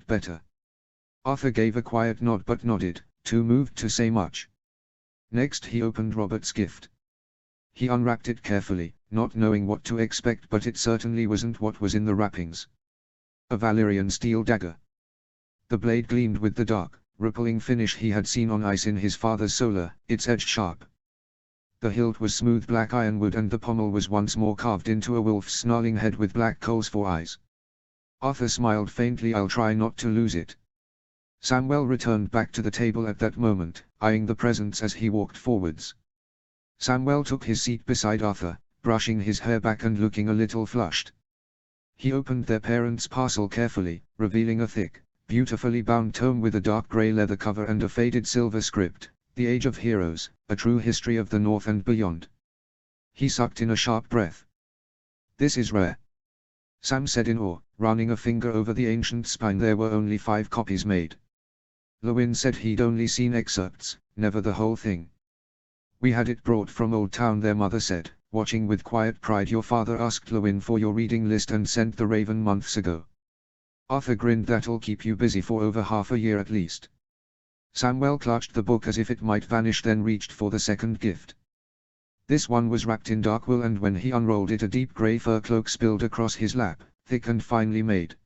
it better. Arthur gave a quiet nod but nodded, too moved to say much. Next he opened Robert's gift. He unwrapped it carefully, not knowing what to expect, but it certainly wasn't what was in the wrappings. A Valyrian steel dagger. The blade gleamed with the dark, rippling finish he had seen on ice in his father's solar, its edge sharp. The hilt was smooth black ironwood and the pommel was once more carved into a wolf's snarling head with black coals for eyes. Arthur smiled faintly. I'll try not to lose it. Samwell returned back to the table at that moment, eyeing the presents as he walked forwards. Samwell took his seat beside Arthur, brushing his hair back and looking a little flushed. He opened their parents' parcel carefully, revealing a thick, beautifully bound tome with a dark grey leather cover and a faded silver script, The Age of Heroes, A True History of the North and Beyond. He sucked in a sharp breath. This is rare, Sam said in awe, running a finger over the ancient spine. There were only 5 copies made. Lewin said he'd only seen excerpts, never the whole thing. We had it brought from Old Town, their mother said, watching with quiet pride. Your father asked Lewin for your reading list and sent the Raven months ago. Arthur grinned. That'll keep you busy for over half a year at least. Samwell clutched the book as if it might vanish, then reached for the second gift. This one was wrapped in dark wool, and when he unrolled it a deep grey fur cloak spilled across his lap, thick and finely made.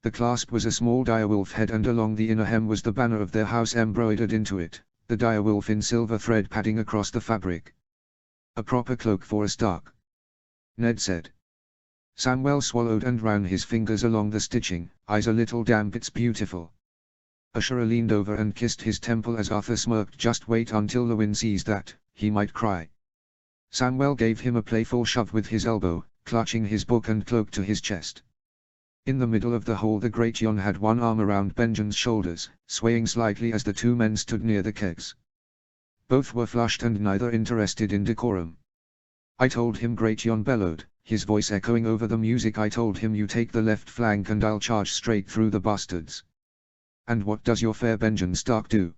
The clasp was a small direwolf head, and along the inner hem was the banner of their house embroidered into it, the direwolf in silver thread padding across the fabric. A proper cloak for a Stark, Ned said. Samwell swallowed and ran his fingers along the stitching, eyes a little damp. It's beautiful. Ashura leaned over and kissed his temple as Arthur smirked. Just wait until Lewin sees that, he might cry. Samwell gave him a playful shove with his elbow, clutching his book and cloak to his chest. In the middle of the hall the Great Jon had one arm around Benjen's shoulders, swaying slightly as the 2 men stood near the kegs. Both were flushed and neither interested in decorum. I told him, Great Jon bellowed, his voice echoing over the music. I told him, you take the left flank and I'll charge straight through the bastards. And what does your fair Benjen Stark do?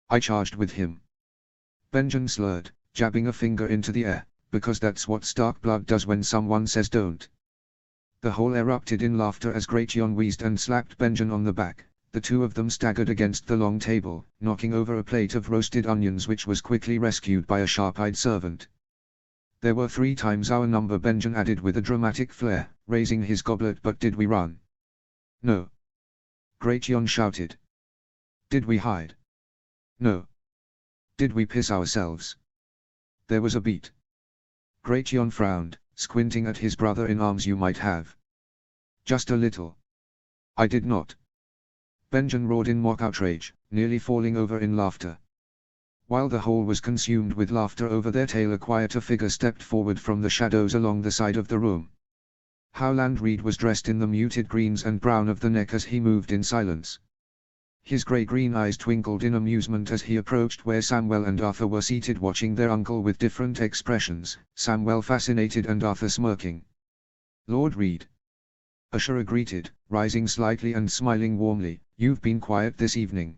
I charged with him. Benjen slurred, jabbing a finger into the air, because that's what Stark blood does when someone says don't. The hall erupted in laughter as Great Jon wheezed and slapped Benjen on the back. The 2 of them staggered against the long table, knocking over a plate of roasted onions which was quickly rescued by a sharp-eyed servant. There were 3 times our number, Benjen added with a dramatic flair, raising his goblet. But did we run? No. Great Jon shouted. Did we hide? No. Did we piss ourselves? There was a beat. Great Jon frowned, squinting at his brother-in-arms. You might have. Just a little. I did not. Benjen roared in mock outrage, nearly falling over in laughter. While the hall was consumed with laughter over their tale, a quieter figure stepped forward from the shadows along the side of the room. Howland Reed was dressed in the muted greens and brown of the neck as he moved in silence. His grey-green eyes twinkled in amusement as he approached where Samwell and Arthur were seated watching their uncle with different expressions, Samwell fascinated and Arthur smirking. Lord Reed, Ashura greeted, rising slightly and smiling warmly, you've been quiet this evening.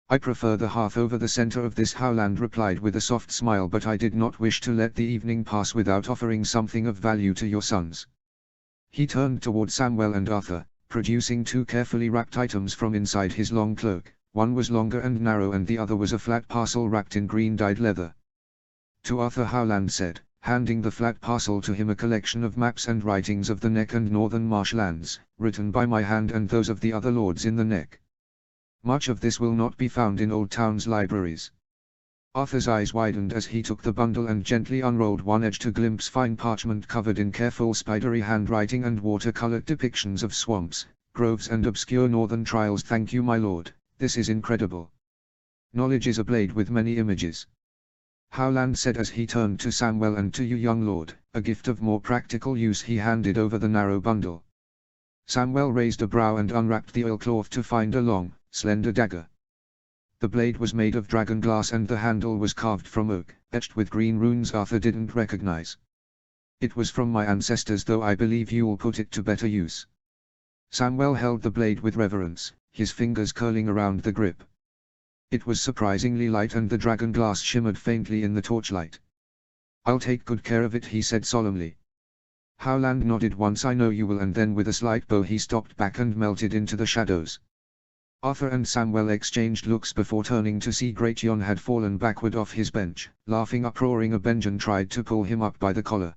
I prefer the hearth over the center of this, Howland replied with a soft smile, but I did not wish to let the evening pass without offering something of value to your sons. He turned toward Samwell and Arthur, producing 2 carefully wrapped items from inside his long cloak. One was longer and narrow and the other was a flat parcel wrapped in green-dyed leather. To Arthur, Howland said, handing the flat parcel to him, a collection of maps and writings of the Neck and northern marshlands, written by my hand and those of the other lords in the Neck. Much of this will not be found in Old Town's libraries. Arthur's eyes widened as he took the bundle and gently unrolled one edge to glimpse fine parchment covered in careful spidery handwriting and watercolored depictions of swamps, groves and obscure northern trials. Thank you, my lord, this is incredible. Knowledge is a blade with many images. Howland said as he turned to Samwell, and to you, young lord, a gift of more practical use. He handed over the narrow bundle. Samwell raised a brow and unwrapped the oilcloth to find a long, slender dagger. The blade was made of dragon glass and the handle was carved from oak, etched with green runes Arthur didn't recognize. It was from my ancestors, though I believe you'll put it to better use. Samwell held the blade with reverence, his fingers curling around the grip. It was surprisingly light and the dragon glass shimmered faintly in the torchlight. I'll take good care of it, he said solemnly. Howland nodded once. I know you will, and then with a slight bow he stopped back and melted into the shadows. Arthur and Samwell exchanged looks before turning to see Gratian had fallen backward off his bench. Laughing uproaring, Benjen tried to pull him up by the collar.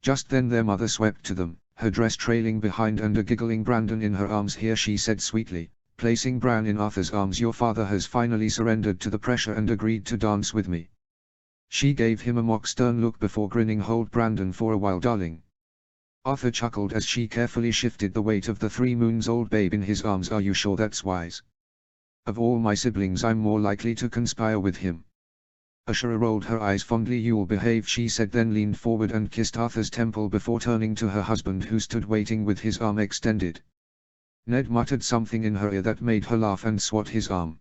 Just then their mother swept to them, her dress trailing behind and a giggling Brandon in her arms. Here she said sweetly, placing Bran in Arthur's arms, your father has finally surrendered to the pressure and agreed to dance with me. She gave him a mock stern look before grinning. Hold Brandon for a while, darling. Arthur chuckled as she carefully shifted the weight of the 3 moons old babe in his arms. Are you sure that's wise? Of all my siblings I'm more likely to conspire with him. Ashura rolled her eyes fondly. You'll behave, she said, then leaned forward and kissed Arthur's temple before turning to her husband, who stood waiting with his arm extended. Ned muttered something in her ear that made her laugh and swat his arm.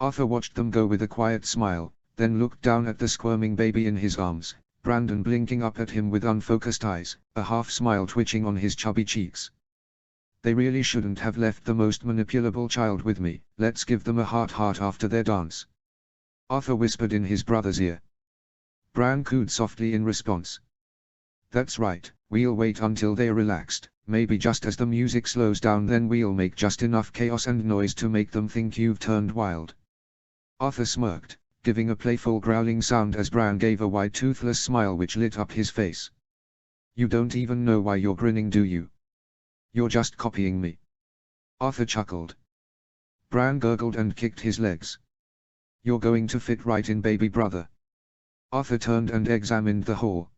Arthur watched them go with a quiet smile, then looked down at the squirming baby in his arms, Brandon blinking up at him with unfocused eyes, a half-smile twitching on his chubby cheeks. They really shouldn't have left the most manipulable child with me. Let's give them a heart after their dance. Arthur whispered in his brother's ear. Bran cooed softly in response. That's right, we'll wait until they're relaxed, maybe just as the music slows down, then we'll make just enough chaos and noise to make them think you've turned wild. Arthur smirked, giving a playful growling sound as Bran gave a wide toothless smile which lit up his face. You don't even know why you're grinning, do you? You're just copying me. Arthur chuckled. Bran gurgled and kicked his legs. You're going to fit right in, baby brother. Arthur turned and examined the hall.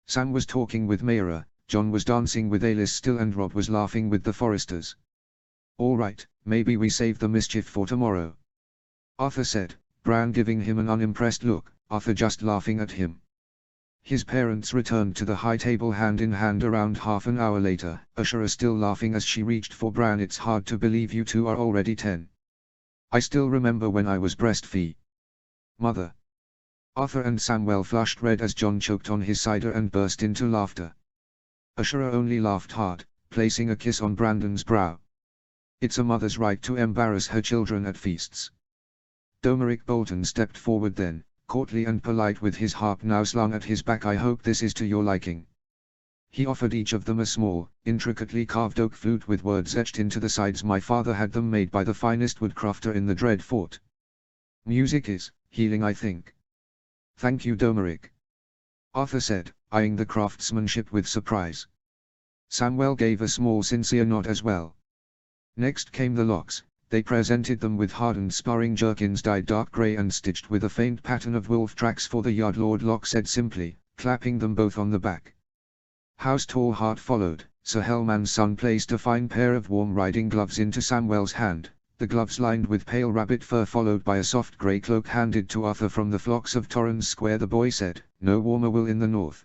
Sam was talking with Mayra, Jon was dancing with Alis still, and Robb was laughing with the Forresters. All right, maybe we save the mischief for tomorrow, Arthur said, Bran giving him an unimpressed look, Arthur just laughing at him. His parents returned to the high table hand in hand around half an hour later, Ashura still laughing as she reached for Bran. It's hard to believe you two are already 10. I still remember when I was breastfeeding. Mother. Arthur and Samwell flushed red as Jon choked on his cider and burst into laughter. Ashura only laughed hard, placing a kiss on Brandon's brow. It's a mother's right to embarrass her children at feasts. Domeric Bolton stepped forward then, courtly and polite with his harp now slung at his back. I hope this is to your liking. He offered each of them a small, intricately carved oak flute with words etched into the sides. My father had them made by the finest woodcrafter in the Dread Fort. Music is healing, I think. Thank you, Domeric, Arthur said, eyeing the craftsmanship with surprise. Samwell gave a small sincere nod as well. Next came the locks. They presented them with hardened sparring jerkins dyed dark grey and stitched with a faint pattern of wolf tracks for the yard. Lord Locke said simply, clapping them both on the back. House Tallheart followed. Sir Helman's son placed a fine pair of warm riding gloves into Samwell's hand, the gloves lined with pale rabbit fur, followed by a soft grey cloak handed to Arthur from the flocks of Torrens Square. The boy said, no warmer will in the north.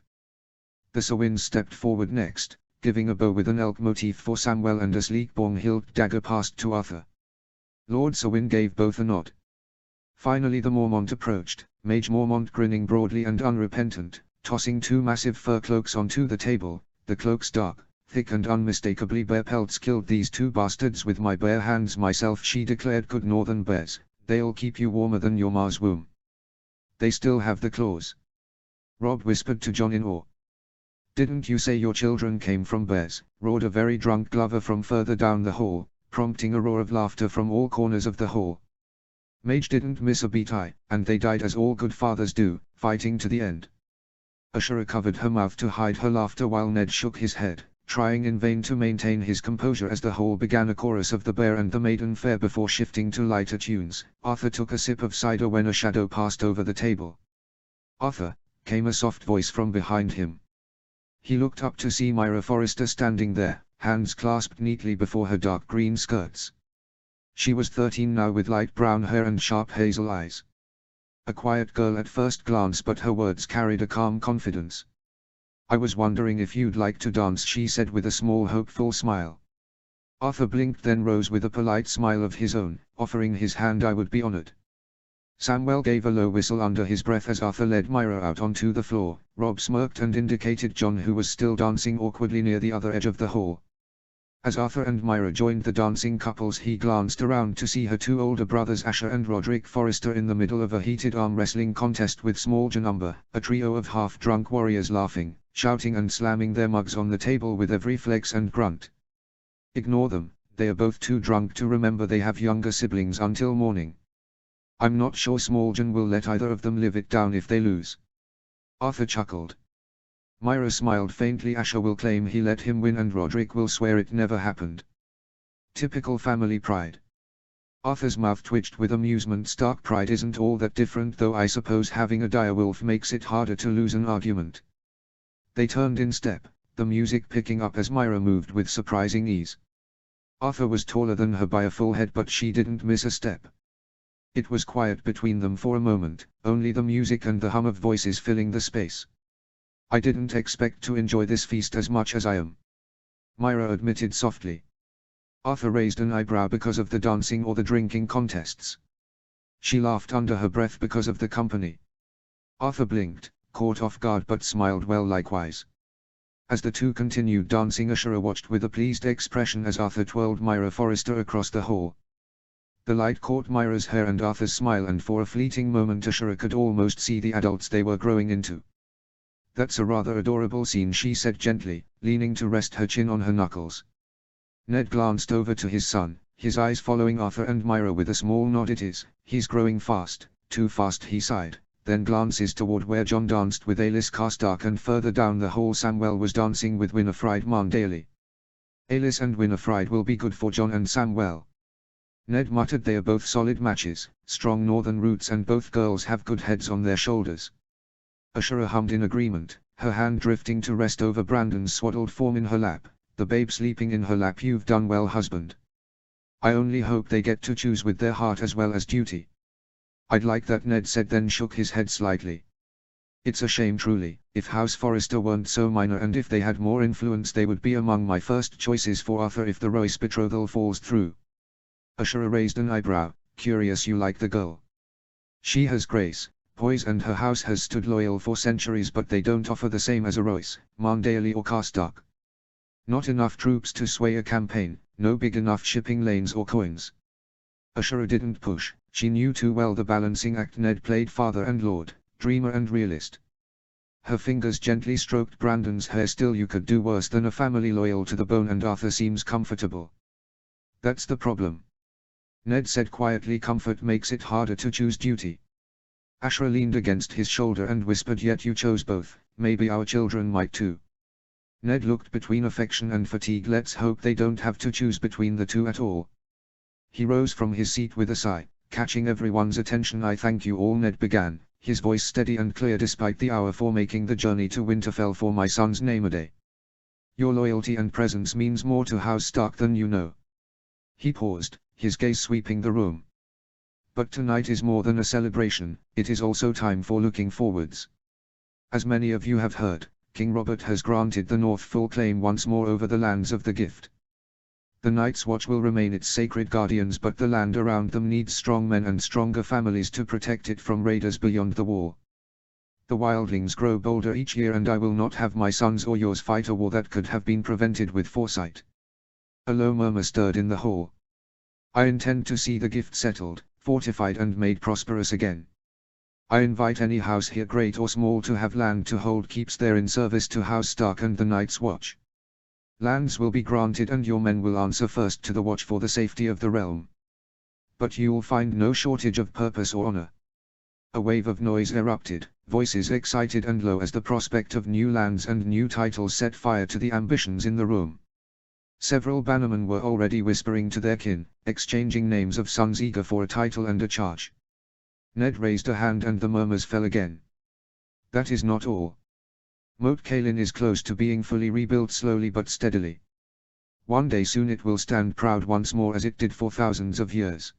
The Sawins stepped forward next, giving a bow with an elk motif for Samwell and a sleek bong-hilted dagger passed to Arthur. Lord Sawin gave both a nod. Finally the Mormont approached, Mage Mormont grinning broadly and unrepentant, tossing 2 massive fur cloaks onto the table. The cloaks, dark, thick and unmistakably bear pelts. Killed these 2 bastards with my bare hands myself, she declared. Good northern bears, they'll keep you warmer than your ma's womb. They still have the claws. Robb whispered to Jon in awe. Didn't you say your children came from bears? Roared a very drunk Glover from further down the hall, prompting a roar of laughter from all corners of the hall. Mage didn't miss a beat, and they died as all good fathers do, fighting to the end. Ashura covered her mouth to hide her laughter while Ned shook his head, trying in vain to maintain his composure as the hall began a chorus of the Bear and the Maiden Fair before shifting to lighter tunes. Arthur took a sip of cider when a shadow passed over the table. Arthur, came a soft voice from behind him. He looked up to see Myra Forrester standing there, hands clasped neatly before her dark green skirts. She was 13 now, with light brown hair and sharp hazel eyes. A quiet girl at first glance, but her words carried a calm confidence. I was wondering if you'd like to dance, she said with a small hopeful smile. Arthur blinked, then rose with a polite smile of his own, offering his hand. I would be honored. Samwell gave a low whistle under his breath as Arthur led Myra out onto the floor. Robb smirked and indicated Jon, who was still dancing awkwardly near the other edge of the hall. As Arthur and Myra joined the dancing couples, he glanced around to see her 2 older brothers Asher and Roderick Forrester in the middle of a heated arm wrestling contest with small Janumba, a trio of half-drunk warriors laughing, shouting and slamming their mugs on the table with every flex and grunt. Ignore them, they are both too drunk to remember they have younger siblings until morning. I'm not sure Small John will let either of them live it down if they lose. Arthur chuckled. Myra smiled faintly. Asher will claim he let him win and Roderick will swear it never happened. Typical family pride. Arthur's mouth twitched with amusement. Stark pride isn't all that different, though I suppose having a direwolf makes it harder to lose an argument. They turned in step, the music picking up as Myra moved with surprising ease. Arthur was taller than her by a full head, but she didn't miss a step. It was quiet between them for a moment, only the music and the hum of voices filling the space. I didn't expect to enjoy this feast as much as I am, Myra admitted softly. Arthur raised an eyebrow because of the dancing or the drinking contests. She laughed under her breath because of the company. Arthur blinked, caught off guard, but smiled well likewise. As the two continued dancing, Ashura watched with a pleased expression as Arthur twirled Myra Forrester across the hall. The light caught Myra's hair and Arthur's smile, and for a fleeting moment Ashura could almost see the adults they were growing into. That's a rather adorable scene, she said gently, leaning to rest her chin on her knuckles. Ned glanced over to his son, his eyes following Arthur and Myra with a small nod. It is, he's growing fast, too fast, he sighed, then glances toward where John danced with Alis Karstark, and further down the hall Samwell was dancing with Winifred Mondaly. Alis and Winifred will be good for John and Samwell. Ned muttered. They are both solid matches, strong northern roots, and both girls have good heads on their shoulders. Ashura hummed in agreement, her hand drifting to rest over Brandon's swaddled form in her lap. The babe sleeping in her lap. You've done well, husband. I only hope they get to choose with their heart as well as duty. I'd like that, Ned said, then shook his head slightly. It's a shame truly. If House Forrester weren't so minor and if they had more influence, they would be among my first choices for Arthur if the Royce betrothal falls through. Ashura raised an eyebrow. Curious you like the girl. She has grace, poise, and her house has stood loyal for centuries, but they don't offer the same as a Royce, Mondaly or Karstark. Not enough troops to sway a campaign, no big enough shipping lanes or coins. Ashura didn't push, she knew too well the balancing act Ned played, father and lord, dreamer and realist. Her fingers gently stroked Brandon's hair. Still, you could do worse than a family loyal to the bone, and Arthur seems comfortable. That's the problem, Ned said quietly. Comfort makes it harder to choose duty. Ashura leaned against his shoulder and whispered, yet you chose both, maybe our children might too. Ned looked between affection and fatigue. Let's hope they don't have to choose between the two at all. He rose from his seat with a sigh, catching everyone's attention. I thank you all, Ned began, his voice steady and clear despite the hour, for making the journey to Winterfell for my son's name-a-day. Your loyalty and presence means more to House Stark than you know. He paused, his gaze sweeping the room. But tonight is more than a celebration, it is also time for looking forwards. As many of you have heard, King Robert has granted the North full claim once more over the lands of the Gift. The Night's Watch will remain its sacred guardians, but the land around them needs strong men and stronger families to protect it from raiders beyond the wall. The wildlings grow bolder each year, and I will not have my sons or yours fight a war that could have been prevented with foresight. A low murmur stirred in the hall. I intend to see the Gift settled, fortified and made prosperous again. I invite any house here, great or small, to have land to hold keeps there in service to House Stark and the Night's Watch. Lands will be granted and your men will answer first to the watch for the safety of the realm. But you'll find no shortage of purpose or honor. A wave of noise erupted, voices excited and low as the prospect of new lands and new titles set fire to the ambitions in the room. Several bannermen were already whispering to their kin, exchanging names of sons eager for a title and a charge. Ned raised a hand and the murmurs fell again. That is not all. Moat Cailin is close to being fully rebuilt, slowly but steadily. One day soon it will stand proud once more as it did for thousands of years.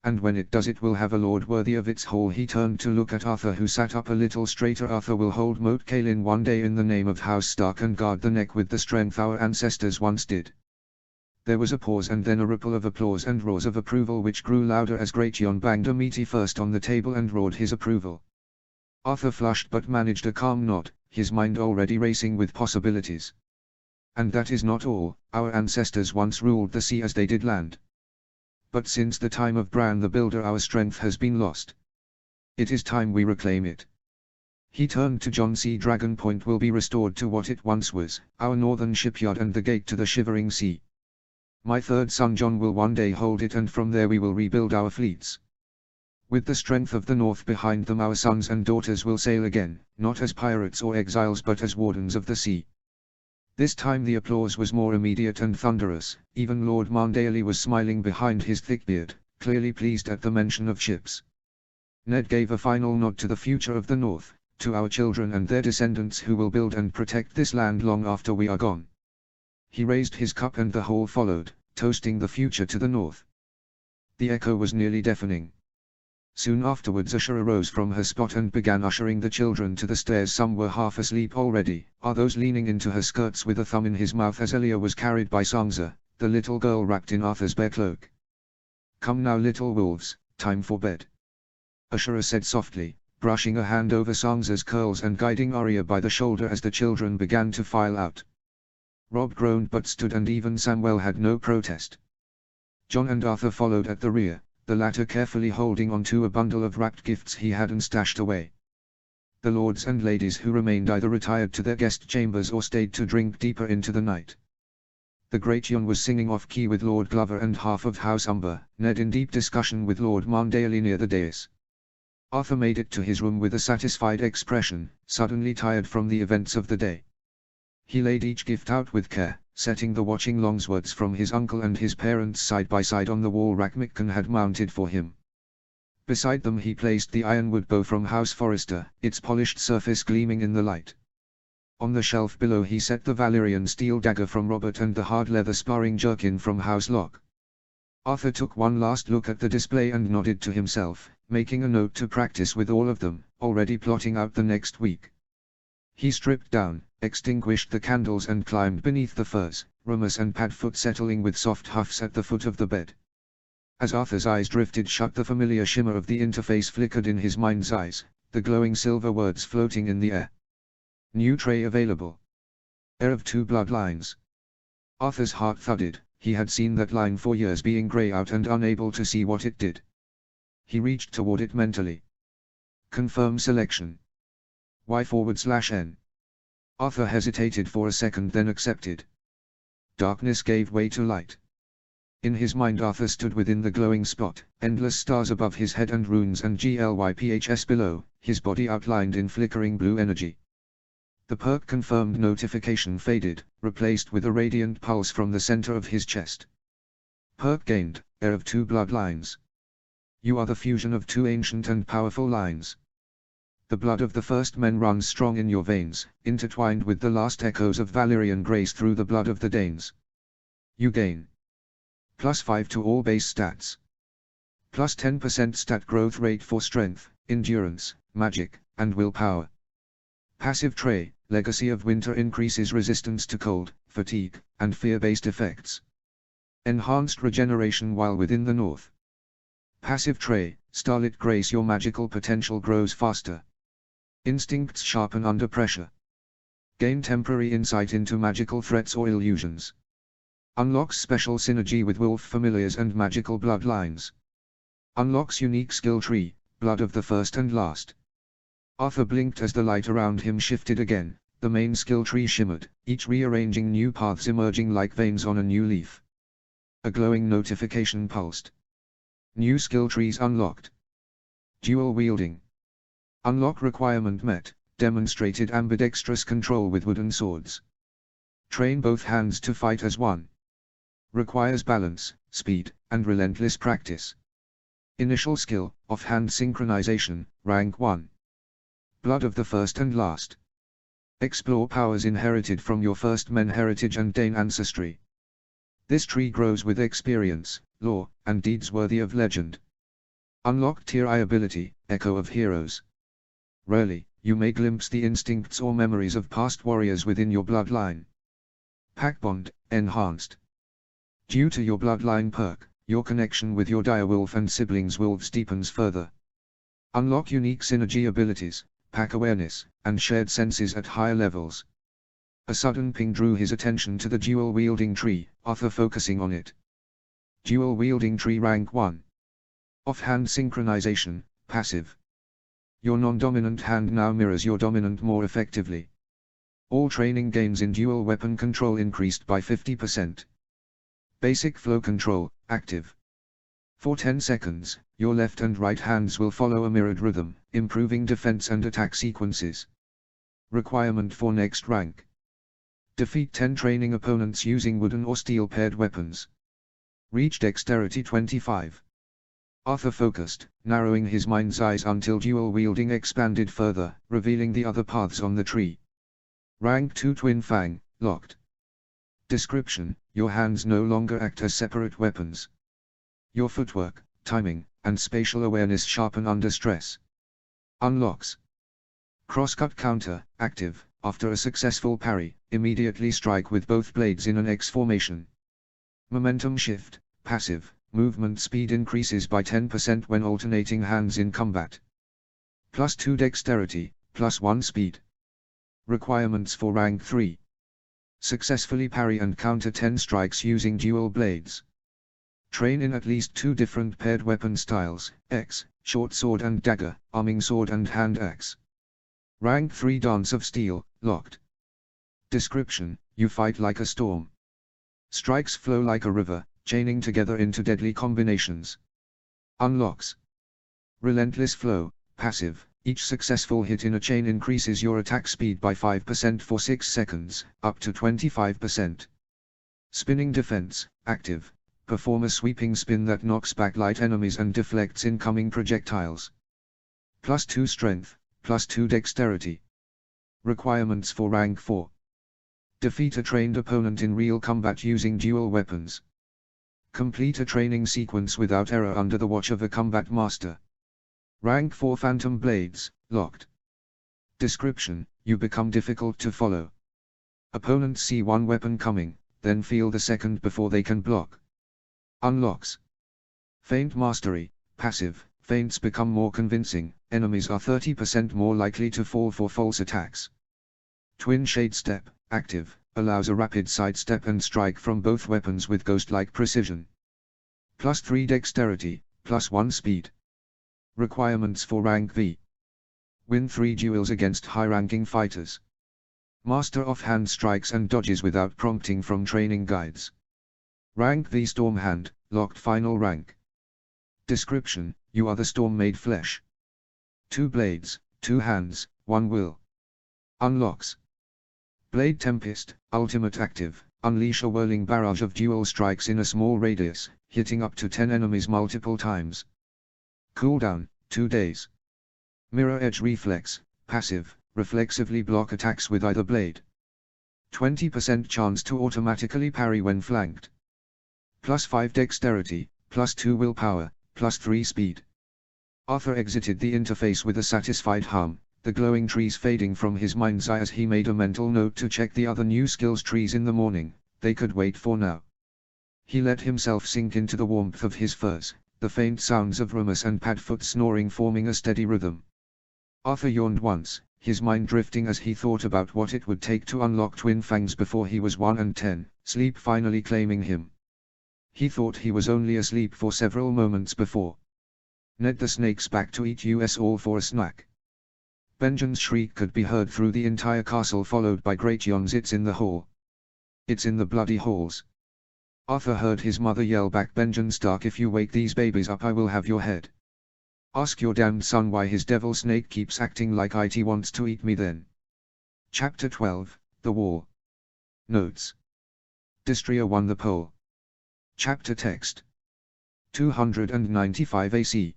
And when it does, it will have a lord worthy of its hall. He turned to look at Arthur, who sat up a little straighter. Arthur will hold Moat Cailin one day in the name of House Stark and guard the neck with the strength our ancestors once did. There was a pause and then a ripple of applause and roars of approval which grew louder as Great Jon banged a meaty first on the table and roared his approval. Arthur flushed but managed a calm nod, his mind already racing with possibilities. And that is not all. Our ancestors once ruled the sea as they did land. But since the time of Bran the Builder our strength has been lost. It is time we reclaim it. He turned to John. See, Dragon Point will be restored to what it once was, our northern shipyard and the gate to the Shivering Sea. My third son John will one day hold it, and from there we will rebuild our fleets. With the strength of the North behind them, our sons and daughters will sail again, not as pirates or exiles but as wardens of the sea. This time the applause was more immediate and thunderous. Even Lord Mandaily was smiling behind his thick beard, clearly pleased at the mention of ships. Ned gave a final nod to the future of the North, to our children and their descendants who will build and protect this land long after we are gone. He raised his cup and the whole followed, toasting the future to the North. The echo was nearly deafening. Soon afterwards Usher arose from her spot and began ushering the children to the stairs. Some were half asleep already, others leaning into her skirts with a thumb in his mouth as Elia was carried by Sansa, the little girl wrapped in Arthur's bear cloak. "Come now, little wolves, time for bed," Ashura said softly, brushing a hand over Sansa's curls and guiding Arya by the shoulder as the children began to file out. Robb groaned but stood, and even Samwell had no protest. Jon and Arthur followed at the rear, the latter carefully holding on to a bundle of wrapped gifts he hadn't stashed away. The lords and ladies who remained either retired to their guest chambers or stayed to drink deeper into the night. The great Jon was singing off-key with Lord Glover and half of House Umber, Ned in deep discussion with Lord Mandaily near the dais. Arthur made it to his room with a satisfied expression, suddenly tired from the events of the day. He laid each gift out with care, setting the watching longswords from his uncle and his parents side by side on the wall rack Mikken had mounted for him. Beside them he placed the ironwood bow from House Forrester, its polished surface gleaming in the light. On the shelf below he set the Valyrian steel dagger from Robert and the hard leather sparring jerkin from House Locke. Arthur took one last look at the display and nodded to himself, making a note to practice with all of them, already plotting out the next week. He stripped down, extinguished the candles and climbed beneath the furs, Remus and Padfoot settling with soft huffs at the foot of the bed. As Arthur's eyes drifted shut, the familiar shimmer of the interface flickered in his mind's eyes, the glowing silver words floating in the air. New tray available. Heir of two bloodlines. Arthur's heart thudded. He had seen that line for years, being grey out and unable to see what it did. He reached toward it mentally. Confirm selection. Y/N. Arthur hesitated for a second, then accepted. Darkness gave way to light. In his mind Arthur stood within the glowing spot, endless stars above his head and runes and GLYPHS below, his body outlined in flickering blue energy. The perk confirmed notification faded, replaced with a radiant pulse from the center of his chest. Perk gained, heir of two bloodlines. You are the fusion of two ancient and powerful lines. The blood of the first men runs strong in your veins, intertwined with the last echoes of Valyrian grace through the blood of the Danes. You gain +5 to all base stats. Plus 10% stat growth rate for strength, endurance, magic, and willpower. Passive trait, Legacy of Winter increases resistance to cold, fatigue, and fear-based effects. Enhanced regeneration while within the north. Passive trait, Starlit Grace, your magical potential grows faster. Instincts sharpen under pressure. Gain temporary insight into magical threats or illusions. Unlocks special synergy with wolf familiars and magical bloodlines. Unlocks unique skill tree, Blood of the First and Last. Arthur blinked as the light around him shifted again, the main skill tree shimmered, each rearranging new paths emerging like veins on a new leaf. A glowing notification pulsed. New skill trees unlocked. Dual wielding. Unlock requirement met, demonstrated ambidextrous control with wooden swords. Train both hands to fight as one. Requires balance, speed, and relentless practice. Initial skill, offhand synchronization, rank 1. Blood of the First and Last. Explore powers inherited from your first men heritage and Dane ancestry. This tree grows with experience, lore, and deeds worthy of legend. Unlock Tier I ability, Echo of Heroes. Rarely, you may glimpse the instincts or memories of past warriors within your bloodline. Pack Bond, enhanced. Due to your bloodline perk, your connection with your direwolf and siblings wolves deepens further. Unlock unique synergy abilities, pack awareness, and shared senses at higher levels. A sudden ping drew his attention to the dual-wielding tree, Arthur focusing on it. Dual-wielding tree rank 1. Offhand synchronization, passive. Your non-dominant hand now mirrors your dominant more effectively. All training gains in dual weapon control increased by 50%. Basic flow control, active. For 10 seconds, your left and right hands will follow a mirrored rhythm, improving defense and attack sequences. Requirement for next rank. Defeat 10 training opponents using wooden or steel paired weapons. Reach dexterity 25. Arthur focused, narrowing his mind's eyes until dual wielding expanded further, revealing the other paths on the tree. Rank 2 Twin Fang, locked. Description: your hands no longer act as separate weapons. Your footwork, timing, and spatial awareness sharpen under stress. Unlocks. Crosscut counter, active. After a successful parry, immediately strike with both blades in an X formation. Momentum shift, passive. Movement speed increases by 10% when alternating hands in combat. +2 dexterity, +1 speed. Requirements for rank 3. Successfully parry and counter 10 strikes using dual blades. Train in at least 2 different paired weapon styles, X, short sword and dagger, arming sword and hand axe. Rank 3 Dance of Steel, locked. Description: you fight like a storm. Strikes flow like a river, chaining together into deadly combinations. Unlocks. Relentless Flow, passive. Each successful hit in a chain increases your attack speed by 5% for 6 seconds, up to 25%. Spinning Defense, active. Perform a sweeping spin that knocks back light enemies and deflects incoming projectiles. +2 Strength, +2 Dexterity. Requirements for rank 4. Defeat a trained opponent in real combat using dual weapons. Complete a training sequence without error under the watch of a combat master. Rank 4 Phantom Blades, locked. Description: you become difficult to follow. Opponents see one weapon coming, then feel the second before they can block. Unlocks. Feint Mastery, passive. Feints become more convincing, enemies are 30% more likely to fall for false attacks. Twin Shade Step, active. Allows a rapid sidestep and strike from both weapons with ghost-like precision. +3 Dexterity, +1 Speed. Requirements for rank V. Win 3 duels against high-ranking fighters. Master offhand strikes and dodges without prompting from training guides. Rank V Stormhand, locked final rank. Description: you are the storm made flesh. 2 blades, 2 hands, 1 will. Unlocks. Blade Tempest, ultimate active. Unleash a whirling barrage of dual strikes in a small radius, hitting up to 10 enemies multiple times. Cooldown, 2 days. Mirror Edge Reflex, passive. Reflexively block attacks with either blade. 20% chance to automatically parry when flanked. +5 Dexterity, +2 Willpower, +3 Speed. Arthur exited the interface with a satisfied hum, the glowing trees fading from his mind's eye as he made a mental note to check the other new skills trees in the morning. They could wait for now. He let himself sink into the warmth of his furs, the faint sounds of Rumus and Padfoot snoring forming a steady rhythm. Arthur yawned once, his mind drifting as he thought about what it would take to unlock Twin Fangs before he was 1 and 10, sleep finally claiming him. He thought he was only asleep for several moments before Ned the Snake's back to eat us all for a snack. Benjen's shriek could be heard through the entire castle, followed by great yawns. It's in the hall. It's in the bloody halls. Arthur heard his mother yell back, Benjen Stark, if you wake these babies up I will have your head. Ask your damned son why his devil snake keeps acting like it wants to eat me then. Chapter 12, The Wall. Notes. Dystria won the poll. Chapter text. 295 AC.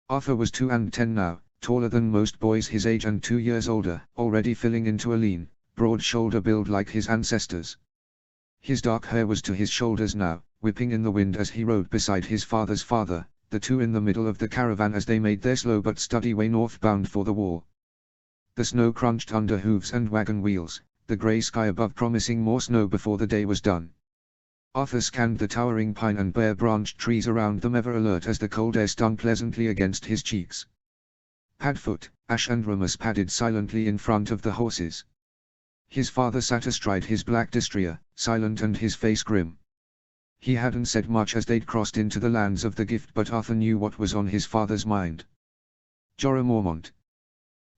Arthur was 2 and 10 now, taller than most boys his age and 2 years older, already filling into a lean, broad-shoulder build like his ancestors. His dark hair was to his shoulders now, whipping in the wind as he rode beside his father's father, the two in the middle of the caravan as they made their slow but steady way northbound for the wall. The snow crunched under hooves and wagon wheels, the grey sky above promising more snow before the day was done. Arthur scanned the towering pine and bare-branched trees around them, ever alert as the cold air stung pleasantly against his cheeks. Padfoot, Ash and Rumus padded silently in front of the horses. His father sat astride his black Dystria, silent and his face grim. He hadn't said much as they'd crossed into the lands of the gift, but Arthur knew what was on his father's mind. Jorah Mormont,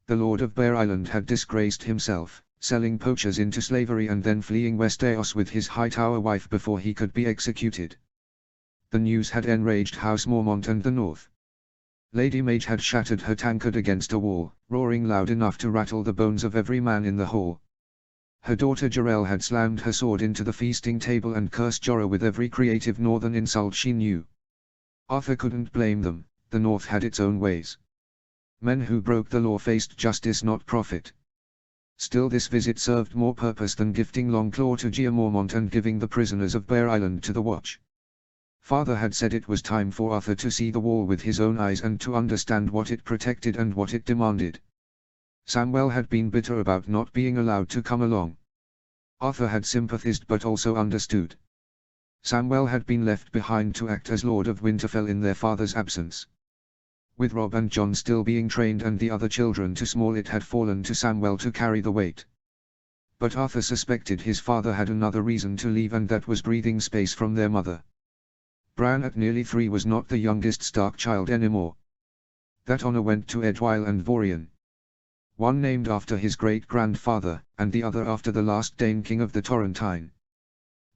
The Lord of Bear Island had disgraced himself, selling poachers into slavery and then fleeing Westeros with his Hightower wife before he could be executed. The news had enraged House Mormont and the North. Lady Mage had shattered her tankard against a wall, roaring loud enough to rattle the bones of every man in the hall. Her daughter Jarell had slammed her sword into the feasting table and cursed Jorah with every creative northern insult she knew. Arthur couldn't blame them, the North had its own ways. Men who broke the law faced justice, not profit. Still, this visit served more purpose than gifting Longclaw to Jeor Mormont and giving the prisoners of Bear Island to the Watch. Father had said it was time for Arthur to see the wall with his own eyes and to understand what it protected and what it demanded. Samwell had been bitter about not being allowed to come along. Arthur had sympathized but also understood. Samwell had been left behind to act as Lord of Winterfell in their father's absence. With Robb and Jon still being trained and the other children too small, it had fallen to Samwell to carry the weight. But Arthur suspected his father had another reason to leave, and that was breathing space from their mother. Bran at nearly 3 was not the youngest Stark child anymore. That honor went to Edwyle and Vorian. One named after his great-grandfather, and the other after the last Dane king of the Torrentine.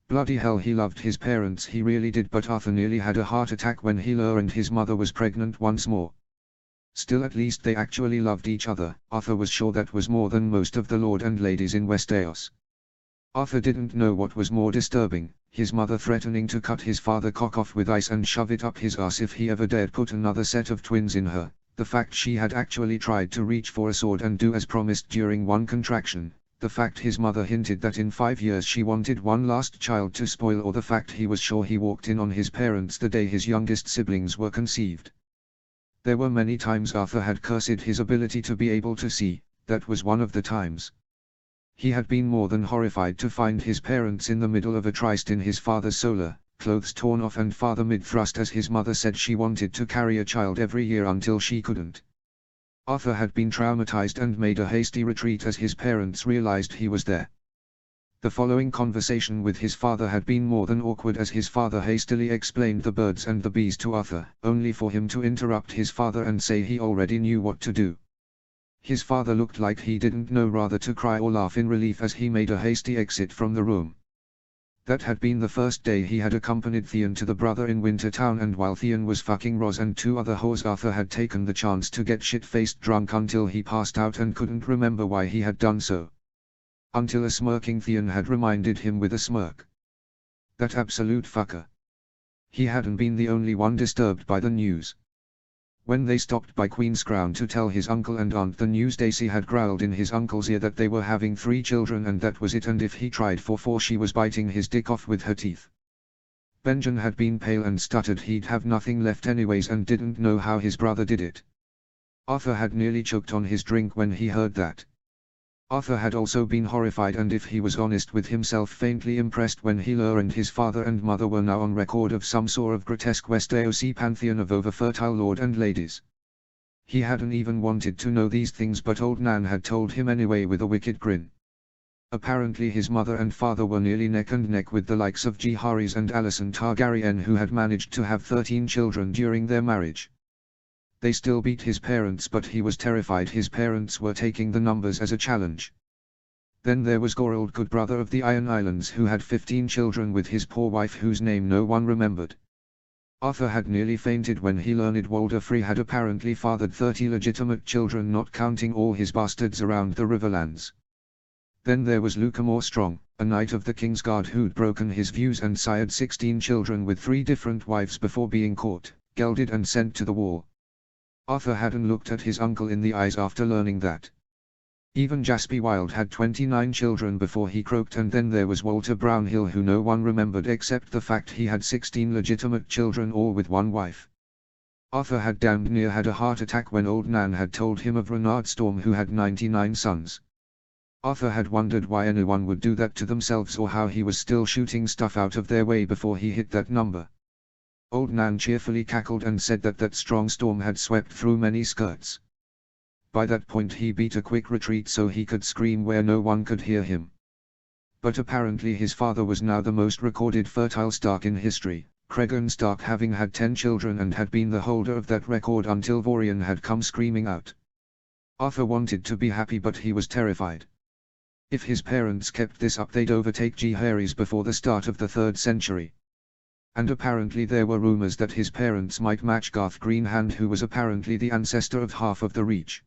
Bloody hell, he loved his parents, he really did, but Arthur nearly had a heart attack when he learned his mother was pregnant once more. Still, at least they actually loved each other. Arthur was sure that was more than most of the lord and ladies in Westeros. Arthur didn't know what was more disturbing, his mother threatening to cut his father cock off with ice and shove it up his ass if he ever dared put another set of twins in her, the fact she had actually tried to reach for a sword and do as promised during one contraction, the fact his mother hinted that in 5 years she wanted one last child to spoil, or the fact he was sure he walked in on his parents the day his youngest siblings were conceived. There were many times Arthur had cursed his ability to be able to see, that was one of the times. He had been more than horrified to find his parents in the middle of a tryst in his father's solar, clothes torn off and father mid-thrust as his mother said she wanted to carry a child every year until she couldn't. Arthur had been traumatized and made a hasty retreat as his parents realized he was there. The following conversation with his father had been more than awkward, as his father hastily explained the birds and the bees to Arthur, only for him to interrupt his father and say he already knew what to do. His father looked like he didn't know rather to cry or laugh in relief as he made a hasty exit from the room. That had been the first day he had accompanied Theon to the brother in Wintertown, and while Theon was fucking Ros and 2 other whores, Arthur had taken the chance to get shit-faced drunk until he passed out and couldn't remember why he had done so. Until a smirking Theon had reminded him with a smirk. That absolute fucker. He hadn't been the only one disturbed by the news. When they stopped by Queen's Crown to tell his uncle and aunt the news, Daisy had growled in his uncle's ear that they were having 3 children and that was it, and if he tried for 4 she was biting his dick off with her teeth. Benjen had been pale and stuttered he'd have nothing left anyways and didn't know how his brother did it. Arthur had nearly choked on his drink when he heard that. Arthur had also been horrified and, if he was honest with himself, faintly impressed when he learned his father and mother were now on record of some sort of grotesque Westerosi pantheon of over-fertile lord and ladies. He hadn't even wanted to know these things, but old Nan had told him anyway with a wicked grin. Apparently his mother and father were nearly neck and neck with the likes of Jaehaerys and Alicent Targaryen, who had managed to have 13 children during their marriage. They still beat his parents, but he was terrified his parents were taking the numbers as a challenge. Then there was Gorold, good brother of the Iron Islands, who had 15 children with his poor wife whose name no one remembered. Arthur had nearly fainted when he learned Walder Free had apparently fathered 30 legitimate children, not counting all his bastards around the Riverlands. Then there was Lucamore Strong, a knight of the Kingsguard who'd broken his views and sired 16 children with 3 different wives before being caught, gelded and sent to the wall. Arthur hadn't looked at his uncle in the eyes after learning that. Even Jaspie Wild had 29 children before he croaked, and then there was Walter Brownhill, who no one remembered except the fact he had 16 legitimate children, all with 1 wife. Arthur had damned near had a heart attack when old Nan had told him of Renard Storm, who had 99 sons. Arthur had wondered why anyone would do that to themselves, or how he was still shooting stuff out of their way before he hit that number. Old Nan cheerfully cackled and said that strong storm had swept through many skirts. By that point he beat a quick retreat so he could scream where no one could hear him. But apparently his father was now the most recorded fertile Stark in history, Cregan Stark having had 10 children and had been the holder of that record until Vorian had come screaming out. Arthur wanted to be happy, but he was terrified. If his parents kept this up, they'd overtake Jaehaerys before the start of the 3rd century. And apparently there were rumors that his parents might match Garth Greenhand, who was apparently the ancestor of half of the Reach.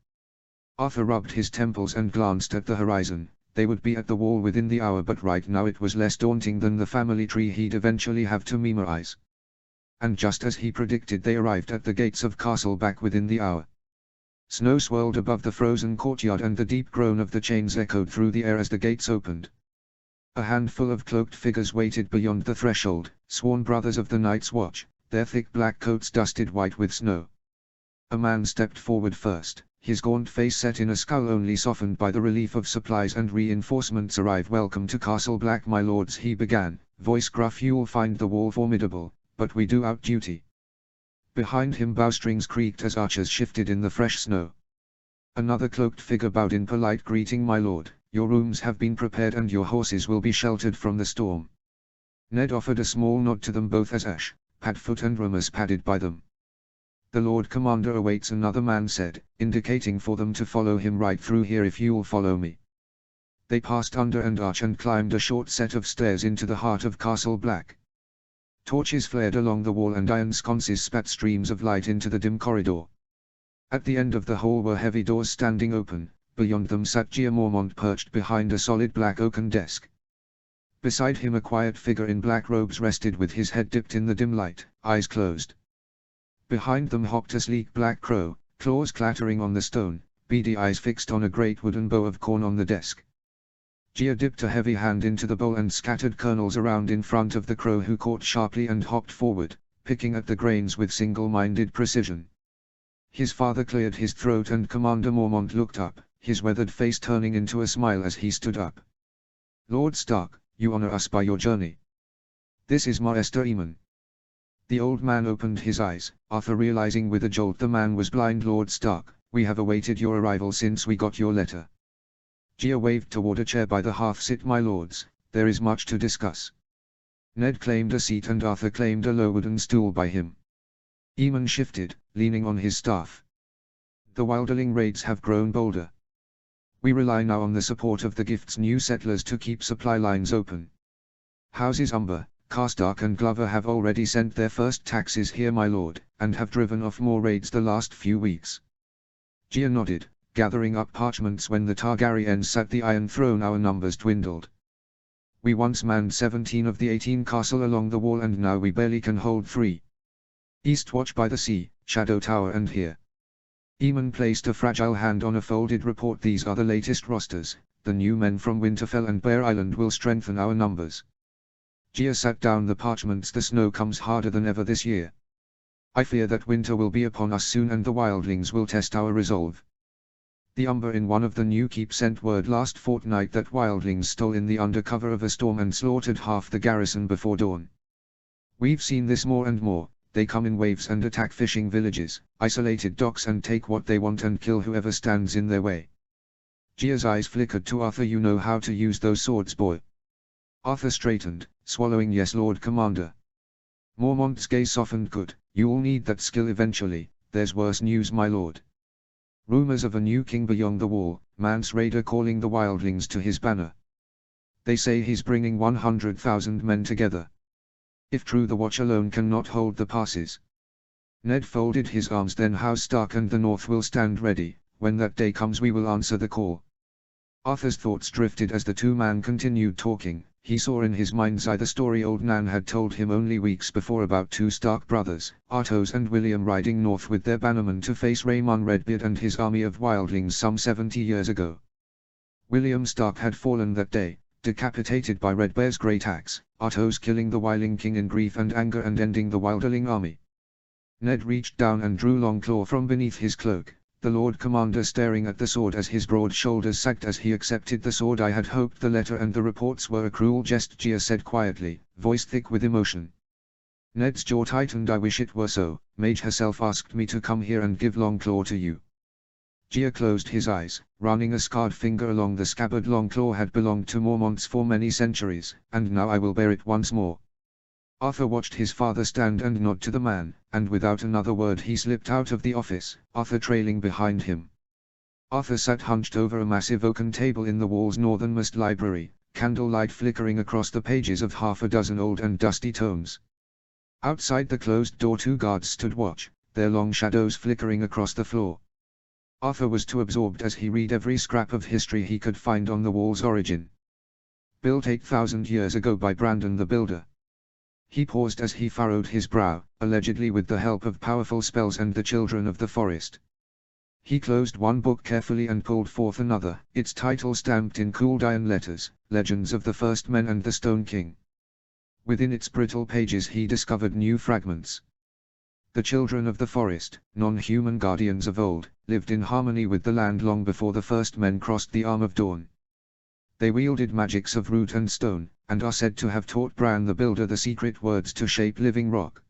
Arthur rubbed his temples and glanced at the horizon. They would be at the wall within the hour, but right now it was less daunting than the family tree he'd eventually have to memorize. And just as he predicted, they arrived at the gates of Castle Black within the hour. Snow swirled above the frozen courtyard, and the deep groan of the chains echoed through the air as the gates opened. A handful of cloaked figures waited beyond the threshold, sworn brothers of the Night's Watch, their thick black coats dusted white with snow. A man stepped forward first, his gaunt face set in a scowl only softened by the relief of supplies and reinforcements arrived. "Welcome to Castle Black, my lords," he began, voice gruff. "You'll find the wall formidable, but we do our duty." Behind him bowstrings creaked as archers shifted in the fresh snow. Another cloaked figure bowed in polite greeting. "My lord, your rooms have been prepared and your horses will be sheltered from the storm." Ned offered a small nod to them both as Ash, Padfoot and Rumus padded by them. "The Lord Commander awaits," another man said, indicating for them to follow him. "Right through here if you'll follow me." They passed under an arch and climbed a short set of stairs into the heart of Castle Black. Torches flared along the wall and iron sconces spat streams of light into the dim corridor. At the end of the hall were heavy doors standing open. Beyond them sat Gia Mormont perched behind a solid black oaken desk. Beside him a quiet figure in black robes rested with his head dipped in the dim light, eyes closed. Behind them hopped a sleek black crow, claws clattering on the stone, beady eyes fixed on a great wooden bow of corn on the desk. Gia dipped a heavy hand into the bowl and scattered kernels around in front of the crow, who caught sharply and hopped forward, picking at the grains with single-minded precision. His father cleared his throat and Commander Mormont looked up, his weathered face turning into a smile as he stood up. "Lord Stark, you honor us by your journey. This is Maester Aemon." The old man opened his eyes, Arthur realizing with a jolt the man was blind. "Lord Stark, we have awaited your arrival since we got your letter." Gia waved toward a chair by the hearth. "Sit, my lords, there is much to discuss." Ned claimed a seat and Arthur claimed a low wooden stool by him. Aemon shifted, leaning on his staff. "The Wildling raids have grown bolder. We rely now on the support of the Gift's new settlers to keep supply lines open. Houses Umber, Karstark and Glover have already sent their first taxes here, my lord, and have driven off more raids the last few weeks." Gia nodded, gathering up parchments. "When the Targaryens sat the Iron Throne, our numbers dwindled. We once manned 17 of the 18 castle along the wall, and now we barely can hold 3. Eastwatch by the Sea, Shadow Tower and here." Aemon placed a fragile hand on a folded report. "These are the latest rosters. The new men from Winterfell and Bear Island will strengthen our numbers." Gia sat down the parchments. "The snow comes harder than ever this year. I fear that winter will be upon us soon, and the wildlings will test our resolve. The Umber in one of the new keep sent word last fortnight that wildlings stole in the undercover of a storm and slaughtered half the garrison before dawn. We've seen this more and more. They come in waves and attack fishing villages, isolated docks, and take what they want and kill whoever stands in their way." Gia's eyes flickered to Arthur. "You know how to use those swords, boy?" Arthur straightened, swallowing. "Yes, Lord Commander." Mormont's gaze softened. "Good, you'll need that skill eventually. There's worse news, my lord. Rumors of a new king beyond the wall, Mance Rayder calling the wildlings to his banner. They say he's bringing 100,000 men together. If true, the Watch alone cannot hold the passes." Ned folded his arms. "Then House Stark and the North will stand ready. When that day comes we will answer the call." Arthur's thoughts drifted as the two men continued talking. He saw in his mind's eye the story old Nan had told him only weeks before about 2 Stark brothers, Artos and William, riding north with their bannermen to face Raymond Redbeard and his army of wildlings some 70 years ago. William Stark had fallen that day, decapitated by Redbeard's great axe, Artos killing the Wildling king in grief and anger and ending the wildling army. Ned reached down and drew Longclaw from beneath his cloak, the Lord Commander staring at the sword as his broad shoulders sagged as he accepted the sword. "I had hoped the letter and the reports were a cruel jest," Gia said quietly, voice thick with emotion. Ned's jaw tightened. "I wish it were so. Mage herself asked me to come here and give Longclaw to you." Gia closed his eyes, running a scarred finger along the scabbard. "Longclaw had belonged to Mormonts for many centuries, and now I will bear it once more." Arthur watched his father stand and nod to the man, and without another word he slipped out of the office, Arthur trailing behind him. Arthur sat hunched over a massive oaken table in the wall's northernmost library, candlelight flickering across the pages of half a dozen old and dusty tomes. Outside the closed door 2 guards stood watch, their long shadows flickering across the floor. Arthur was too absorbed as he read every scrap of history he could find on the wall's origin. Built 8,000 years ago by Brandon the Builder. He paused as he furrowed his brow, allegedly with the help of powerful spells and the children of the forest. He closed one book carefully and pulled forth another, its title stamped in cooled iron letters, Legends of the First Men and the Stone King. Within its brittle pages he discovered new fragments. The children of the forest, non-human guardians of old, lived in harmony with the land long before the first men crossed the arm of dawn. They wielded magics of root and stone, and are said to have taught Bran the Builder the secret words to shape living rock.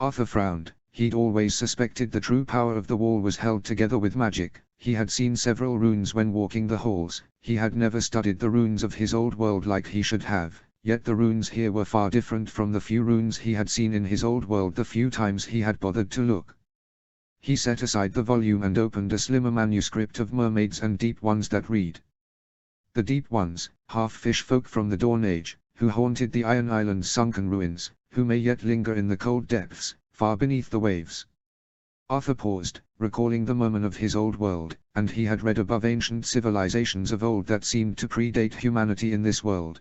Arthur frowned. He'd always suspected the true power of the wall was held together with magic. He had seen several runes when walking the halls. He had never studied the runes of his old world like he should have. Yet the runes here were far different from the few runes he had seen in his old world the few times he had bothered to look. He set aside the volume and opened a slimmer manuscript of mermaids and deep ones that read. The deep ones, half-fish folk from the Dawn Age, who haunted the Iron Island's sunken ruins, who may yet linger in the cold depths, far beneath the waves. Arthur paused, recalling the merman of his old world, and he had read above ancient civilizations of old that seemed to predate humanity in this world.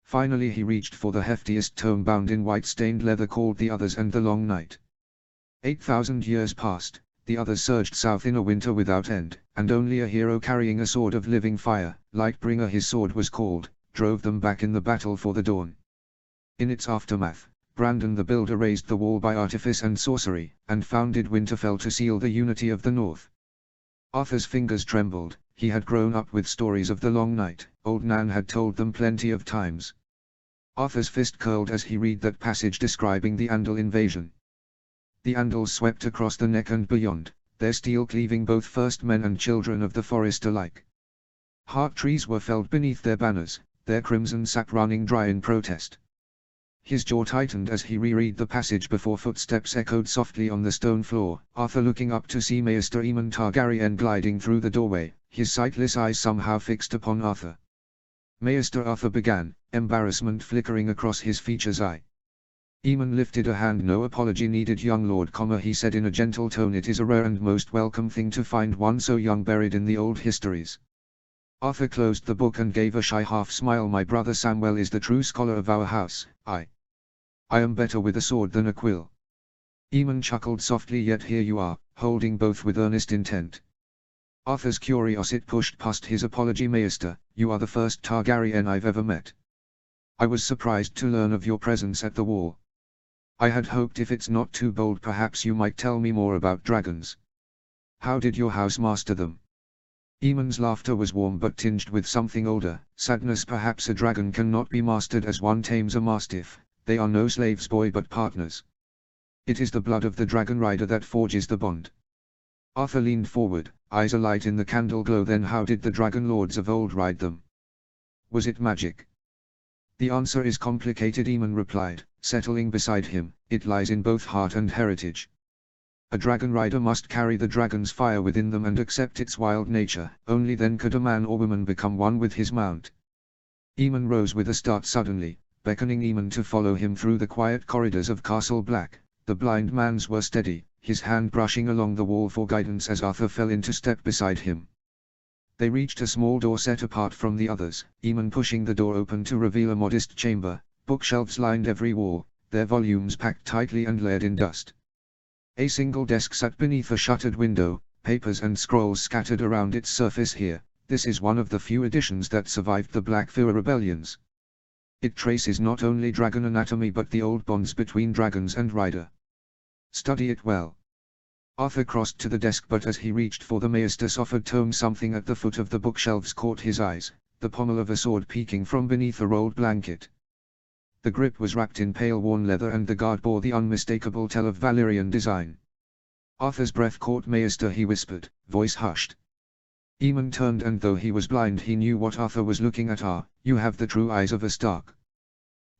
Finally he reached for the heftiest tome bound in white-stained leather called The Others and the Long Night. 8,000 years passed, the others surged south in a winter without end, and only a hero carrying a sword of living fire, Lightbringer his sword was called, drove them back in the battle for the dawn. In its aftermath, Brandon the Builder raised the wall by artifice and sorcery, and founded Winterfell to seal the unity of the North. Arthur's fingers trembled. He had grown up with stories of the Long Night, old Nan had told them plenty of times. Arthur's fist curled as he read that passage describing the Andal invasion. The Andals swept across the neck and beyond, their steel cleaving both first men and children of the forest alike. Heart trees were felled beneath their banners, their crimson sap running dry in protest. His jaw tightened as he reread the passage before footsteps echoed softly on the stone floor, Arthur looking up to see Maester Aemon Targaryen gliding through the doorway, his sightless eyes somehow fixed upon Arthur. Maester Arthur began, embarrassment flickering across his features. Aemon lifted a hand. No apology needed, young lord, he said in a gentle tone. It is a rare and most welcome thing to find one so young buried in the old histories. Arthur closed the book and gave a shy half smile. My brother Samwell is the true scholar of our house. I am better with a sword than a quill. Aemon chuckled softly. Yet here you are, holding both with earnest intent. Arthur's curiosity pushed past his apology. Maester, you are the first Targaryen I've ever met. I was surprised to learn of your presence at the wall. I had hoped, if it's not too bold, perhaps you might tell me more about dragons. How did your house master them? Aemon's laughter was warm but tinged with something older, sadness. Perhaps a dragon cannot be mastered as one tames a mastiff. They are no slaves, boy, but partners. It is the blood of the dragon rider that forges the bond. Arthur leaned forward, eyes alight in the candle glow. Then how did the dragon lords of old ride them? Was it magic? The answer is complicated, Aemon replied, settling beside him. It lies in both heart and heritage. A dragon rider must carry the dragon's fire within them and accept its wild nature. Only then could a man or woman become one with his mount. Aemon rose with a start suddenly, beckoning Aemon to follow him through the quiet corridors of Castle Black. The blind man's were steady, his hand brushing along the wall for guidance as Arthur fell into step beside him. They reached a small door set apart from the others, Aemon pushing the door open to reveal a modest chamber. Bookshelves lined every wall, their volumes packed tightly and layered in dust. A single desk sat beneath a shuttered window, papers and scrolls scattered around its surface. Here, this is one of the few editions that survived the Blackfyre rebellions. It traces not only dragon anatomy but the old bonds between dragons and rider. Study it well. Arthur crossed to the desk, but as he reached for the Maester's offered tome, something at the foot of the bookshelves caught his eyes, the pommel of a sword peeking from beneath a rolled blanket. The grip was wrapped in pale worn leather and the guard bore the unmistakable tell of Valyrian design. Arthur's breath caught. Maester, he whispered, voice hushed. Aemon turned, and though he was blind he knew what Arthur was looking at. You have the true eyes of a Stark.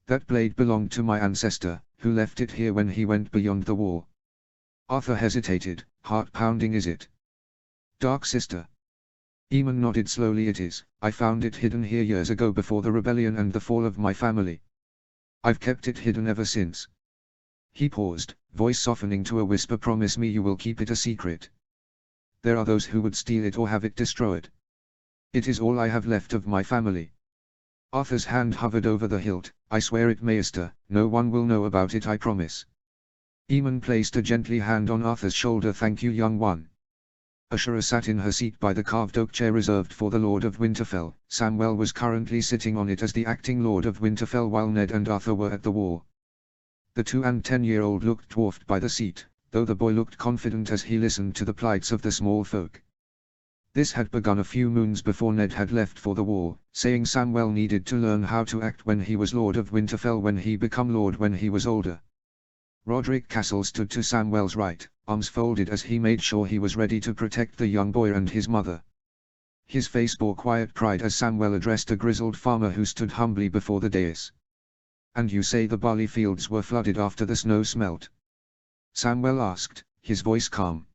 That blade belonged to my ancestor, who left it here when he went beyond the wall. Arthur hesitated. Heart pounding, is it? Dark sister. Eamon nodded slowly. It is. I found it hidden here years ago before the rebellion and the fall of my family. I've kept it hidden ever since. He paused, voice softening to a whisper. Promise me you will keep it a secret. There are those who would steal it or have it destroyed. It is all I have left of my family. Arthur's hand hovered over the hilt. I swear it, Maester, no one will know about it, I promise. Eamon placed a gently hand on Arthur's shoulder. Thank you, young one. Ashura sat in her seat by the carved oak chair reserved for the Lord of Winterfell. Samwell was currently sitting on it as the acting Lord of Winterfell while Ned and Arthur were at the wall. The 2- and 10-year-old looked dwarfed by the seat, though the boy looked confident as he listened to the plights of the small folk. This had begun a few moons before Ned had left for the wall, saying Samwell needed to learn how to act when he was Lord of Winterfell when he become Lord when he was older. Roderick Castle stood to Samwell's right, arms folded as he made sure he was ready to protect the young boy and his mother. His face bore quiet pride as Samwell addressed a grizzled farmer who stood humbly before the dais. And you say the barley fields were flooded after the snow smelt? Samwell asked, his voice calm.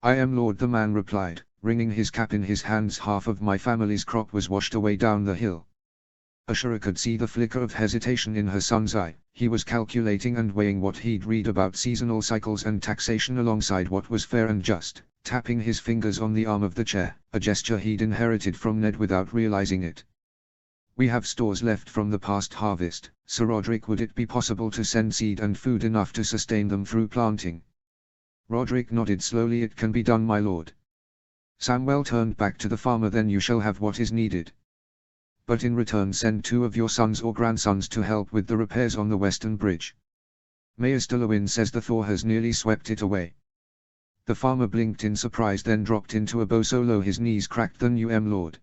I am Lord, the man replied, wringing his cap in his hands. Half of my family's crop was washed away down the hill. Ashura could see the flicker of hesitation in her son's eye. He was calculating and weighing what he'd read about seasonal cycles and taxation alongside what was fair and just, tapping his fingers on the arm of the chair, a gesture he'd inherited from Ned without realizing it. We have stores left from the past harvest, Sir Roderick. Would it be possible to send seed and food enough to sustain them through planting? Roderick nodded slowly. It can be done, my lord. Samwell turned back to the farmer. Then you shall have what is needed. But in return send 2 of your sons or grandsons to help with the repairs on the western bridge. Maester Lewin says the thaw has nearly swept it away. The farmer blinked in surprise, then dropped into a bow so low his knees cracked. Then you am Lord.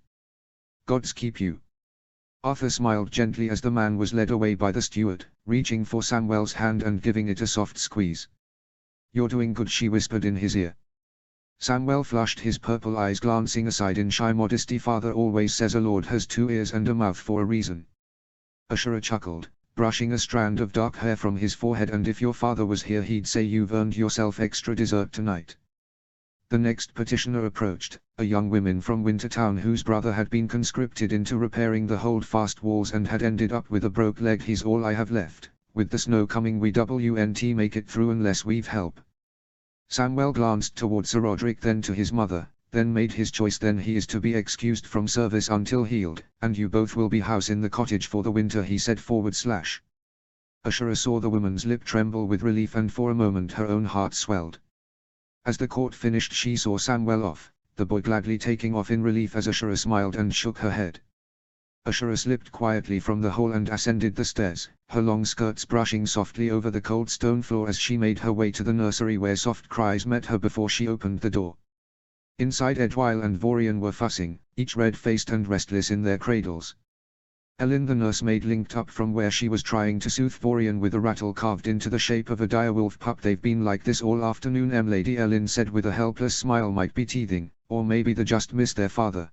Gods keep you. Arthur smiled gently as the man was led away by the steward, reaching for Samwell's hand and giving it a soft squeeze. You're doing good, she whispered in his ear. Samwell flushed, his purple eyes glancing aside in shy modesty. Father always says a lord has 2 ears and a mouth for a reason. Ashura chuckled, brushing a strand of dark hair from his forehead. And if your father was here he'd say you've earned yourself extra dessert tonight. The next petitioner approached, a young woman from Wintertown whose brother had been conscripted into repairing the holdfast walls and had ended up with a broke leg. He's all I have left. With the snow coming we won't make it through unless we've help. Samwell glanced toward Sir Roderick, then to his mother, then made his choice. Then he is to be excused from service until healed, and you both will be housed in the cottage for the winter, he said. Ashura saw the woman's lip tremble with relief, and for a moment her own heart swelled. As the court finished she saw Samwell off, the boy gladly taking off in relief as Ashura smiled and shook her head. Ashura slipped quietly from the hall and ascended the stairs, her long skirts brushing softly over the cold stone floor as she made her way to the nursery where soft cries met her before she opened the door. Inside Edwyle and Vorian were fussing, each red-faced and restless in their cradles. Ellen the nursemaid linked up from where she was trying to soothe Vorian with a rattle carved into the shape of a direwolf pup. They've been like this all afternoon, Lady Ellen said with a helpless smile. Might be teething, or maybe they just miss their father.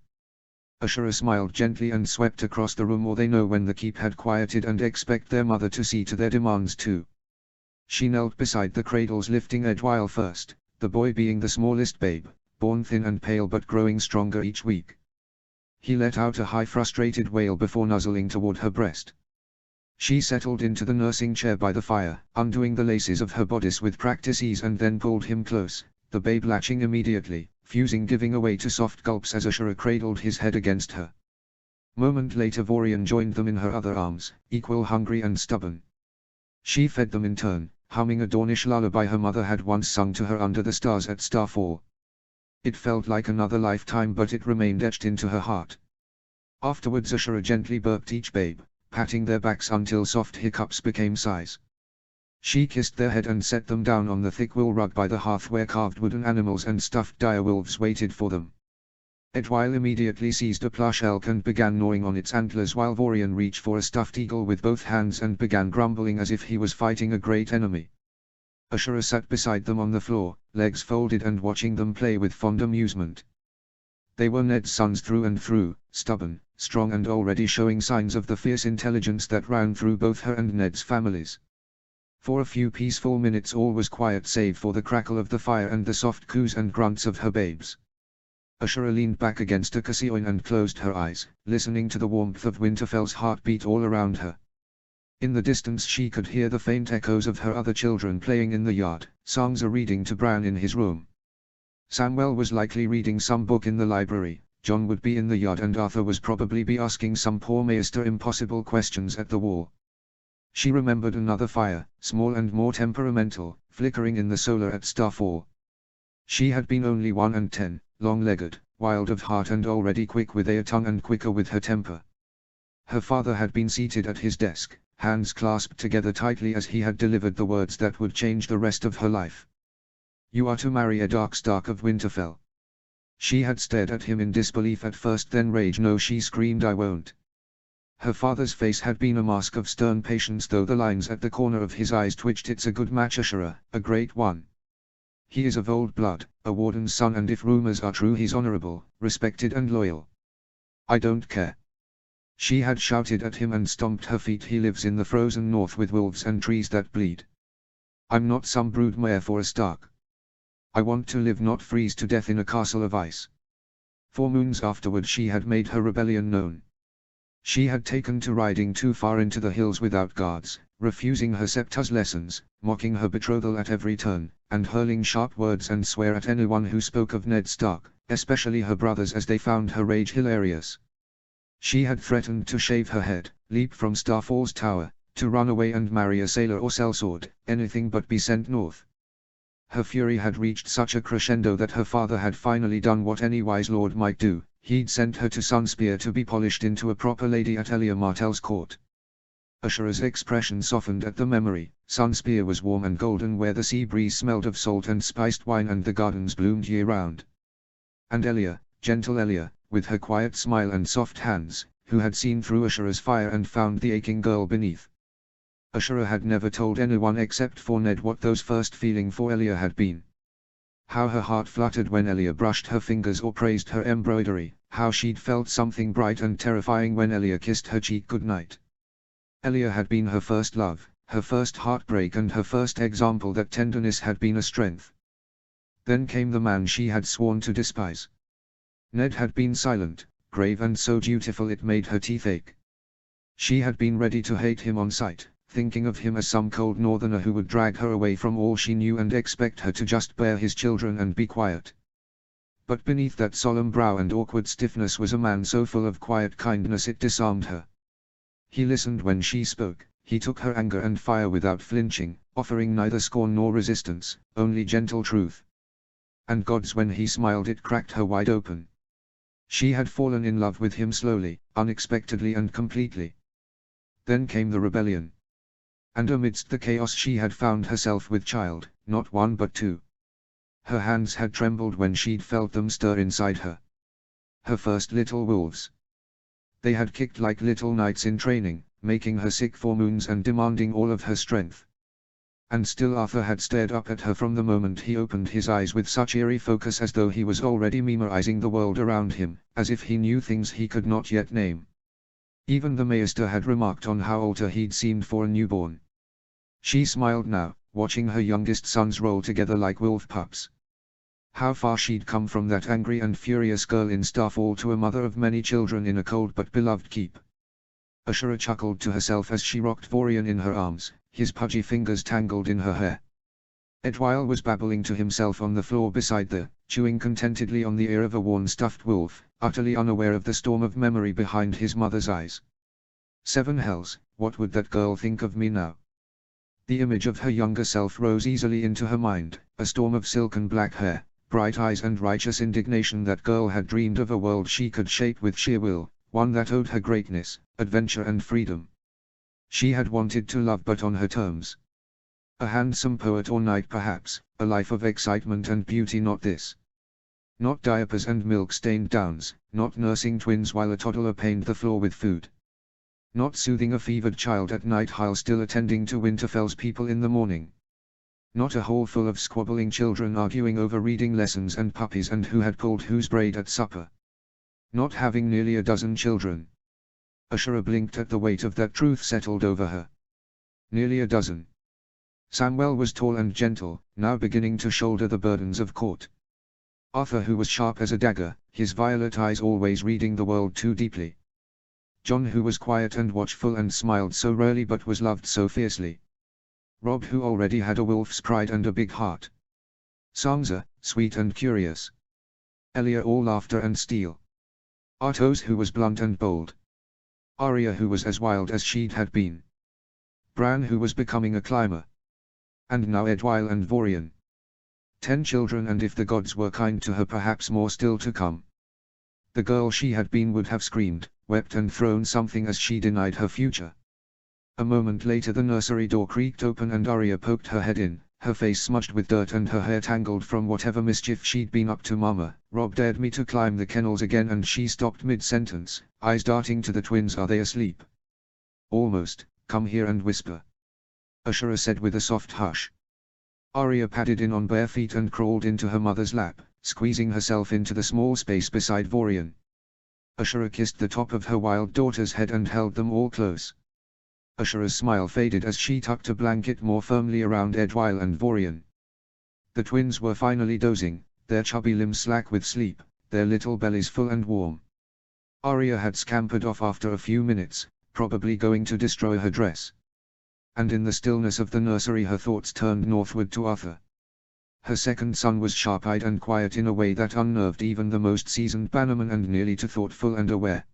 Ashura smiled gently and swept across the room. Or they know when the keep had quieted and expect their mother to see to their demands too. She knelt beside the cradles, lifting Edwyle first, the boy being the smallest babe, born thin and pale but growing stronger each week. He let out a high frustrated wail before nuzzling toward her breast. She settled into the nursing chair by the fire, undoing the laces of her bodice with practice ease, and then pulled him close, the babe latching immediately, fusing giving away to soft gulps as Ashura cradled his head against her. Moment later Vorian joined them in her other arms, equal hungry and stubborn. She fed them in turn, humming a Dornish lullaby her mother had once sung to her under the stars at Starfall. It felt like another lifetime, but it remained etched into her heart. Afterwards Ashura gently burped each babe, patting their backs until soft hiccups became sighs. She kissed their head and set them down on the thick wool rug by the hearth where carved wooden animals and stuffed direwolves waited for them. Edwyle immediately seized a plush elk and began gnawing on its antlers while Vorian reached for a stuffed eagle with both hands and began grumbling as if he was fighting a great enemy. Ashura sat beside them on the floor, legs folded and watching them play with fond amusement. They were Ned's sons through and through, stubborn, strong and already showing signs of the fierce intelligence that ran through both her and Ned's families. For a few peaceful minutes all was quiet save for the crackle of the fire and the soft coos and grunts of her babes. Ashura leaned back against a Casioin and closed her eyes, listening to the warmth of Winterfell's heartbeat all around her. In the distance she could hear the faint echoes of her other children playing in the yard. Sansa reading to Bran in his room. Samwell was likely reading some book in the library, Jon would be in the yard, and Arthur was probably be asking some poor Maester impossible questions at the wall. She remembered another fire, small and more temperamental, flickering in the solar at Starfall. She had been only 1 and 10, long-legged, wild of heart and already quick with a tongue and quicker with her temper. Her father had been seated at his desk, hands clasped together tightly as he had delivered the words that would change the rest of her life. "You are to marry a Darkstark of Winterfell." She had stared at him in disbelief at first, then rage. "No," she screamed, "I won't." Her father's face had been a mask of stern patience, though the lines at the corner of his eyes twitched. "It's a good match, Ashura, a great one. He is of old blood, a warden's son, and if rumors are true he's honorable, respected and loyal. I don't care." She had shouted at him and stomped her feet. "He lives in the frozen north with wolves and trees that bleed. I'm not some broodmare for a Stark. I want to live, not freeze to death in a castle of ice." 4 moons afterward she had made her rebellion known. She had taken to riding too far into the hills without guards, refusing her Septa's lessons, mocking her betrothal at every turn, and hurling sharp words and swear at anyone who spoke of Ned Stark, especially her brothers, as they found her rage hilarious. She had threatened to shave her head, leap from Starfall's tower, to run away and marry a sailor or sellsword, anything but be sent north. Her fury had reached such a crescendo that her father had finally done what any wise lord might do. He'd sent her to Sunspear to be polished into a proper lady at Elia Martell's court. Ashura's expression softened at the memory. Sunspear was warm and golden, where the sea breeze smelled of salt and spiced wine and the gardens bloomed year-round. And Elia, gentle Elia, with her quiet smile and soft hands, who had seen through Ashura's fire and found the aching girl beneath. Ashura had never told anyone except for Ned what those first feelings for Elia had been. How her heart fluttered when Elia brushed her fingers or praised her embroidery, how she'd felt something bright and terrifying when Elia kissed her cheek goodnight. Elia had been her first love, her first heartbreak, and her first example that tenderness had been a strength. Then came the man she had sworn to despise. Ned had been silent, grave, and so dutiful it made her teeth ache. She had been ready to hate him on sight, thinking of him as some cold northerner who would drag her away from all she knew and expect her to just bear his children and be quiet. But beneath that solemn brow and awkward stiffness was a man so full of quiet kindness it disarmed her. He listened when she spoke, he took her anger and fire without flinching, offering neither scorn nor resistance, only gentle truth. And gods, when he smiled it cracked her wide open. She had fallen in love with him slowly, unexpectedly and completely. Then came the rebellion. And amidst the chaos she had found herself with child, not 1 but 2. Her hands had trembled when she'd felt them stir inside her. Her first little wolves. They had kicked like little knights in training, making her sick for moons and demanding all of her strength. And still Arthur had stared up at her from the moment he opened his eyes with such eerie focus, as though he was already memorizing the world around him, as if he knew things he could not yet name. Even the Maester had remarked on how older he'd seemed for a newborn. She smiled now, watching her youngest sons roll together like wolf pups. How far she'd come from that angry and furious girl in Starfall to a mother of many children in a cold but beloved keep. Ashura chuckled to herself as she rocked Vorian in her arms, his pudgy fingers tangled in her hair. Edwyle was babbling to himself on the floor beside her, chewing contentedly on the ear of a worn stuffed wolf, utterly unaware of the storm of memory behind his mother's eyes. 7 hells, what would that girl think of me now? The image of her younger self rose easily into her mind, a storm of silken black hair, bright eyes and righteous indignation. That girl had dreamed of a world she could shape with sheer will, one that owed her greatness, adventure and freedom. She had wanted to love, but on her terms. A handsome poet or knight perhaps, a life of excitement and beauty, not this. Not diapers and milk-stained downs, not nursing twins while a toddler pained the floor with food. Not soothing a fevered child at night while still attending to Winterfell's people in the morning. Not a hall full of squabbling children arguing over reading lessons and puppies and who had pulled whose braid at supper. Not having nearly a dozen children. Ashura blinked at the weight of that truth settled over her. Nearly a dozen. Samwell was tall and gentle, now beginning to shoulder the burdens of court. Arthur, who was sharp as a dagger, his violet eyes always reading the world too deeply. John, who was quiet and watchful and smiled so rarely but was loved so fiercely. Rob, who already had a wolf's pride and a big heart. Sansa, sweet and curious. Elia, all laughter and steel. Artos, who was blunt and bold. Arya, who was as wild as she'd had been. Bran, who was becoming a climber. And now Edwyle and Vorian. 10 children, and if the gods were kind to her, perhaps more still to come. The girl she had been would have screamed, wept and thrown something as she denied her future. A moment later the nursery door creaked open and Arya poked her head in, her face smudged with dirt and her hair tangled from whatever mischief she'd been up to. Mama, Rob dared me to climb the kennels again, and she stopped mid-sentence, eyes darting to the twins. Are they asleep? Almost. Come here and whisper. Ashura said with a soft hush. Arya padded in on bare feet and crawled into her mother's lap, squeezing herself into the small space beside Vorian. Ashura kissed the top of her wild daughter's head and held them all close. Ashura's smile faded as she tucked a blanket more firmly around Edwyle and Vorian. The twins were finally dozing, their chubby limbs slack with sleep, their little bellies full and warm. Arya had scampered off after a few minutes, probably going to destroy her dress. And in the stillness of the nursery her thoughts turned northward to Arthur. Her second son was sharp-eyed and quiet in a way that unnerved even the most seasoned bannerman, and nearly too thoughtful and aware.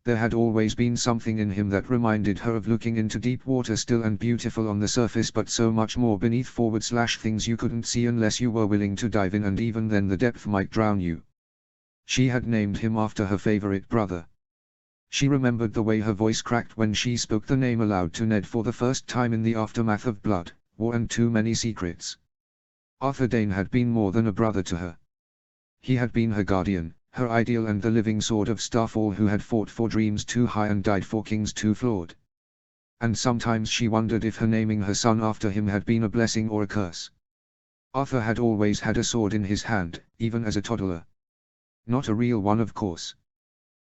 There had always been something in him that reminded her of looking into deep water, still and beautiful on the surface, but so much more beneath. Things you couldn't see unless you were willing to dive in, and even then the depth might drown you. She had named him after her favorite brother. She remembered the way her voice cracked when she spoke the name aloud to Ned for the first time in the aftermath of blood, war and too many secrets. Arthur Dayne had been more than a brother to her. He had been her guardian, her ideal, and the living sword of Starfall, who had fought for dreams too high and died for kings too flawed. And sometimes she wondered if her naming her son after him had been a blessing or a curse. Arthur had always had a sword in his hand, even as a toddler. Not a real one, of course.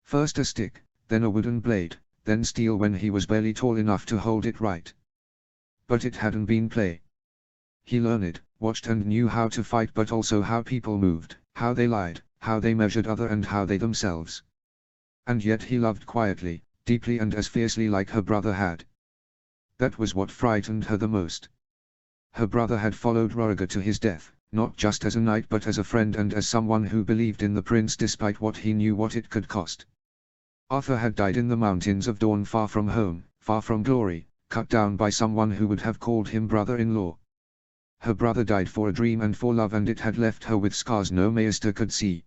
First a stick, then a wooden blade, then steel when he was barely tall enough to hold it right. But it hadn't been play. He learned, watched and knew how to fight, but also how people moved, how they lied, how they measured other, and how they themselves. And yet he loved quietly, deeply, and as fiercely like her brother had. That was what frightened her the most. Her brother had followed Rhaegar to his death, not just as a knight but as a friend and as someone who believed in the prince despite what he knew what it could cost. Arthur had died in the mountains of Dorne, far from home, far from glory, cut down by someone who would have called him brother-in-law. Her brother died for a dream and for love, and it had left her with scars no maester could see.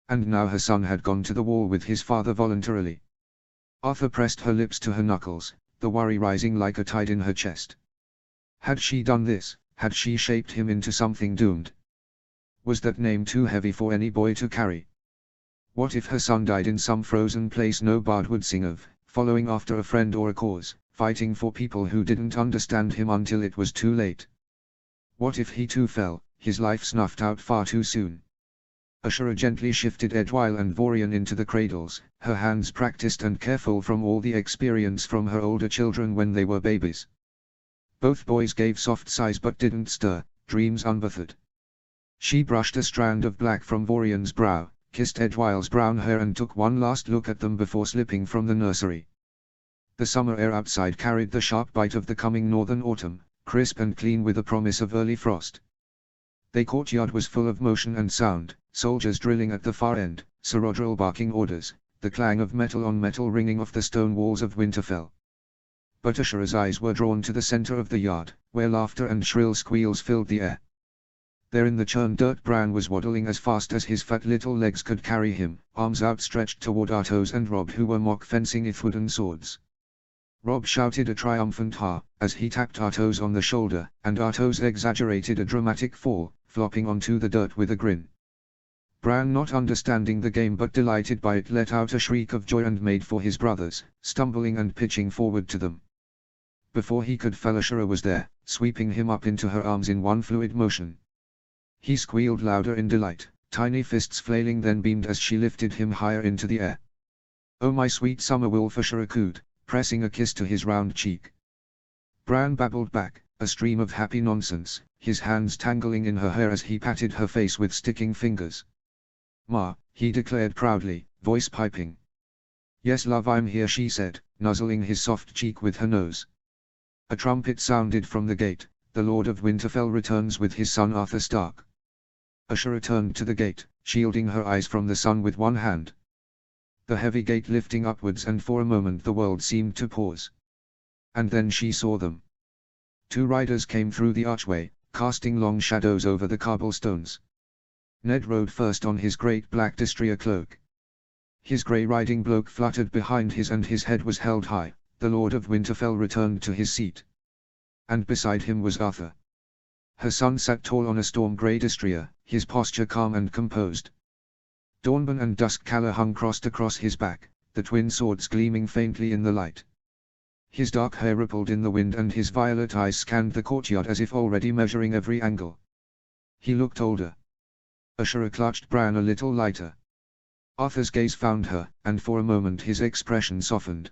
And now her son had gone to the wall with his father voluntarily. Arthur pressed her lips to her knuckles, the worry rising like a tide in her chest. Had she done this? Had she shaped him into something doomed? Was that name too heavy for any boy to carry? What if her son died in some frozen place no bard would sing of, following after a friend or a cause, fighting for people who didn't understand him until it was too late? What if he too fell, his life snuffed out far too soon? Ashura gently shifted Edwyle and Vorian into the cradles, her hands practiced and careful from all the experience from her older children when they were babies. Both boys gave soft sighs but didn't stir, dreams unbothered. She brushed a strand of black from Vorian's brow, kissed Edwyle's brown hair, and took one last look at them before slipping from the nursery. The summer air outside carried the sharp bite of the coming northern autumn, crisp and clean with a promise of early frost. The courtyard was full of motion and sound, soldiers drilling at the far end, Sir Rodrell barking orders, the clang of metal on metal ringing off the stone walls of Winterfell. But Ashura's eyes were drawn to the center of the yard, where laughter and shrill squeals filled the air. There in the churned dirt Bran was waddling as fast as his fat little legs could carry him, arms outstretched toward Artos and Rob, who were mock fencing with wooden swords. Rob shouted a triumphant ha, as he tapped Artos on the shoulder, and Artos exaggerated a dramatic fall, flopping onto the dirt with a grin. Bran, not understanding the game but delighted by it, let out a shriek of joy and made for his brothers, stumbling and pitching forward to them. Before he could fall, Ashura was there, sweeping him up into her arms in one fluid motion. He squealed louder in delight, tiny fists flailing, then beamed as she lifted him higher into the air. "Oh my sweet summer wolf," Ashura cooed, pressing a kiss to his round cheek. Bran babbled back, A stream of happy nonsense, his hands tangling in her hair as he patted her face with sticking fingers. "Ma," he declared proudly, voice piping. "Yes love, I'm here," she said, nuzzling his soft cheek with her nose. A trumpet sounded from the gate. The Lord of Winterfell returns with his son Arthur Stark. Ashura turned to the gate, shielding her eyes from the sun with one hand. The heavy gate lifting upwards, and for a moment the world seemed to pause. And then she saw them. 2 riders came through the archway, casting long shadows over the cobblestones. Ned rode first on his great black destrier cloak. His grey riding cloak fluttered behind his, and his head was held high. The Lord of Winterfell returned to his seat. And beside him was Arthur. Her son sat tall on a storm-grey destrier, his posture calm and composed. Dornburn and Duskcaller hung crossed across his back, the twin swords gleaming faintly in the light. His dark hair rippled in the wind, and his violet eyes scanned the courtyard as if already measuring every angle. He looked older. Ashura clutched Bran a little lighter. Arthur's gaze found her, and for a moment his expression softened.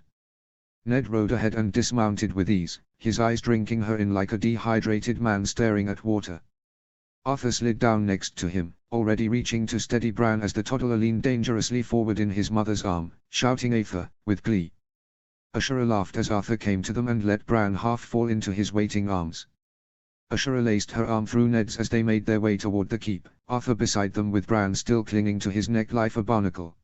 Ned rode ahead and dismounted with ease, his eyes drinking her in like a dehydrated man staring at water. Arthur slid down next to him, already reaching to steady Bran as the toddler leaned dangerously forward in his mother's arm, shouting Aether, with glee. Ashura laughed as Arthur came to them and let Bran half fall into his waiting arms. Ashura laced her arm through Ned's as they made their way toward the keep, Arthur beside them with Bran still clinging to his neck like a barnacle.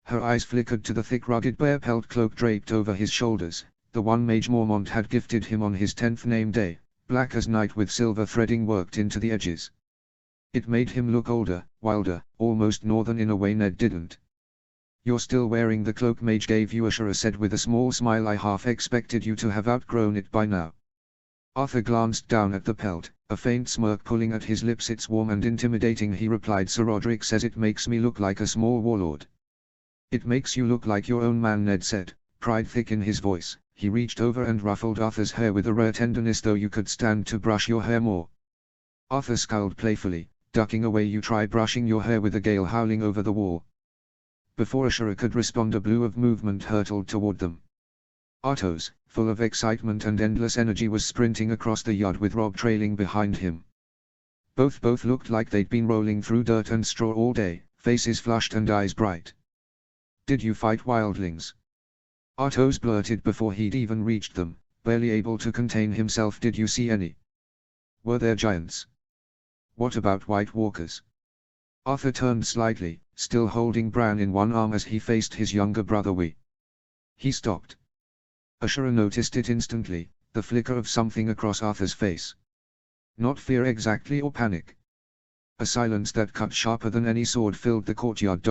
Her eyes flickered to the thick rugged bear pelt cloak draped over his shoulders, the one Mage Mormont had gifted him on his 10th name day, black as night with silver threading worked into the edges. It made him look older, wilder, almost northern in a way Ned didn't. "You're still wearing the cloak Mage gave you," Ashura said with a small smile. "I half expected you to have outgrown it by now." Arthur glanced down at the pelt, a faint smirk pulling at his lips. "It's warm and intimidating," he replied. "Sir Roderick says it makes me look like a small warlord." "It makes you look like your own man," Ned said, pride thick in his voice. He reached over and ruffled Arthur's hair with a rare tenderness. "Though you could stand to brush your hair more." Arthur scowled playfully, ducking away. "You try brushing your hair with a gale howling over the wall." Before Ashura could respond, a blue of movement hurtled toward them. Artos, full of excitement and endless energy, was sprinting across the yard with Robb trailing behind him. Both looked like they'd been rolling through dirt and straw all day, faces flushed and eyes bright. "Did you fight wildlings?" Artos blurted before he'd even reached them, barely able to contain himself. "Did you see any? Were there giants? What about White Walkers?" Arthur turned slightly, still holding Bran in one arm as he faced his younger brother. He stopped. Ashura noticed it instantly, the flicker of something across Arthur's face. Not fear exactly, or panic. A silence that cut sharper than any sword filled the courtyard.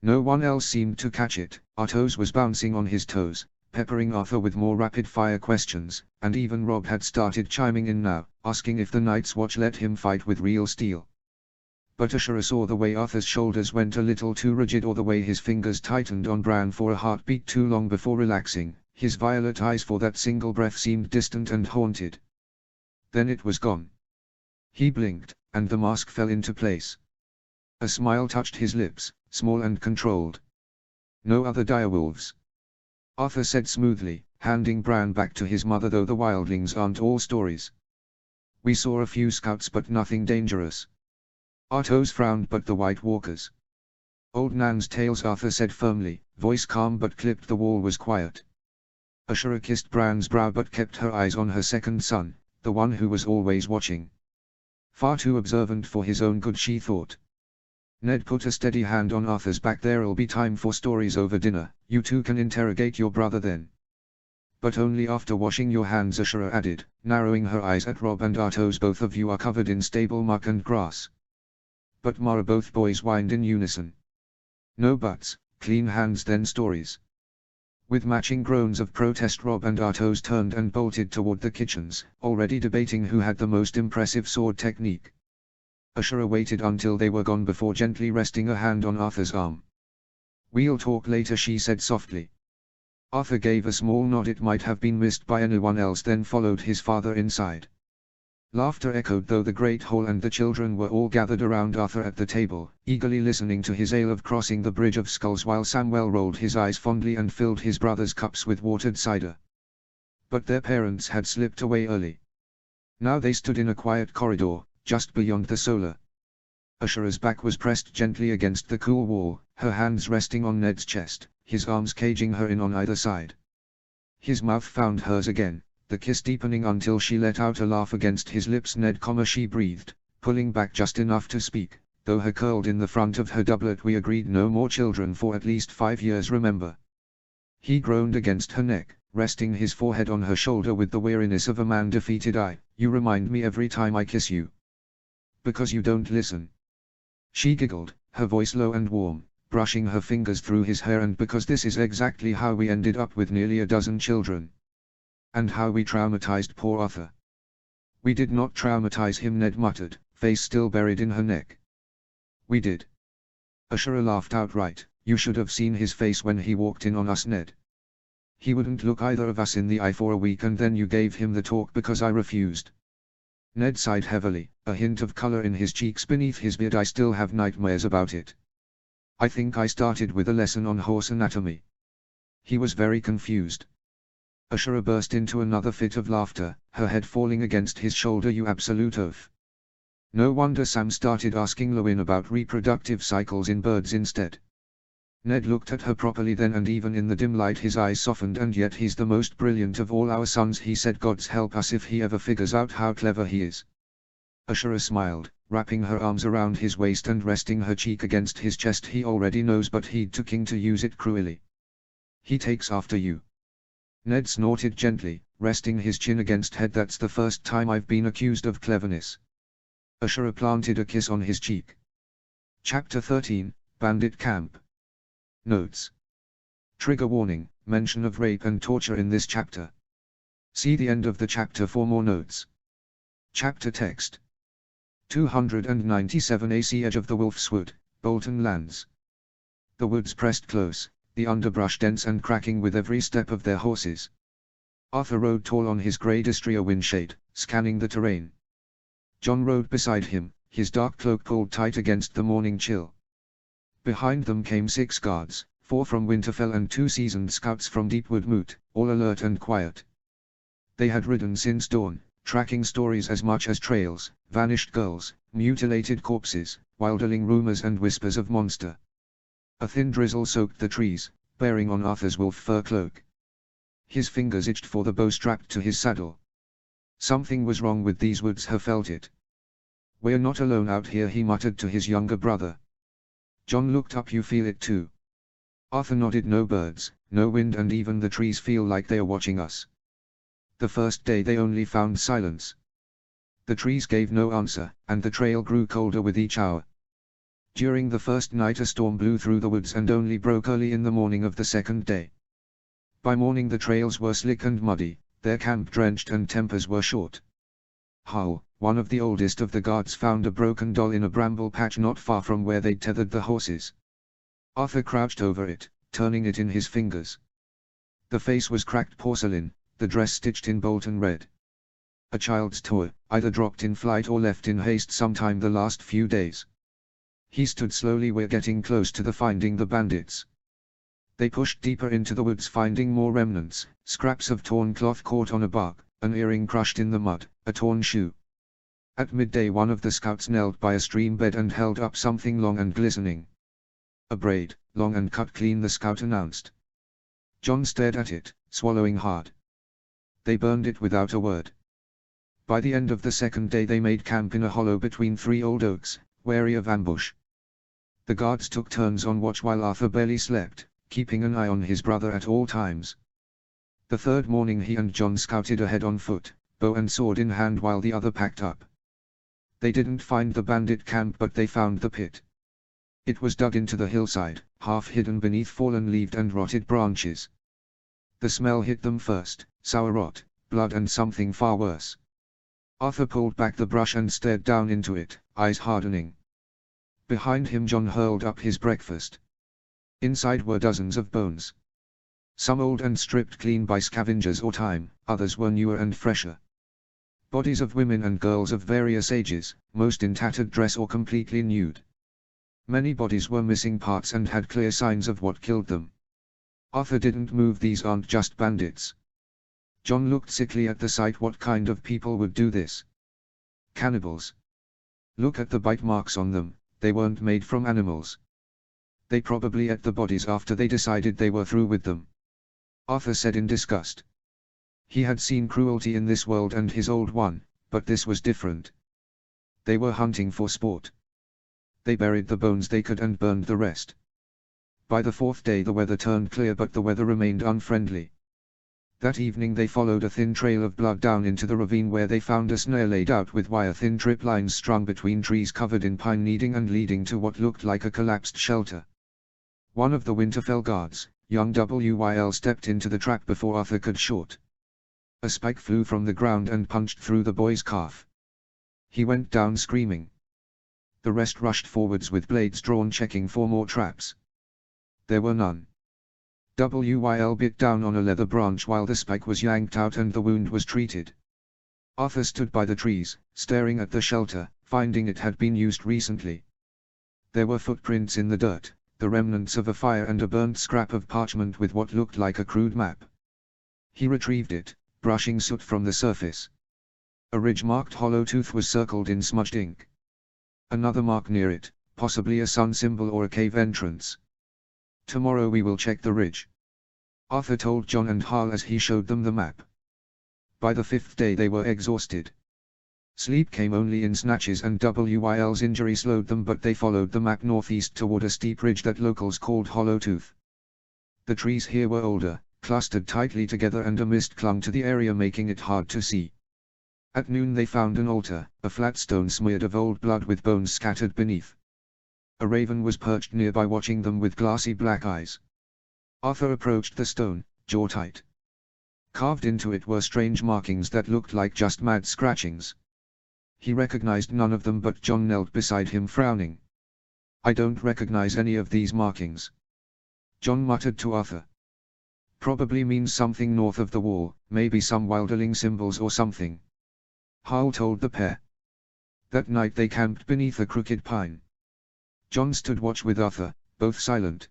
No one else seemed to catch it. Artos was bouncing on his toes, peppering Arthur with more rapid-fire questions, and even Robb had started chiming in now, asking if the Night's Watch let him fight with real steel. But Ashura saw the way Arthur's shoulders went a little too rigid, or the way his fingers tightened on Bran for a heartbeat too long before relaxing. His violet eyes for that single breath seemed distant and haunted. Then it was gone. He blinked, and the mask fell into place. A smile touched his lips, small and controlled. "No other direwolves?" Arthur said smoothly, handing Bran back to his mother. "Though the wildlings aren't all stories. We saw a few scouts, but nothing dangerous." Artos frowned. "But the White Walkers?" "Old Nan's tales," Arthur said firmly, voice calm but clipped. The wall was quiet. Ashura kissed Bran's brow but kept her eyes on her second son, the one who was always watching. Far too observant for his own good, she thought. Ned put a steady hand on Arthur's back. "There'll be time for stories over dinner. You two can interrogate your brother then. But only after washing your hands," Ashura added, narrowing her eyes at Robb and Artos. "Both of you are covered in stable muck and grass." "But Mara," both boys whined in unison. "No buts, clean hands then stories." With matching groans of protest, Robb and Artos turned and bolted toward the kitchens, already debating who had the most impressive sword technique. Ashura waited until they were gone before gently resting a hand on Arthur's arm. "We'll talk later," she said softly. Arthur gave a small nod. It might have been missed by anyone else, then followed his father inside. Laughter echoed through the great hall, and the children were all gathered around Arthur at the table, eagerly listening to his ale of Crossing the Bridge of Skulls, while Samwell rolled his eyes fondly and filled his brother's cups with watered cider. But their parents had slipped away early. Now they stood in a quiet corridor, just beyond the solar. Ashura's back was pressed gently against the cool wall, her hands resting on Ned's chest, his arms caging her in on either side. His mouth found hers again, the kiss deepening until she let out a laugh against his lips. Ned, she breathed, pulling back just enough to speak, though her curled in the front of her doublet. We agreed no more children for at least 5 years, remember? He groaned against her neck, resting his forehead on her shoulder with the weariness of a man defeated. You remind me every time I kiss you. Because you don't listen. She giggled, her voice low and warm, brushing her fingers through his hair. And because this is exactly how we ended up with nearly a dozen children. And how we traumatized poor Arthur. We did not traumatize him, Ned muttered, face still buried in her neck. We did. Ashura laughed outright. You should have seen his face when he walked in on us, Ned. He wouldn't look either of us in the eye for a week, and then you gave him the talk because I refused. Ned sighed heavily, a hint of color in his cheeks beneath his beard. I still have nightmares about it. I think I started with a lesson on horse anatomy. He was very confused. Ashura burst into another fit of laughter, her head falling against his shoulder. You absolute oaf. No wonder Sam started asking Lewin about reproductive cycles in birds instead. Ned looked at her properly then, and even in the dim light his eyes softened. And yet he's the most brilliant of all our sons, he said. Gods help us if he ever figures out how clever he is. Ashura smiled, wrapping her arms around his waist and resting her cheek against his chest. He already knows, but he'd to king to use it cruelly. He takes after you. Ned snorted gently, resting his chin against head. That's the first time I've been accused of cleverness. Ashura planted a kiss on his cheek. Chapter 13, Bandit Camp. Notes. Trigger warning, mention of rape and torture in this chapter. See the end of the chapter for more notes. Chapter text. 297 AC Edge of the Wolf's Wood, Bolton Lands. The woods pressed close, the underbrush dense and cracking with every step of their horses. Arthur rode tall on his grey Distria windshade, scanning the terrain. John rode beside him, his dark cloak pulled tight against the morning chill. Behind them came 6 guards, 4 from Winterfell and 2 seasoned scouts from Deepwood Moot, all alert and quiet. They had ridden since dawn, tracking stories as much as trails, vanished girls, mutilated corpses, wilderling rumors and whispers of monster. A thin drizzle soaked the trees, bearing on Arthur's wolf fur cloak. His fingers itched for the bow strapped to his saddle. Something was wrong with these woods, he felt it. We're not alone out here, he muttered to his younger brother. John looked up. You feel it too? Arthur nodded. No birds, no wind, and even the trees feel like they are watching us. The first day they only found silence. The trees gave no answer, and the trail grew colder with each hour. During the first night a storm blew through the woods and only broke early in the morning of the second day. By morning the trails were slick and muddy, their camp drenched, and tempers were short. Hull, one of the oldest of the guards, found a broken doll in a bramble patch not far from where they'd tethered the horses. Arthur crouched over it, turning it in his fingers. The face was cracked porcelain, the dress stitched in Bolton red. A child's toy, either dropped in flight or left in haste sometime the last few days. He stood slowly. We're getting close to finding the bandits. They pushed deeper into the woods, finding more remnants, scraps of torn cloth caught on a bark, an earring crushed in the mud, a torn shoe. At midday one of the scouts knelt by a stream bed and held up something long and glistening. A braid, long and cut clean, the scout announced. John stared at it, swallowing hard. They burned it without a word. By the end of the second day they made camp in a hollow between 3 old oaks, wary of ambush. The guards took turns on watch while Arthur barely slept, keeping an eye on his brother at all times. The third morning he and John scouted ahead on foot, bow and sword in hand, while the other packed up. They didn't find the bandit camp, but they found the pit. It was dug into the hillside, half hidden beneath fallen leaved and rotted branches. The smell hit them first, sour rot, blood, and something far worse. Arthur pulled back the brush and stared down into it, eyes hardening. Behind him John hurled up his breakfast. Inside were dozens of bones. Some old and stripped clean by scavengers or time, others were newer and fresher. Bodies of women and girls of various ages, most in tattered dress or completely nude. Many bodies were missing parts and had clear signs of what killed them. Arthur didn't move. These aren't just bandits. John looked sickly at the sight. What kind of people would do this? Cannibals. Look at the bite marks on them, they weren't made from animals. They probably ate the bodies after they decided they were through with them. Arthur said in disgust. He had seen cruelty in this world and his old one, but this was different. They were hunting for sport. They buried the bones they could and burned the rest. By the fourth day the weather turned clear, but the weather remained unfriendly. That evening they followed a thin trail of blood down into the ravine, where they found a snare laid out with wire-thin trip lines strung between trees covered in pine needling and leading to what looked like a collapsed shelter. One of the Winterfell guards, young Wyl, stepped into the trap before Arthur could shoot. A spike flew from the ground and punched through the boy's calf. He went down screaming. The rest rushed forwards with blades drawn, checking for more traps. There were none. Wyl bit down on a leather branch while the spike was yanked out and the wound was treated. Arthur stood by the trees, staring at the shelter, finding it had been used recently. There were footprints in the dirt, the remnants of a fire and a burnt scrap of parchment with what looked like a crude map. He retrieved it, brushing soot from the surface. A ridge marked Hollowtooth was circled in smudged ink. Another mark near it, possibly a sun symbol or a cave entrance. Tomorrow we will check the ridge, Arthur told Jon and Hal as he showed them the map. By the fifth day they were exhausted. Sleep came only in snatches and Wyl's injury slowed them, but they followed the map northeast toward a steep ridge that locals called Hollowtooth. The trees here were older, clustered tightly together, and a mist clung to the area, making it hard to see. At noon they found an altar, a flat stone smeared of old blood with bones scattered beneath. A raven was perched nearby watching them with glassy black eyes. Arthur approached the stone, jaw tight. Carved into it were strange markings that looked like just mad scratchings. He recognized none of them, but Jon knelt beside him frowning. "I don't recognize any of these markings," Jon muttered to Arthur. "Probably means something north of the wall, maybe some wilderling symbols or something," Hal told the pair. That night they camped beneath a crooked pine. Jon stood watch with Arthur, both silent.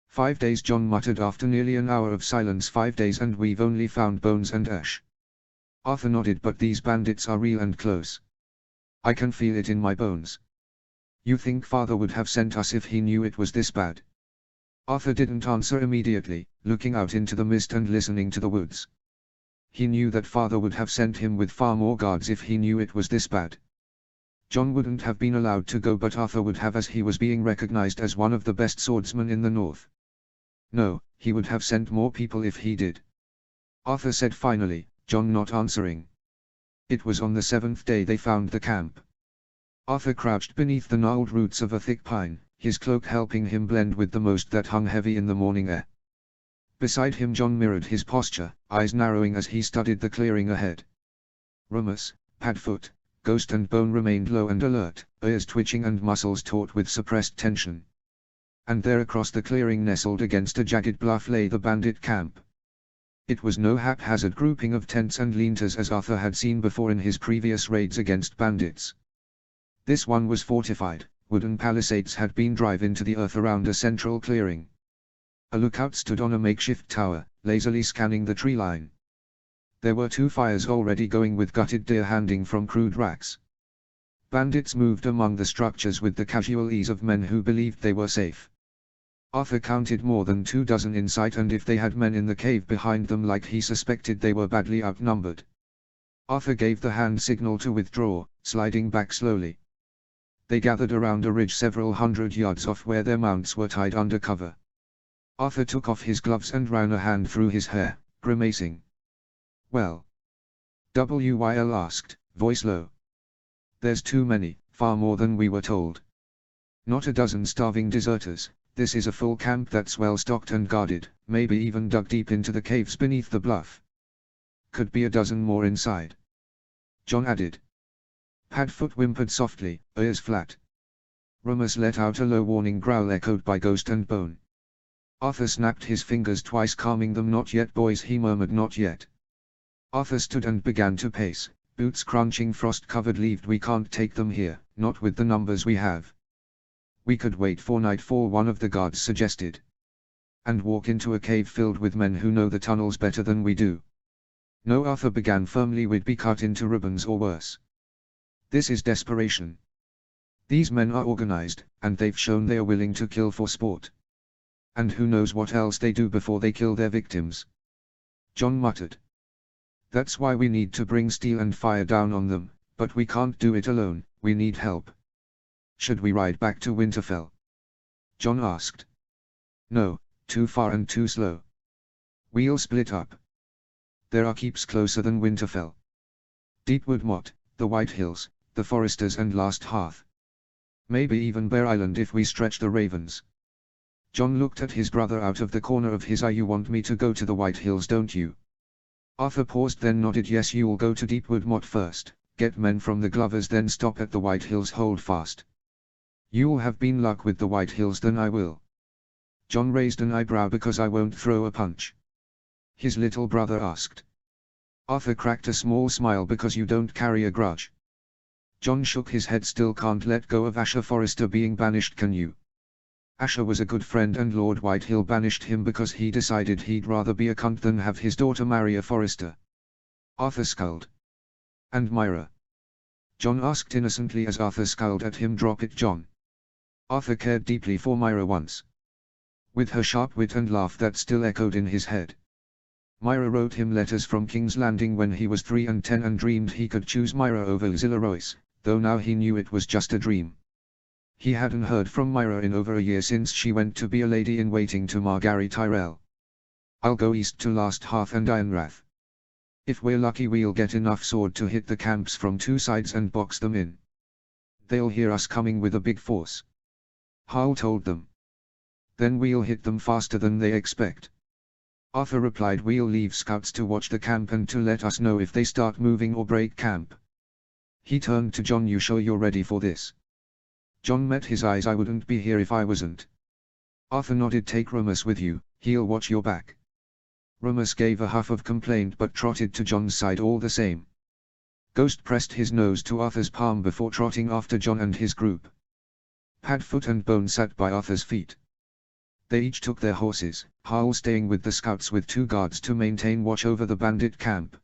5 days, Jon muttered after nearly an hour of silence. 5 days and we've only found bones and ash. Arthur nodded. But these bandits are real and close. I can feel it in my bones. You think Father would have sent us if he knew it was this bad? Arthur didn't answer immediately, looking out into the mist and listening to the woods. He knew that Father would have sent him with far more guards if he knew it was this bad. Jon wouldn't have been allowed to go, but Arthur would have, as he was being recognized as one of the best swordsmen in the north. No, he would have sent more people if he did. Arthur said finally, Jon not answering. It was on the 7th day they found the camp. Arthur crouched beneath the gnarled roots of a thick pine, his cloak helping him blend with the most that hung heavy in the morning air. Beside him Jon mirrored his posture, eyes narrowing as he studied the clearing ahead. Rummus, Padfoot, Ghost and Bone remained low and alert, ears twitching and muscles taut with suppressed tension. And there across the clearing, nestled against a jagged bluff, lay the bandit camp. It was no haphazard grouping of tents and lean-tos as Arthur had seen before in his previous raids against bandits. This one was fortified. Wooden palisades had been driven into the earth around a central clearing. A lookout stood on a makeshift tower, lazily scanning the tree line. There were 2 fires already going, with gutted deer hanging from crude racks. Bandits moved among the structures with the casual ease of men who believed they were safe. Arthur counted more than 2 dozen in sight, and if they had men in the cave behind them like he suspected, they were badly outnumbered. Arthur gave the hand signal to withdraw, sliding back slowly. They gathered around a ridge several hundred yards off where their mounts were tied under cover. Arthur took off his gloves and ran a hand through his hair, grimacing. "Well?" Wyl asked, voice low. "There's too many, far more than we were told. Not a dozen starving deserters. This is a full camp that's well stocked and guarded, maybe even dug deep into the caves beneath the bluff. Could be a dozen more inside," Jon added. Padfoot whimpered softly, ears flat. Rummus let out a low warning growl echoed by Ghost and Bone. Arthur snapped his fingers twice, calming them. "Not yet, boys," he murmured, "not yet." Arthur stood and began to pace, boots crunching frost-covered leaves. "We can't take them here, not with the numbers we have." "We could wait for nightfall," one of the guards suggested. "And walk into a cave filled with men who know the tunnels better than we do." No, Arthur began firmly, we'd be cut into ribbons or worse. This is desperation. These men are organized, and they've shown they are willing to kill for sport. And who knows what else they do before they kill their victims. John muttered. That's why we need to bring steel and fire down on them, but we can't do it alone, we need help. Should we ride back to Winterfell? John asked. No, too far and too slow. We'll split up. There are keeps closer than Winterfell. Deepwood Motte, the White Hills, the Foresters and Last Hearth. Maybe even Bear Island if we stretch the Ravens. John looked at his brother out of the corner of his eye. You want me to go to the White Hills, don't you? Arthur paused, then nodded. Yes, you'll go to Deepwood Motte first, get men from the Glovers, then stop at the White Hills. Hold fast. You'll have been luck with the White Hills, then I will. John raised an eyebrow. Because I won't throw a punch? His little brother asked. Arthur cracked a small smile. Because you don't carry a grudge. John shook his head. Still can't let go of Asher Forrester being banished, can you? Asher was a good friend, and Lord Whitehill banished him because he decided he'd rather be a cunt than have his daughter marry a Forrester. Arthur scowled. And Myra? John asked innocently as Arthur scowled at him. Drop it, John. Arthur cared deeply for Myra once. With her sharp wit and laugh that still echoed in his head. Myra wrote him letters from King's Landing when he was 3 and 10 and dreamed he could choose Myra over Zilla Royce, though now he knew it was just a dream. He hadn't heard from Myra in over a year since she went to be a lady-in-waiting to Margaery Tyrell. I'll go east to Last Hearth and Ironrath. If we're lucky we'll get enough sword to hit the camps from 2 sides and box them in. They'll hear us coming with a big force. Hal told them. Then we'll hit them faster than they expect. Arthur replied. We'll leave scouts to watch the camp and to let us know if they start moving or break camp. He turned to John. You sure you're ready for this? John met his eyes. I wouldn't be here if I wasn't. Arthur nodded. Take Rummus with you, he'll watch your back. Rummus gave a huff of complaint but trotted to John's side all the same. Ghost pressed his nose to Arthur's palm before trotting after John and his group. Padfoot and Bone sat by Arthur's feet. They each took their horses, Hal staying with the scouts with 2 guards to maintain watch over the bandit camp.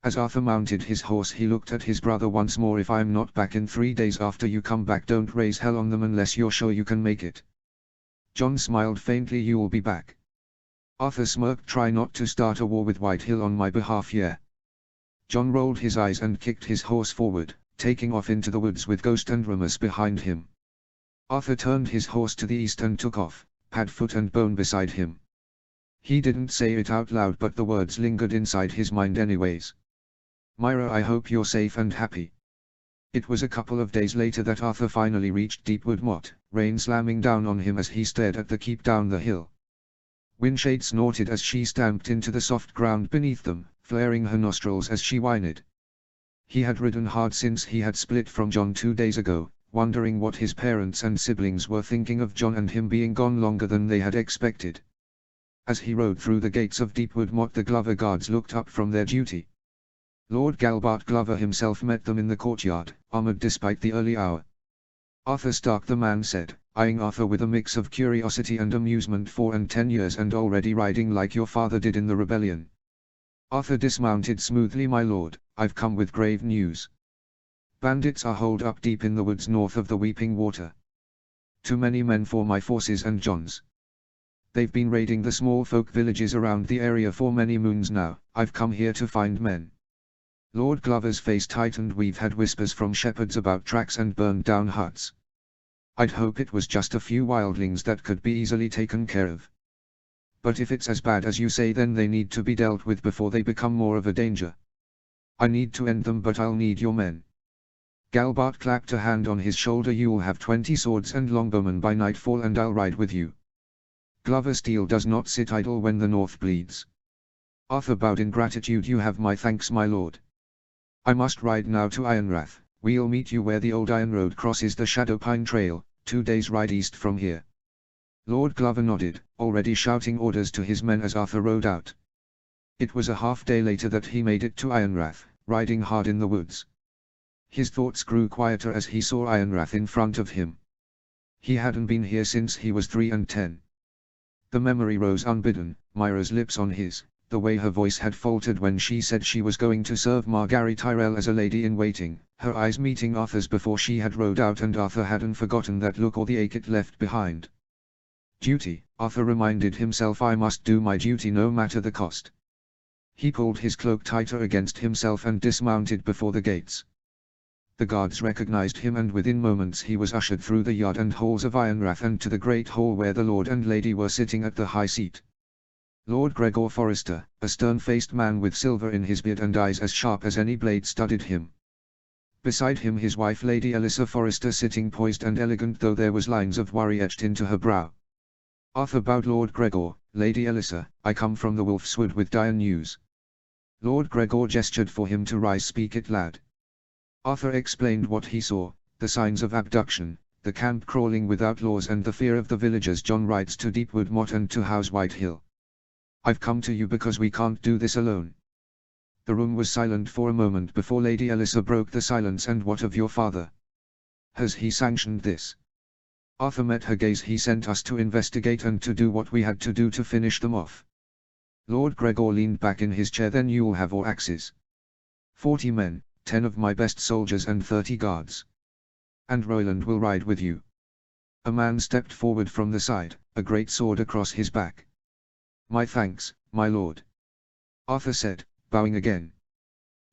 As Arthur mounted his horse he looked at his brother once more. If I'm not back in 3 days after you come back, don't raise hell on them unless you're sure you can make it. John smiled faintly. You'll be back. Arthur smirked. Try not to start a war with Whitehill on my behalf, yeah. John rolled his eyes and kicked his horse forward, taking off into the woods with Ghost and Rummus behind him. Arthur turned his horse to the east and took off, Padfoot and Bone beside him. He didn't say it out loud but the words lingered inside his mind anyways. Myra, I hope you're safe and happy. It was a couple of days later that Arthur finally reached Deepwood Motte, rain slamming down on him as he stared at the keep down the hill. Windshade snorted as she stamped into the soft ground beneath them, flaring her nostrils as she whined. He had ridden hard since he had split from John 2 days ago, wondering what his parents and siblings were thinking of John and him being gone longer than they had expected. As he rode through the gates of Deepwood Motte, the Glover guards looked up from their duty. Lord Galbart Glover himself met them in the courtyard, armored despite the early hour. Arthur Stark, the man said, eyeing Arthur with a mix of curiosity and amusement. 4 and 10 years and already riding like your father did in the rebellion. Arthur dismounted smoothly. My lord, I've come with grave news. Bandits are holed up deep in the woods north of the Weeping Water. Too many men for my forces and John's. They've been raiding the small folk villages around the area for many moons now. I've come here to find men. Lord Glover's face tightened. We've had whispers from shepherds about tracks and burned down huts. I'd hope it was just a few wildlings that could be easily taken care of. But if it's as bad as you say, then they need to be dealt with before they become more of a danger. I need to end them, but I'll need your men. Galbart clapped a hand on his shoulder. You'll have 20 swords and longbowmen by nightfall and I'll ride with you. Glover Steel does not sit idle when the north bleeds. Arthur bowed in gratitude. You have my thanks, my lord. I must ride now to Ironrath. We'll meet you where the old iron road crosses the Shadowpine Trail, 2 days' ride east from here. Lord Glover nodded, already shouting orders to his men as Arthur rode out. It was a half-day later that he made it to Ironrath, riding hard in the woods. His thoughts grew quieter as he saw Ironrath in front of him. He hadn't been here since he was 3 and 10. The memory rose unbidden, Myra's lips on his, the way her voice had faltered when she said she was going to serve Margaery Tyrell as a lady-in-waiting, her eyes meeting Arthur's before she had rode out, and Arthur hadn't forgotten that look or the ache it left behind. Duty, Arthur reminded himself. I must do my duty no matter the cost. He pulled his cloak tighter against himself and dismounted before the gates. The guards recognized him, and within moments he was ushered through the yard and halls of Ironrath and to the great hall where the Lord and Lady were sitting at the high seat. Lord Gregor Forrester, a stern-faced man with silver in his beard and eyes as sharp as any blade, studied him. Beside him his wife Lady Alyssa Forrester, sitting poised and elegant, though there was lines of worry etched into her brow. Arthur bowed. Lord Gregor, Lady Alyssa, I come from the Wolf's Wood with dire news. Lord Gregor gestured for him to rise. Speak it, lad. Arthur explained what he saw, the signs of abduction, the camp crawling with outlaws, and the fear of the villagers. Jon rides to Deepwood Motte and to House Whitehill. I've come to you because we can't do this alone. The room was silent for a moment before Lady Alyssa broke the silence. And what of your father? Has he sanctioned this? Arthur met her gaze. He sent us to investigate and to do what we had to do to finish them off. Lord Gregor leaned back in his chair. Then you'll have 4 axes. 40 men, 10 of my best soldiers and 30 guards. And Roland will ride with you. A man stepped forward from the side, a great sword across his back. My thanks, my lord. Arthur said, bowing again.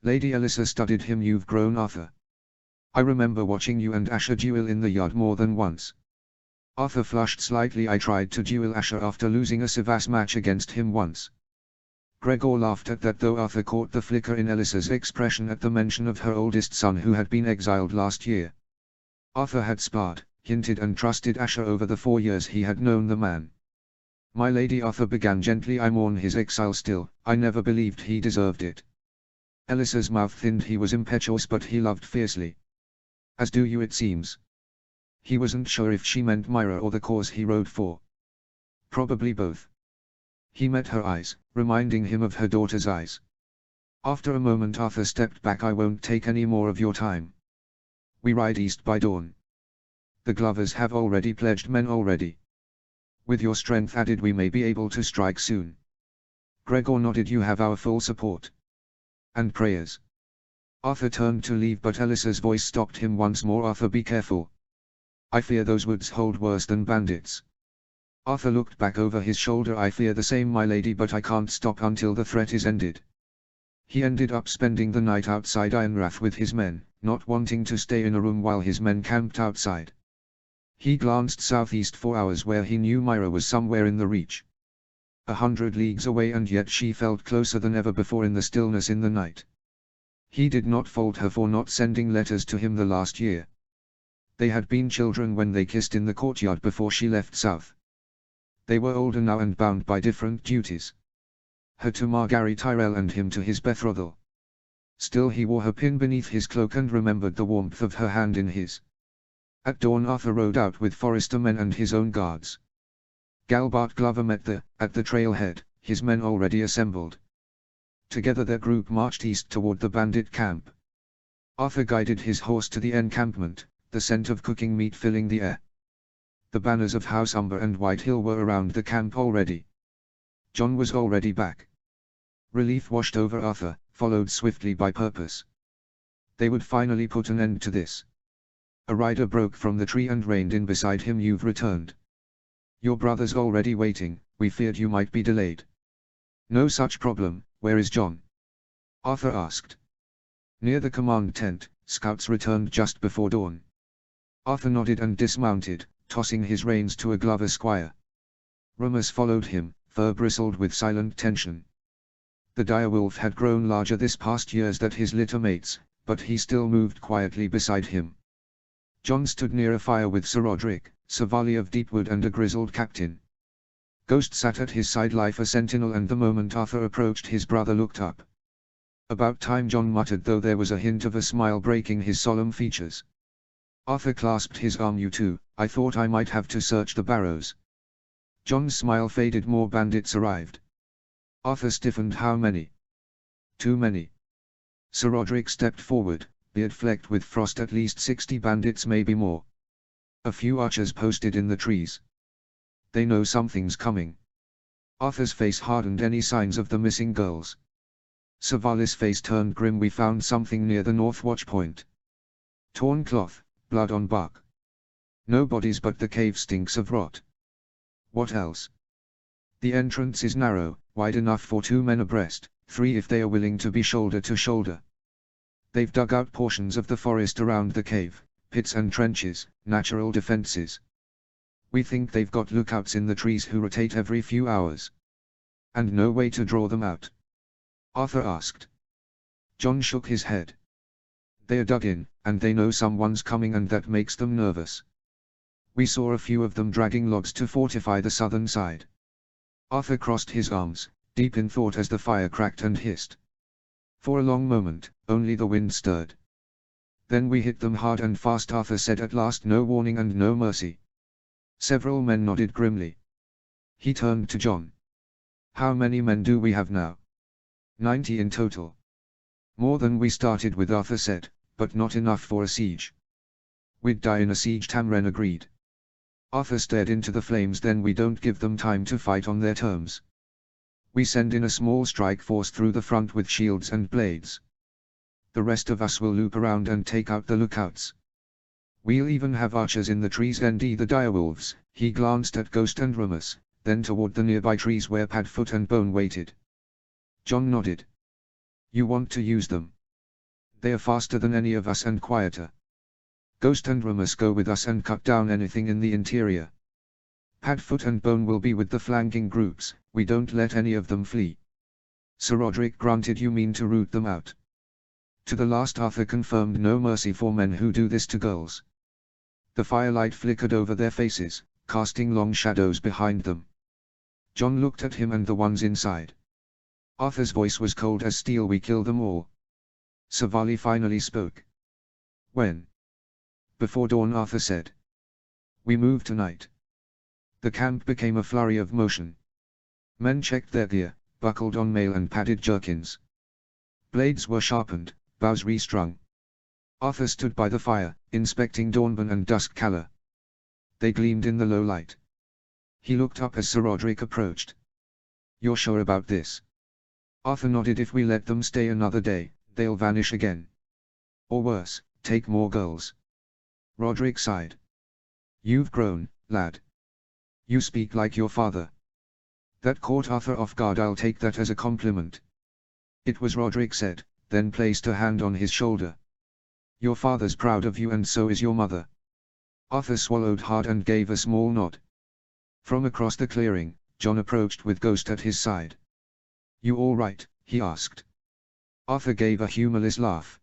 Lady Alyssa studied him. You've grown, Arthur. I remember watching you and Asher duel in the yard more than once. Arthur flushed slightly. I tried to duel Asher after losing a Sivas match against him once. Gregor laughed at that, though Arthur caught the flicker in Alyssa's expression at the mention of her oldest son who had been exiled last year. Arthur had sparred, hinted and trusted Asher over the 4 years he had known the man. My lady, Arthur began gently, I mourn his exile still. I never believed he deserved it. Alyssa's mouth thinned. He was impetuous, but he loved fiercely. As do you, it seems. He wasn't sure if she meant Myra or the cause he rode for. Probably both. He met her eyes, reminding him of her daughter's eyes. After a moment Arthur stepped back. I won't take any more of your time. We ride east by dawn. The Glovers have already pledged men already. With your strength added we may be able to strike soon. Gregor nodded. You have our full support. And prayers. Arthur turned to leave, but Alyssa's voice stopped him once more. Arthur, be careful. I fear those woods hold worse than bandits. Arthur looked back over his shoulder. I fear the same, my lady, but I can't stop until the threat is ended. He ended up spending the night outside Ironrath with his men, not wanting to stay in a room while his men camped outside. He glanced southeast for hours, where he knew Myra was somewhere in the Reach. 100 leagues away, and yet she felt closer than ever before in the stillness in the night. He did not fault her for not sending letters to him the last year. They had been children when they kissed in the courtyard before she left south. They were older now and bound by different duties. Her to Margaery Tyrell and him to his betrothal. Still he wore her pin beneath his cloak and remembered the warmth of her hand in his. At dawn Arthur rode out with Forrester men and his own guards. Galbart Glover met at the trailhead, his men already assembled. Together their group marched east toward the bandit camp. Arthur guided his horse to the encampment, the scent of cooking meat filling the air. The banners of House Umber and Whitehill were around the camp already. Jon was already back. Relief washed over Arthur, followed swiftly by purpose. They would finally put an end to this. A rider broke from the tree and reined in beside him. You've returned. Your brother's already waiting. We feared you might be delayed. No such problem. Where is Jon? Arthur asked. Near the command tent. Scouts returned just before dawn. Arthur nodded and dismounted, tossing his reins to a Glover squire. Rumors followed him, fur bristled with silent tension. The direwolf had grown larger this past years than his litter mates, but he still moved quietly beside him. Jon stood near a fire with Sir Roderick, Savali of Deepwood, and a grizzled captain. Ghost sat at his side, life a sentinel, and the moment Arthur approached his brother looked up. About time, Jon muttered, though there was a hint of a smile breaking his solemn features. Arthur clasped his arm. You too. I thought I might have to search the barrows. Jon's smile faded. More bandits arrived. Arthur stiffened. How many? Too many. Sir Roderick stepped forward, beard flecked with frost. At least 60 bandits, maybe more. A few archers posted in the trees. They know something's coming. Arthur's face hardened. Any signs of the missing girls? Savali's face turned grim. We found something near the north watch point. Torn cloth, blood on bark. No bodies, but the cave stinks of rot. What else? The entrance is narrow, wide enough for 2 men abreast, 3 if they are willing to be shoulder to shoulder. They've dug out portions of the forest around the cave, pits and trenches, natural defenses. We think they've got lookouts in the trees who rotate every few hours. And no way to draw them out? Arthur asked. John shook his head. They are dug in, and they know someone's coming, and that makes them nervous. We saw a few of them dragging logs to fortify the southern side. Arthur crossed his arms, deep in thought as the fire cracked and hissed. For a long moment, only the wind stirred. Then we hit them hard and fast, Arthur said at last. No warning and no mercy. Several men nodded grimly. He turned to John. How many men do we have now? 90 in total. More than we started with, Arthur said, but not enough for a siege. We'd die in a siege, Tamren agreed. Arthur stared into the flames. Then we don't give them time to fight on their terms. We send in a small strike force through the front with shields and blades. The rest of us will loop around and take out the lookouts. We'll even have archers in the trees and the direwolves. He glanced at Ghost and Rumus, then toward the nearby trees where Padfoot and Bone waited. John nodded. You want to use them? They are faster than any of us and quieter. Ghost and Rumus go with us and cut down anything in the interior. Padfoot and Bone will be with the flanking groups. We don't let any of them flee. Sir Roderick grunted. You mean to root them out? To the last, Arthur confirmed. No mercy for men who do this to girls. The firelight flickered over their faces, casting long shadows behind them. John looked at him and the ones inside. Arthur's voice was cold as steel. We kill them all. Savali finally spoke. When? Before dawn, Arthur said. We move tonight. The camp became a flurry of motion. Men checked their gear, buckled on mail and padded jerkins. Blades were sharpened, bows restrung. Arthur stood by the fire, inspecting Dornbin and Duskcaller. They gleamed in the low light. He looked up as Sir Roderick approached. You're sure about this? Arthur nodded. If we let them stay another day, they'll vanish again. Or worse, take more girls. Roderick sighed. You've grown, lad. You speak like your father. That caught Arthur off guard. I'll take that as a compliment. It was, Roderick said, then placed a hand on his shoulder. Your father's proud of you, and so is your mother. Arthur swallowed hard and gave a small nod. From across the clearing, John approached with Ghost at his side. You all right? He asked. Arthur gave a humorless laugh.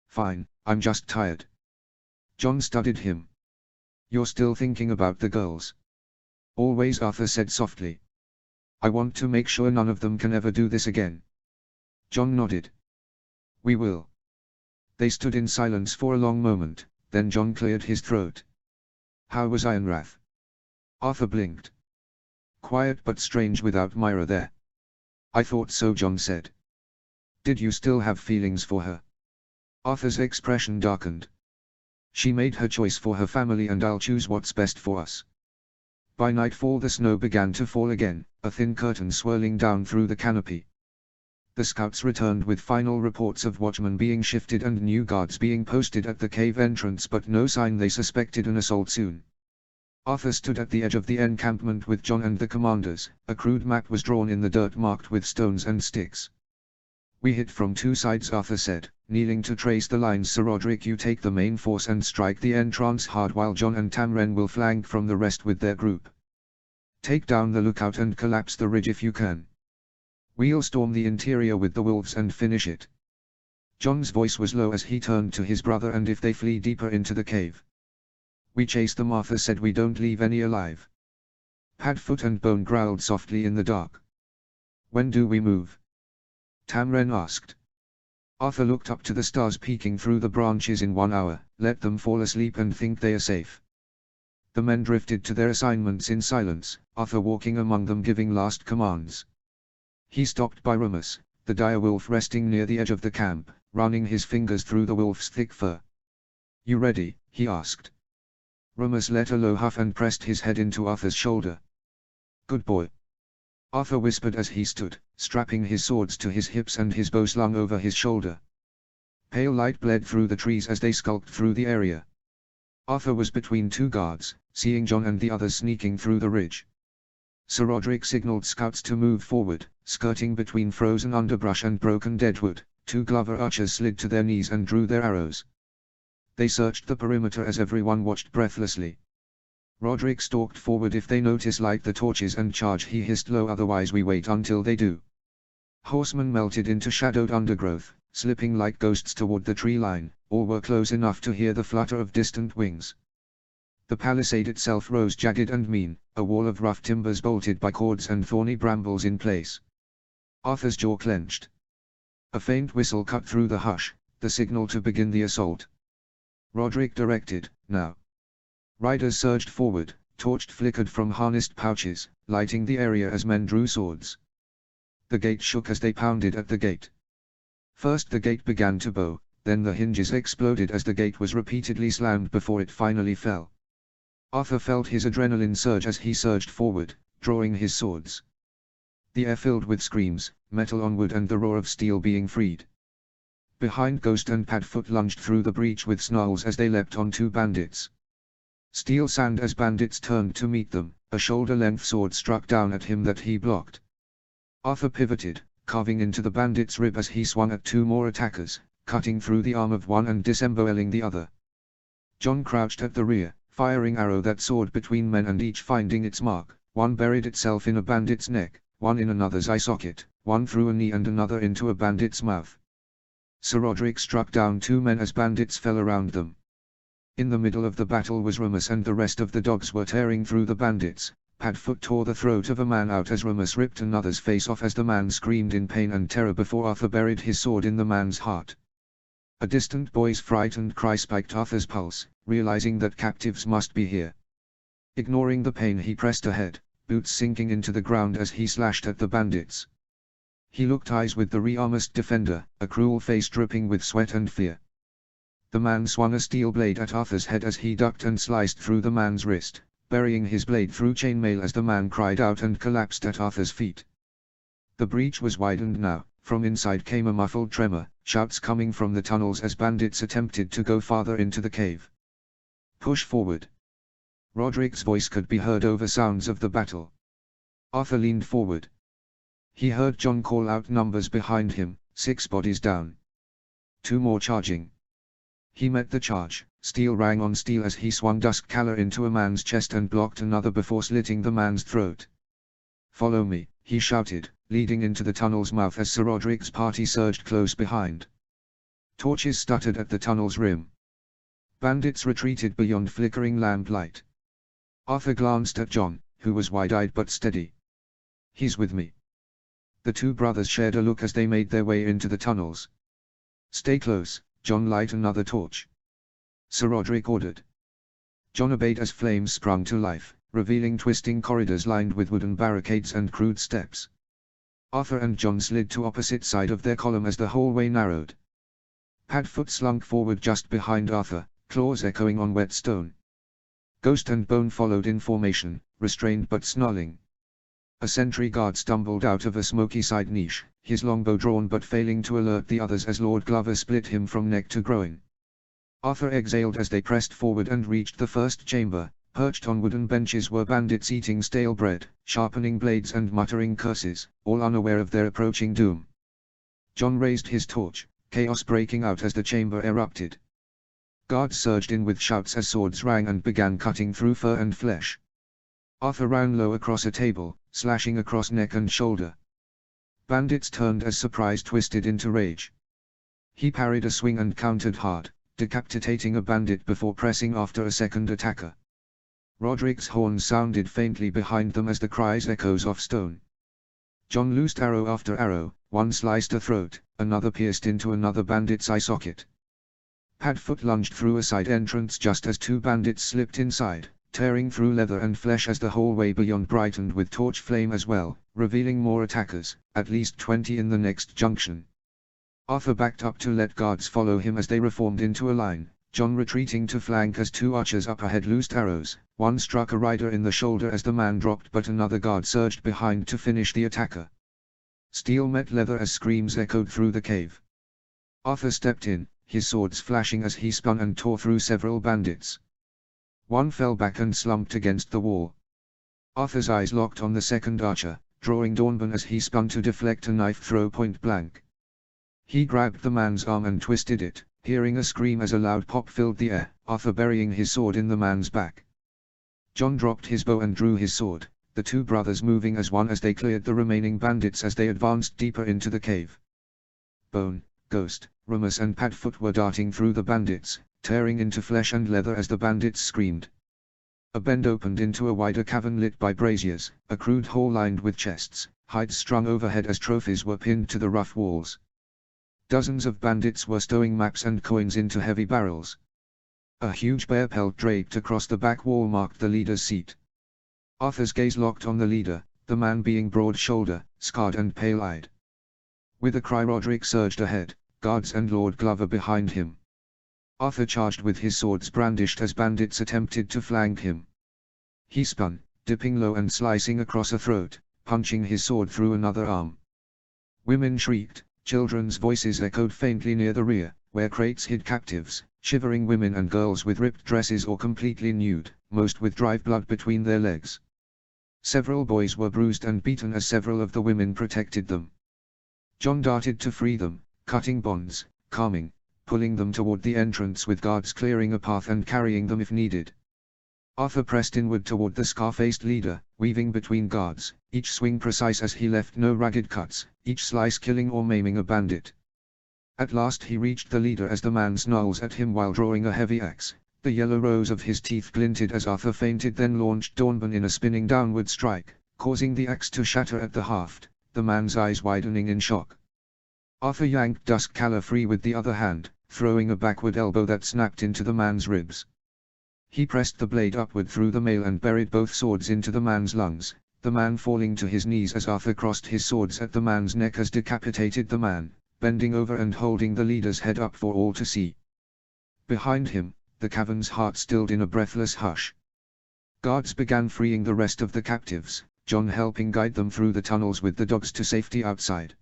Fine, I'm just tired. John studied him. You're still thinking about the girls? Always, Arthur said softly. I want to make sure none of them can ever do this again. John nodded. We will. They stood in silence for a long moment, then John cleared his throat. How was Ironrath? Arthur blinked. Quiet but strange without Myra there. I thought so, John said. Did you still have feelings for her? Arthur's expression darkened. She made her choice for her family, and I'll choose what's best for us. By nightfall the snow began to fall again, a thin curtain swirling down through the canopy. The scouts returned with final reports of watchmen being shifted and new guards being posted at the cave entrance, but no sign they suspected an assault soon. Arthur stood at the edge of the encampment with John and the commanders. A crude map was drawn in the dirt marked with stones and sticks. We hit from 2 sides, Arthur said, kneeling to trace the lines. Sir Roderick, you take the main force and strike the entrance hard, while John and Tamren will flank from the rest with their group. Take down the lookout and collapse the ridge if you can. We'll storm the interior with the wolves and finish it. John's voice was low as he turned to his brother. And if they flee deeper into the cave? We chase them, Arthur said. We don't leave any alive. Padfoot and Bone growled softly in the dark. When do we move? Tamren asked. Arthur looked up to the stars peeking through the branches. In 1 hour, let them fall asleep and think they are safe. The men drifted to their assignments in silence, Arthur walking among them giving last commands. He stopped by Rumus, the direwolf resting near the edge of the camp, running his fingers through the wolf's thick fur. You ready? He asked. Rumus let a low huff and pressed his head into Arthur's shoulder. Good boy. Arthur whispered as he stood, strapping his swords to his hips and his bow slung over his shoulder. Pale light bled through the trees as they skulked through the area. Arthur was between two guards, seeing Jon and the others sneaking through the ridge. Sir Roderick signaled scouts to move forward, skirting between frozen underbrush and broken deadwood. Two Glover archers slid to their knees and drew their arrows. They searched the perimeter as everyone watched breathlessly. Roderick stalked forward. "If they notice, light the torches and charge," he hissed low, "otherwise we wait until they do." Horsemen melted into shadowed undergrowth, slipping like ghosts toward the tree line. All were close enough to hear the flutter of distant wings. The palisade itself rose jagged and mean, a wall of rough timbers bolted by cords and thorny brambles in place. Arthur's jaw clenched. A faint whistle cut through the hush, the signal to begin the assault. Roderick directed, "Now." Riders surged forward, torch flickered from harnessed pouches, lighting the area as men drew swords. The gate shook as they pounded at the gate. First the gate began to bow, then the hinges exploded as the gate was repeatedly slammed before it finally fell. Arthur felt his adrenaline surge as he surged forward, drawing his swords. The air filled with screams, metal on wood and the roar of steel being freed. Behind, Ghost and Padfoot lunged through the breach with snarls as they leapt on two bandits. Steel sand as bandits turned to meet them, a shoulder-length sword struck down at him that he blocked. Arthur pivoted, carving into the bandit's rib as he swung at two more attackers, cutting through the arm of one and disemboweling the other. Jon crouched at the rear, firing arrow that soared between men and each finding its mark. One buried itself in a bandit's neck, one in another's eye socket, one through a knee and another into a bandit's mouth. Sir Roderick struck down two men as bandits fell around them. In the middle of the battle was Remus, and the rest of the dogs were tearing through the bandits. Padfoot tore the throat of a man out as Remus ripped another's face off as the man screamed in pain and terror before Arthur buried his sword in the man's heart. A distant boy's frightened cry spiked Arthur's pulse, realizing that captives must be here. Ignoring the pain, he pressed ahead, boots sinking into the ground as he slashed at the bandits. He looked eyes with the rearmoured defender, a cruel face dripping with sweat and fear. The man swung a steel blade at Arthur's head as he ducked and sliced through the man's wrist, burying his blade through chainmail as the man cried out and collapsed at Arthur's feet. The breach was widened now. From inside came a muffled tremor, shouts coming from the tunnels as bandits attempted to go farther into the cave. "Push forward." Roderick's voice could be heard over sounds of the battle. Arthur leaned forward. He heard Jon call out numbers behind him, 6 bodies down. 2 more charging. He met the charge, steel rang on steel as he swung Duskcaller into a man's chest and blocked another before slitting the man's throat. "Follow me," he shouted, leading into the tunnel's mouth as Sir Roderick's party surged close behind. Torches stuttered at the tunnel's rim. Bandits retreated beyond flickering lamplight. Arthur glanced at Jon, who was wide-eyed but steady. "He's with me." The two brothers shared a look as they made their way into the tunnels. "Stay close, Jon, light another torch," Sir Roderick ordered. Jon obeyed as flames sprung to life, revealing twisting corridors lined with wooden barricades and crude steps. Arthur and Jon slid to opposite side of their column as the hallway narrowed. Padfoot slunk forward just behind Arthur, claws echoing on wet stone. Ghost and Bone followed in formation, restrained but snarling. A sentry guard stumbled out of a smoky side niche, his longbow drawn but failing to alert the others as Lord Glover split him from neck to groin. Arthur exhaled as they pressed forward and reached the first chamber. Perched on wooden benches were bandits eating stale bread, sharpening blades and muttering curses, all unaware of their approaching doom. Jon raised his torch, chaos breaking out as the chamber erupted. Guards surged in with shouts as swords rang and began cutting through fur and flesh. Arthur ran low across a table, slashing across neck and shoulder. Bandits turned as surprise twisted into rage. He parried a swing and countered hard, decapitating a bandit before pressing after a second attacker. Roderick's horn sounded faintly behind them as the cries echoes off stone. Jon loosed arrow after arrow, one sliced a throat, another pierced into another bandit's eye socket. Padfoot lunged through a side entrance just as 2 bandits slipped inside, tearing through leather and flesh as the hallway beyond brightened with torch flame as well, revealing more attackers, at least 20 in the next junction. Arthur backed up to let guards follow him as they reformed into a line, John retreating to flank as two archers up ahead loosed arrows. One struck a rider in the shoulder as the man dropped, but another guard surged behind to finish the attacker. Steel met leather as screams echoed through the cave. Arthur stepped in, his swords flashing as he spun and tore through several bandits. One fell back and slumped against the wall. Arthur's eyes locked on the second archer, drawing Dornbirn as he spun to deflect a knife throw point blank. He grabbed the man's arm and twisted it, hearing a scream as a loud pop filled the air, Arthur burying his sword in the man's back. John dropped his bow and drew his sword, the two brothers moving as one as they cleared the remaining bandits as they advanced deeper into the cave. Bone, Ghost, Rumus and Padfoot were darting through the bandits, tearing into flesh and leather as the bandits screamed. A bend opened into a wider cavern lit by braziers, a crude hall lined with chests, hides strung overhead as trophies were pinned to the rough walls. Dozens of bandits were stowing maps and coins into heavy barrels. A huge bear pelt draped across the back wall marked the leader's seat. Arthur's gaze locked on the leader, the man being broad-shouldered, scarred and pale-eyed. With a cry Roderick surged ahead, guards and Lord Glover behind him. Arthur charged with his swords brandished as bandits attempted to flank him. He spun, dipping low and slicing across a throat, punching his sword through another arm. Women shrieked, children's voices echoed faintly near the rear, where crates hid captives, shivering women and girls with ripped dresses or completely nude, most with dried blood between their legs. Several boys were bruised and beaten as several of the women protected them. John darted to free them, cutting bonds, calming, pulling them toward the entrance with guards clearing a path and carrying them if needed. Arthur pressed inward toward the scar-faced leader, weaving between guards, each swing precise as he left no ragged cuts, each slice killing or maiming a bandit. At last he reached the leader as the man snarls at him while drawing a heavy axe. The yellow rows of his teeth glinted as Arthur feinted, then launched Dornbirn in a spinning downward strike, causing the axe to shatter at the haft, the man's eyes widening in shock. Arthur yanked Duskkaller free with the other hand, throwing a backward elbow that snapped into the man's ribs. He pressed the blade upward through the mail and buried both swords into the man's lungs, the man falling to his knees as Arthur crossed his swords at the man's neck as decapitated the man, bending over and holding the leader's head up for all to see. Behind him, the cavern's heart stilled in a breathless hush. Guards began freeing the rest of the captives, John helping guide them through the tunnels with the dogs to safety outside.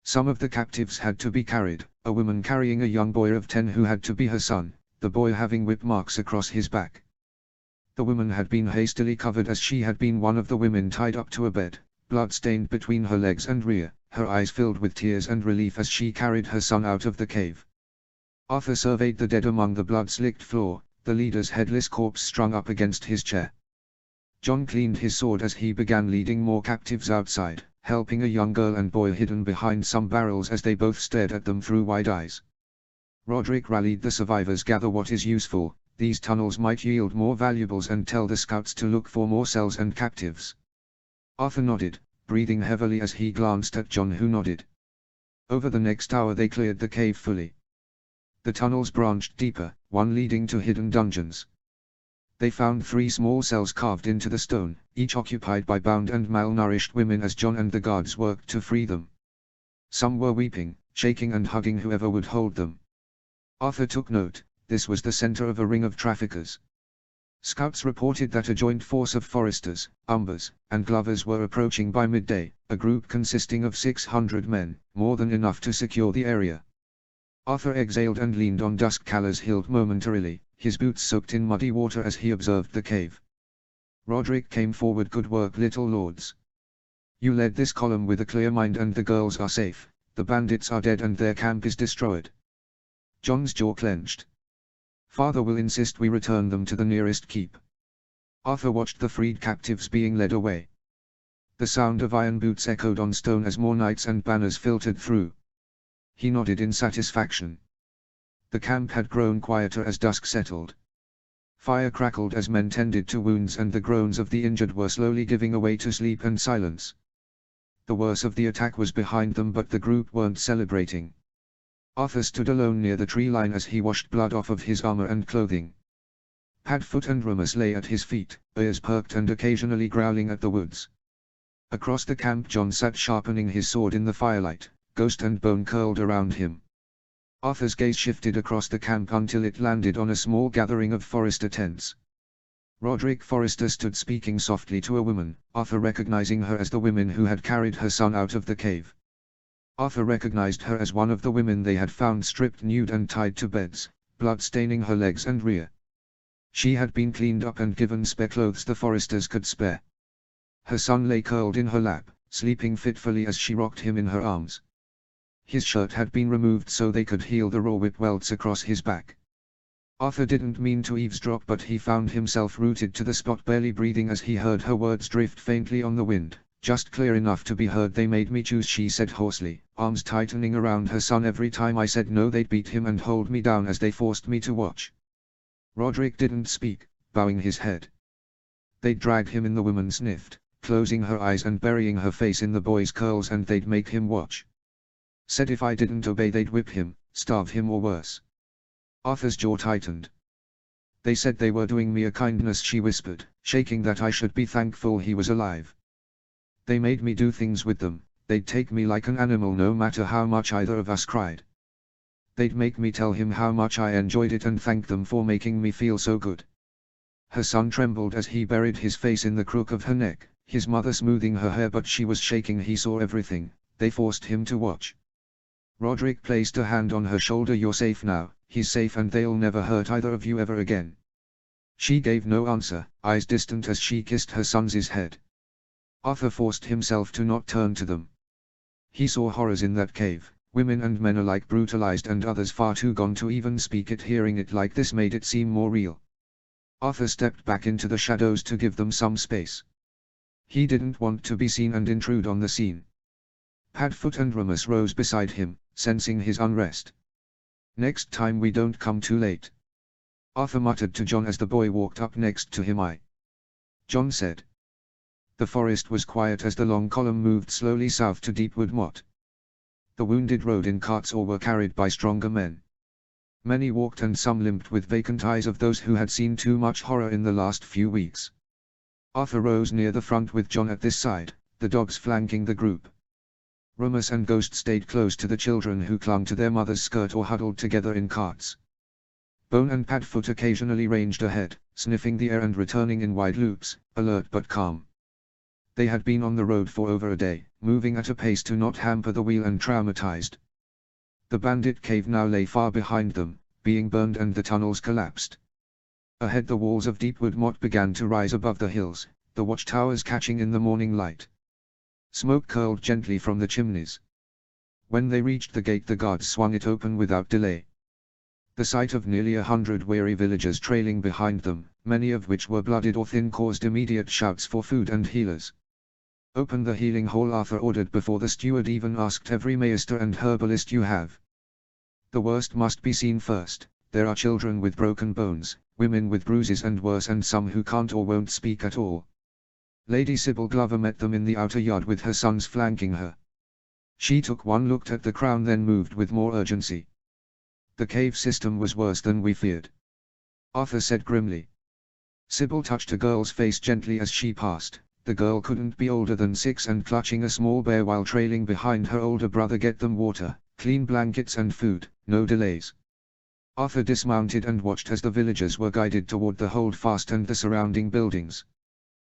Some of the captives had to be carried, a woman carrying a young boy of 10 who had to be her son, the boy having whip marks across his back. The woman had been hastily covered as she had been one of the women tied up to a bed, blood stained between her legs and rear, her eyes filled with tears and relief as she carried her son out of the cave. Arthur surveyed the dead among the blood-slicked floor, the leader's headless corpse strung up against his chair. John cleaned his sword as he began leading more captives outside, helping a young girl and boy hidden behind some barrels as they both stared at them through wide eyes. Roderick rallied the survivors. Gather what is useful, these tunnels might yield more valuables, and tell the scouts to look for more cells and captives. Arthur nodded, breathing heavily as he glanced at John, who nodded. Over the next hour they cleared the cave fully. The tunnels branched deeper, one leading to hidden dungeons. They found 3 small cells carved into the stone, each occupied by bound and malnourished women as John and the guards worked to free them. Some were weeping, shaking and hugging whoever would hold them. Arthur took note, this was the center of a ring of traffickers. Scouts reported that a joint force of foresters, umbers, and glovers were approaching by midday, a group consisting of 600 men, more than enough to secure the area. Arthur exhaled and leaned on Duskkaller's hilt momentarily, his boots soaked in muddy water as he observed the cave. Roderick came forward. Good work, little lords. You led this column with a clear mind, and the girls are safe, the bandits are dead and their camp is destroyed. John's jaw clenched. Father will insist we return them to the nearest keep. Arthur watched the freed captives being led away. The sound of iron boots echoed on stone as more knights and banners filtered through. He nodded in satisfaction. The camp had grown quieter as dusk settled. Fire crackled as men tended to wounds, and the groans of the injured were slowly giving way to sleep and silence. The worst of the attack was behind them, but the group weren't celebrating. Arthur stood alone near the tree line as he washed blood off of his armor and clothing. Padfoot and Rumus lay at his feet, ears perked and occasionally growling at the woods. Across the camp John sat sharpening his sword in the firelight, Ghost and Bone curled around him. Arthur's gaze shifted across the camp until it landed on a small gathering of Forrester tents. Roderick Forrester stood speaking softly to a woman, Arthur recognizing her as the woman who had carried her son out of the cave. Arthur recognized her as one of the women they had found stripped nude and tied to beds, blood staining her legs and rear. She had been cleaned up and given spare clothes the Forresters could spare. Her son lay curled in her lap, sleeping fitfully as she rocked him in her arms. His shirt had been removed so they could heal the raw whip welts across his back. Arthur didn't mean to eavesdrop, but he found himself rooted to the spot, barely breathing as he heard her words drift faintly on the wind, just clear enough to be heard. "They made me choose," she said hoarsely, arms tightening around her son. "Every time I said no they'd beat him and hold me down as they forced me to watch." Roderick didn't speak, bowing his head. "They'd drag him in," the woman sniffed, closing her eyes and burying her face in the boy's curls, "and they'd make him watch. Said if I didn't obey they'd whip him, starve him or worse." Arthur's jaw tightened. "They said they were doing me a kindness," she whispered, shaking, "that I should be thankful he was alive. They made me do things with them, they'd take me like an animal no matter how much either of us cried. They'd make me tell him how much I enjoyed it and thank them for making me feel so good." Her son trembled as he buried his face in the crook of her neck, his mother smoothing her hair, but she was shaking. He saw everything. They forced him to watch. Roderick placed a hand on her shoulder. "You're safe now." "He's safe and they'll never hurt either of you ever again." She gave no answer, eyes distant as she kissed her son's head. Arthur forced himself to not turn to them. He saw horrors in that cave, women and men alike brutalized and others far too gone to even speak it. Hearing it like this made it seem more real. Arthur stepped back into the shadows to give them some space. He didn't want to be seen and intrude on the scene. Padfoot and Remus rose beside him, sensing his unrest. "Next time we don't come too late," Arthur muttered to John as the boy walked up next to him. John said. The forest was quiet as the long column moved slowly south to Deepwood Motte. The wounded rode in carts or were carried by stronger men. Many walked and some limped, with vacant eyes of those who had seen too much horror in the last few weeks. Arthur rose near the front with John at this side, the dogs flanking the group. Remus and Ghost stayed close to the children who clung to their mother's skirt or huddled together in carts. Bone and Padfoot occasionally ranged ahead, sniffing the air and returning in wide loops, alert but calm. They had been on the road for over a day, moving at a pace to not hamper the wheel, and traumatized. The bandit cave now lay far behind them, being burned and the tunnels collapsed. Ahead the walls of Deepwood Motte began to rise above the hills, the watchtowers catching in the morning light. Smoke curled gently from the chimneys. When they reached the gate the guards swung it open without delay. The sight of nearly 100 weary villagers trailing behind them, many of which were blooded or thin, caused immediate shouts for food and healers. "Open the healing hall," Arthur ordered before the steward even asked. "Every maester and herbalist you have. The worst must be seen first. There are children with broken bones, women with bruises and worse, and some who can't or won't speak at all." Lady Sybil Glover met them in the outer yard with her sons flanking her. She took one look at the crown, then moved with more urgency. "The cave system was worse than we feared," Arthur said grimly. Sybil touched a girl's face gently as she passed. The girl couldn't be older than 6 and clutching a small bear while trailing behind her older brother. "Get them water, clean blankets and food, no delays." Arthur dismounted and watched as the villagers were guided toward the holdfast and the surrounding buildings.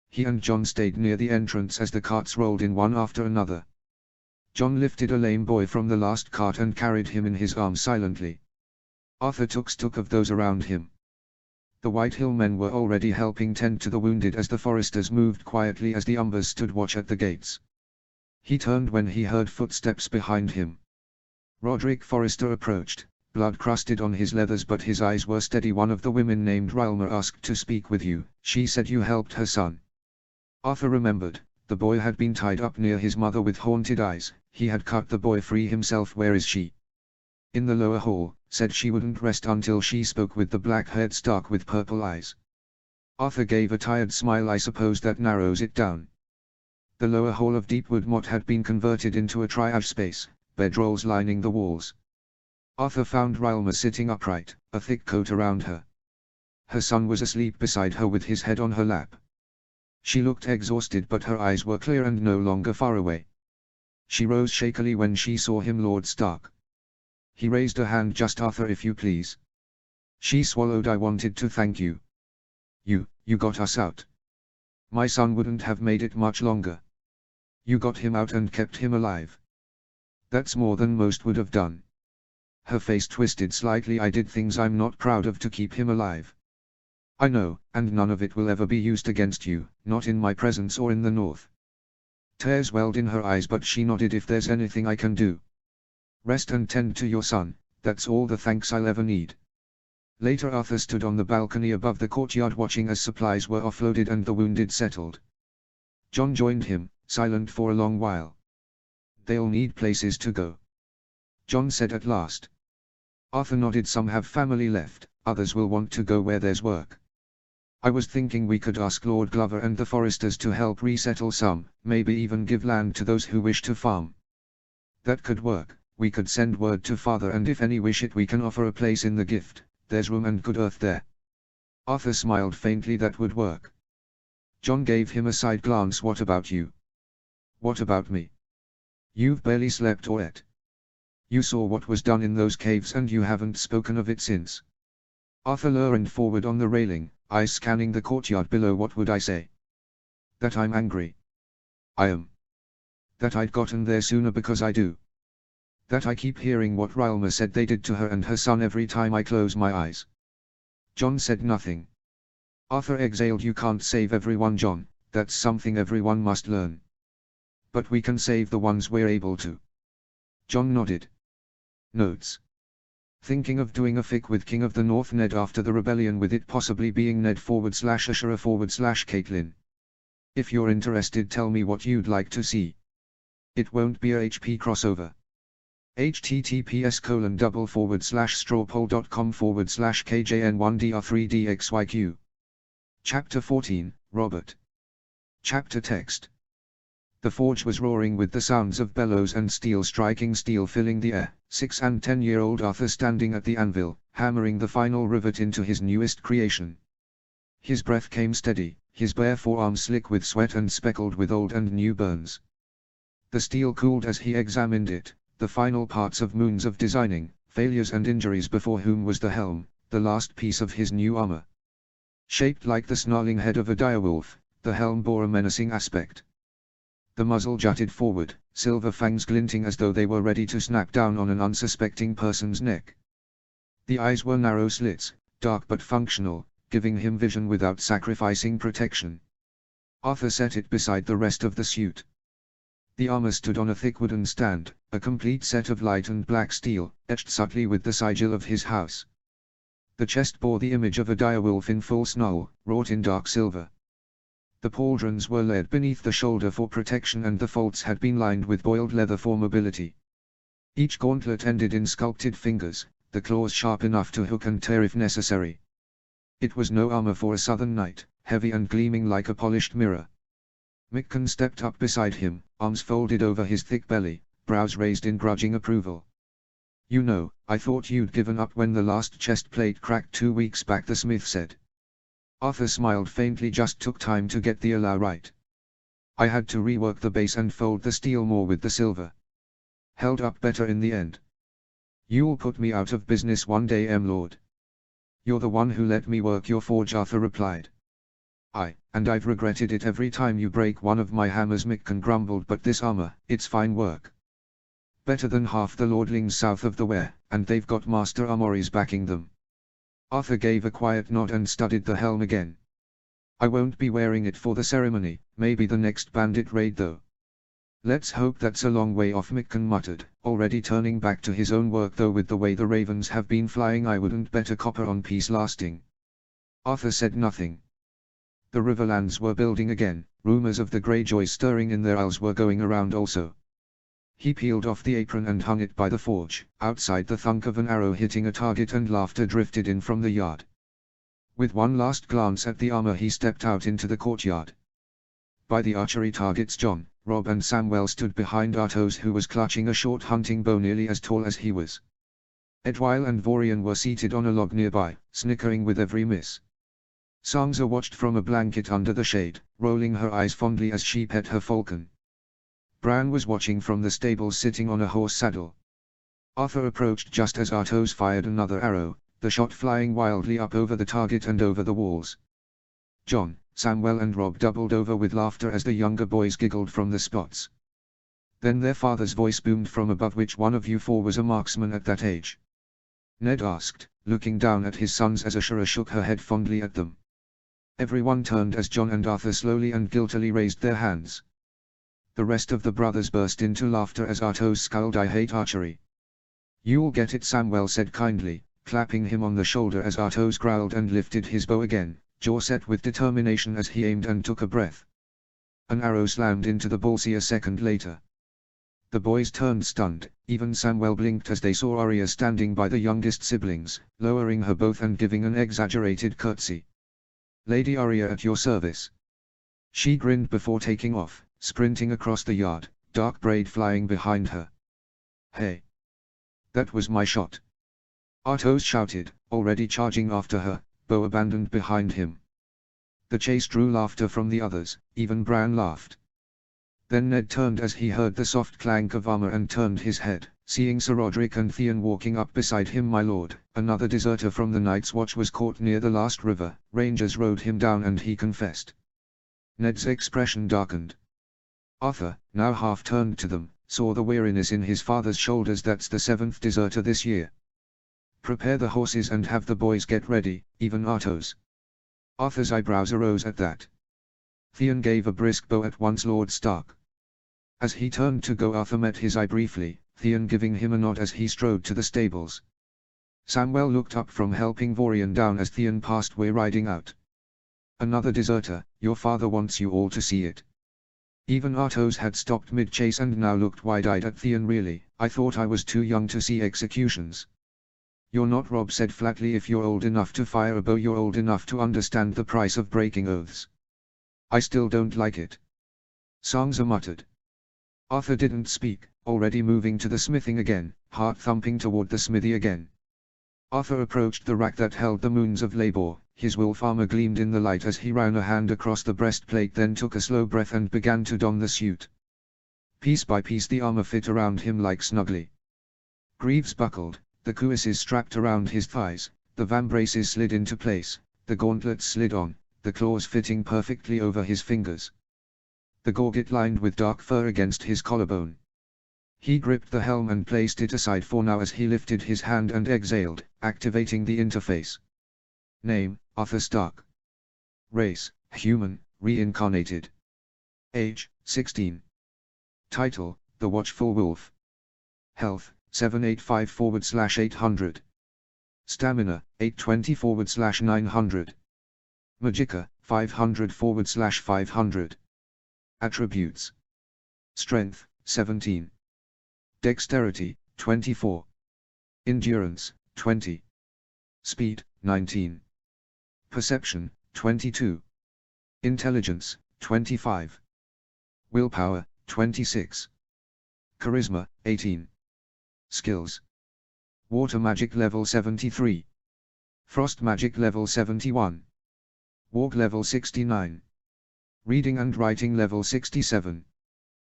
He and John stayed near the entrance as the carts rolled in one after another. John lifted a lame boy from the last cart and carried him in his arms silently. Arthur took stock of those around him. The White Hill men were already helping tend to the wounded as the Forresters moved quietly as the Umbers stood watch at the gates. He turned when he heard footsteps behind him. Roderick Forrester approached, blood crusted on his leathers, but his eyes were steady. "One of the women named Rylmer asked to speak with you. She said you helped her son." Arthur remembered. The boy had been tied up near his mother with haunted eyes. He had cut the boy free himself. "Where is she?" "In the lower hall. Said she wouldn't rest until she spoke with the black-haired Stark with purple eyes." Arthur gave a tired smile. "I suppose that narrows it down." The lower hall of Deepwood Motte had been converted into a triage space, bedrolls lining the walls. Arthur found Rylmer sitting upright, a thick coat around her. Her son was asleep beside her with his head on her lap. She looked exhausted, but her eyes were clear and no longer far away. She rose shakily when she saw him. "Lord Stark." He raised a hand. Just Arthur, if you please. She swallowed. I wanted to thank you. You got us out. My son wouldn't have made it much longer. You got him out and kept him alive. That's more than most would have done. Her face twisted slightly. I did things I'm not proud of to keep him alive. I know, and none of it will ever be used against you, not in my presence or in the north. Tears welled in her eyes, but she nodded. If there's anything I can do. Rest and tend to your son, that's all the thanks I'll ever need. Later Arthur stood on the balcony above the courtyard watching as supplies were offloaded and the wounded settled. John joined him, silent for a long while. They'll need places to go, John said at last. Arthur nodded. Some have family left, others will want to go where there's work. I was thinking we could ask Lord Glover and the foresters to help resettle some, maybe even give land to those who wish to farm. That could work. We could send word to father, and if any wish it, we can offer a place in the gift. There's room and good earth there. Arthur smiled faintly. That would work. John gave him a side glance. What about you? What about me? You've barely slept or ate. You saw what was done in those caves and you haven't spoken of it since. Arthur leaned forward on the railing, eyes scanning the courtyard below. What would I say? That I'm angry. I am. That I'd gotten there sooner because I do. That I keep hearing what Rylma said they did to her and her son every time I close my eyes. John said nothing. Arthur exhaled. You can't save everyone, John, that's something everyone must learn. But we can save the ones we're able to. John nodded. Notes. Thinking of doing a fic with King of the North Ned after the rebellion, with it possibly being Ned/Ashura/Caitlin. If you're interested, tell me what you'd like to see. It won't be a HP crossover. https://strawpoll.com/kjn1dr3dxyq. Chapter 14, Robert. Chapter text. The forge was roaring with the sounds of bellows and steel striking steel, filling the air. 6 and 10-year-old Arthur standing at the anvil, hammering the final rivet into his newest creation. His breath came steady, his bare forearms slick with sweat and speckled with old and new burns. The steel cooled as he examined it, the final parts of moons of designing, failures and injuries. Before whom was the helm, the last piece of his new armor. Shaped like the snarling head of a direwolf, the helm bore a menacing aspect. The muzzle jutted forward, silver fangs glinting as though they were ready to snap down on an unsuspecting person's neck. The eyes were narrow slits, dark but functional, giving him vision without sacrificing protection. Arthur set it beside the rest of the suit. The armor stood on a thick wooden stand, a complete set of light and black steel, etched subtly with the sigil of his house. The chest bore the image of a direwolf in full snarl, wrought in dark silver. The pauldrons were laid beneath the shoulder for protection, and the folds had been lined with boiled leather for mobility. Each gauntlet ended in sculpted fingers, the claws sharp enough to hook and tear if necessary. It was no armor for a southern knight, heavy and gleaming like a polished mirror. Mikken stepped up beside him, arms folded over his thick belly, brows raised in grudging approval. You know, I thought you'd given up when the last chest plate cracked 2 weeks back, the smith said. Arthur smiled faintly. Just took time to get the alloy right. I had to rework the base and fold the steel more with the silver. Held up better in the end. You'll put me out of business one day, Lord. You're the one who let me work your forge, Arthur replied. And I've regretted it every time you break one of my hammers, Mikken grumbled, but this armor, it's fine work. Better than half the lordlings south of the Wear, and they've got master armories backing them. Arthur gave a quiet nod and studied the helm again. I won't be wearing it for the ceremony, maybe the next bandit raid though. Let's hope that's a long way off, Mikken muttered, already turning back to his own work. Though with the way the ravens have been flying, I wouldn't bet a copper on peace lasting. Arthur said nothing. The Riverlands were building again, rumors of the Greyjoys stirring in their isles were going around also. He peeled off the apron and hung it by the forge. Outside, the thunk of an arrow hitting a target and laughter drifted in from the yard. With one last glance at the armor, he stepped out into the courtyard. By the archery targets, John, Rob and Samwell stood behind Artos, who was clutching a short hunting bow nearly as tall as he was. Edwile and Vorian were seated on a log nearby, snickering with every miss. Sansa watched from a blanket under the shade, rolling her eyes fondly as she pet her falcon. Bran was watching from the stables, sitting on a horse saddle. Arthur approached just as Artois fired another arrow, the shot flying wildly up over the target and over the walls. John, Samuel and Rob doubled over with laughter as the younger boys giggled from the spots. Then their father's voice boomed from above. "Which one of you four was a marksman at that age?" Ned asked, looking down at his sons as Ashura shook her head fondly at them. Everyone turned as John and Arthur slowly and guiltily raised their hands. The rest of the brothers burst into laughter as Artois scowled. "I hate archery." "You'll get it," Samuel said kindly, clapping him on the shoulder as Artois growled and lifted his bow again, jaw set with determination as he aimed and took a breath. An arrow slammed into the bullseye a second later. The boys turned stunned, even Samuel blinked as they saw Arya standing by the youngest siblings, lowering her bow and giving an exaggerated curtsy. "Lady Arya, at your service." She grinned before taking off, sprinting across the yard, dark braid flying behind her. "Hey! That was my shot!" Artois shouted, already charging after her, bow abandoned behind him. The chase drew laughter from the others, even Bran laughed. Then Ned turned as he heard the soft clank of armor and turned his head, seeing Sir Roderick and Theon walking up beside him. "My lord, another deserter from the Night's Watch was caught near the last river. Rangers rode him down and he confessed." Ned's expression darkened. Arthur, now half turned to them, saw the weariness in his father's shoulders. "That's the 7th deserter this year. Prepare the horses and have the boys get ready, even Artois." Arthur's eyebrows arose at that. Theon gave a brisk bow at once. "Lord Stark." As he turned to go, Arthur met his eye briefly, Theon giving him a nod as he strode to the stables. Samuel looked up from helping Vorian down as Theon passed way riding out. "Another deserter, your father wants you all to see it." Even Artois had stopped mid-chase and now looked wide-eyed at Theon. "Really, I thought I was too young to see executions." "You're not," Rob said flatly. "If you're old enough to fire a bow, you're old enough to understand the price of breaking oaths." "I still don't like it." Sansa muttered. Arthur didn't speak, already moving to the smithing again, heart thumping toward the smithy again. Arthur approached the rack that held the moons of Labor. His wolf armor gleamed in the light as he ran a hand across the breastplate, then took a slow breath and began to don the suit. Piece by piece the armor fit around him like snugly. Greaves buckled, the cuirasses strapped around his thighs, the vambraces slid into place, the gauntlets slid on, the claws fitting perfectly over his fingers. The gorget lined with dark fur against his collarbone. He gripped the helm and placed it aside for now as he lifted his hand and exhaled, activating the interface. Name, Arthur Stark. Race, human, reincarnated. Age, 16. Title, The Watchful Wolf. Health, 785/800. Stamina, 820/900. Magicka, 500/500. Attributes. Strength, 17. Dexterity, 24. Endurance, 20. Speed, 19. Perception, 22. Intelligence, 25. Willpower, 26. Charisma, 18. Skills. Water magic level 73. Frost magic level 71. Walk level 69. Reading and writing level 67.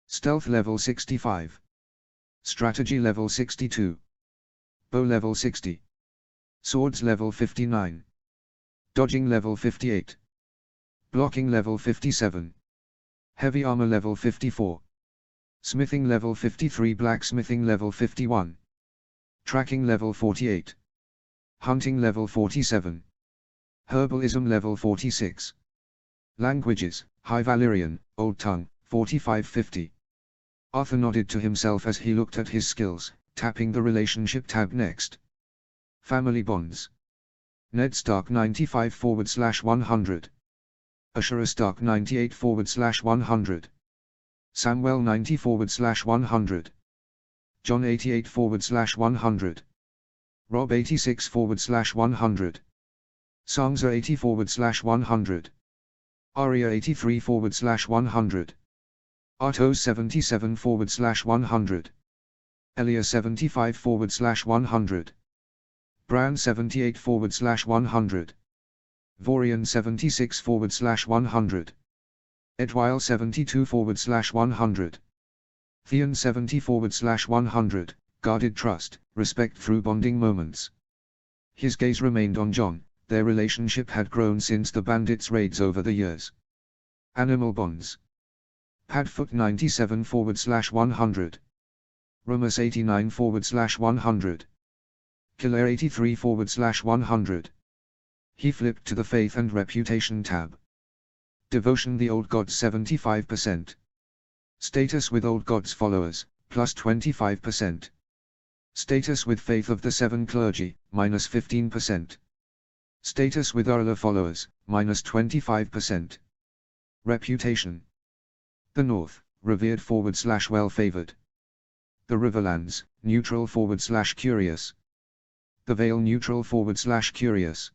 Stealth level 65. Strategy level 62. Bow level 60. Swords level 59. Dodging level 58. Blocking level 57. Heavy armor level 54. Smithing level 53. Blacksmithing level 51. Tracking level 48. Hunting level 47. Herbalism level 46. Languages, High Valyrian, Old Tongue, 4550. Arthur nodded to himself as he looked at his skills, tapping the relationship tab next. Family bonds. Ned Stark 95/100. Ashura Stark 98/100. Samwell 90/100. John 88/100. Rob 86/100. Sansa 80/100. Arya 83/100. Artois 77/100. Elia 75/100. Bran 78/100. Vorian 76/100. Edwyle 72/100. Theon 70/100. guarded trust, respect through bonding moments. His gaze remained on John. Their relationship had grown since the bandits' raids over the years. Animal bonds. Padfoot 97/100. Rumus 89/100. Killer 83/100. He flipped to the Faith and Reputation tab. Devotion the Old Gods 75%. Status with Old Gods followers, plus 25%. Status with Faith of the Seven Clergy, minus 15%. Status with Arla followers, minus 25%. Reputation. The North, revered / well-favored. The Riverlands, neutral / curious. The Vale neutral / curious.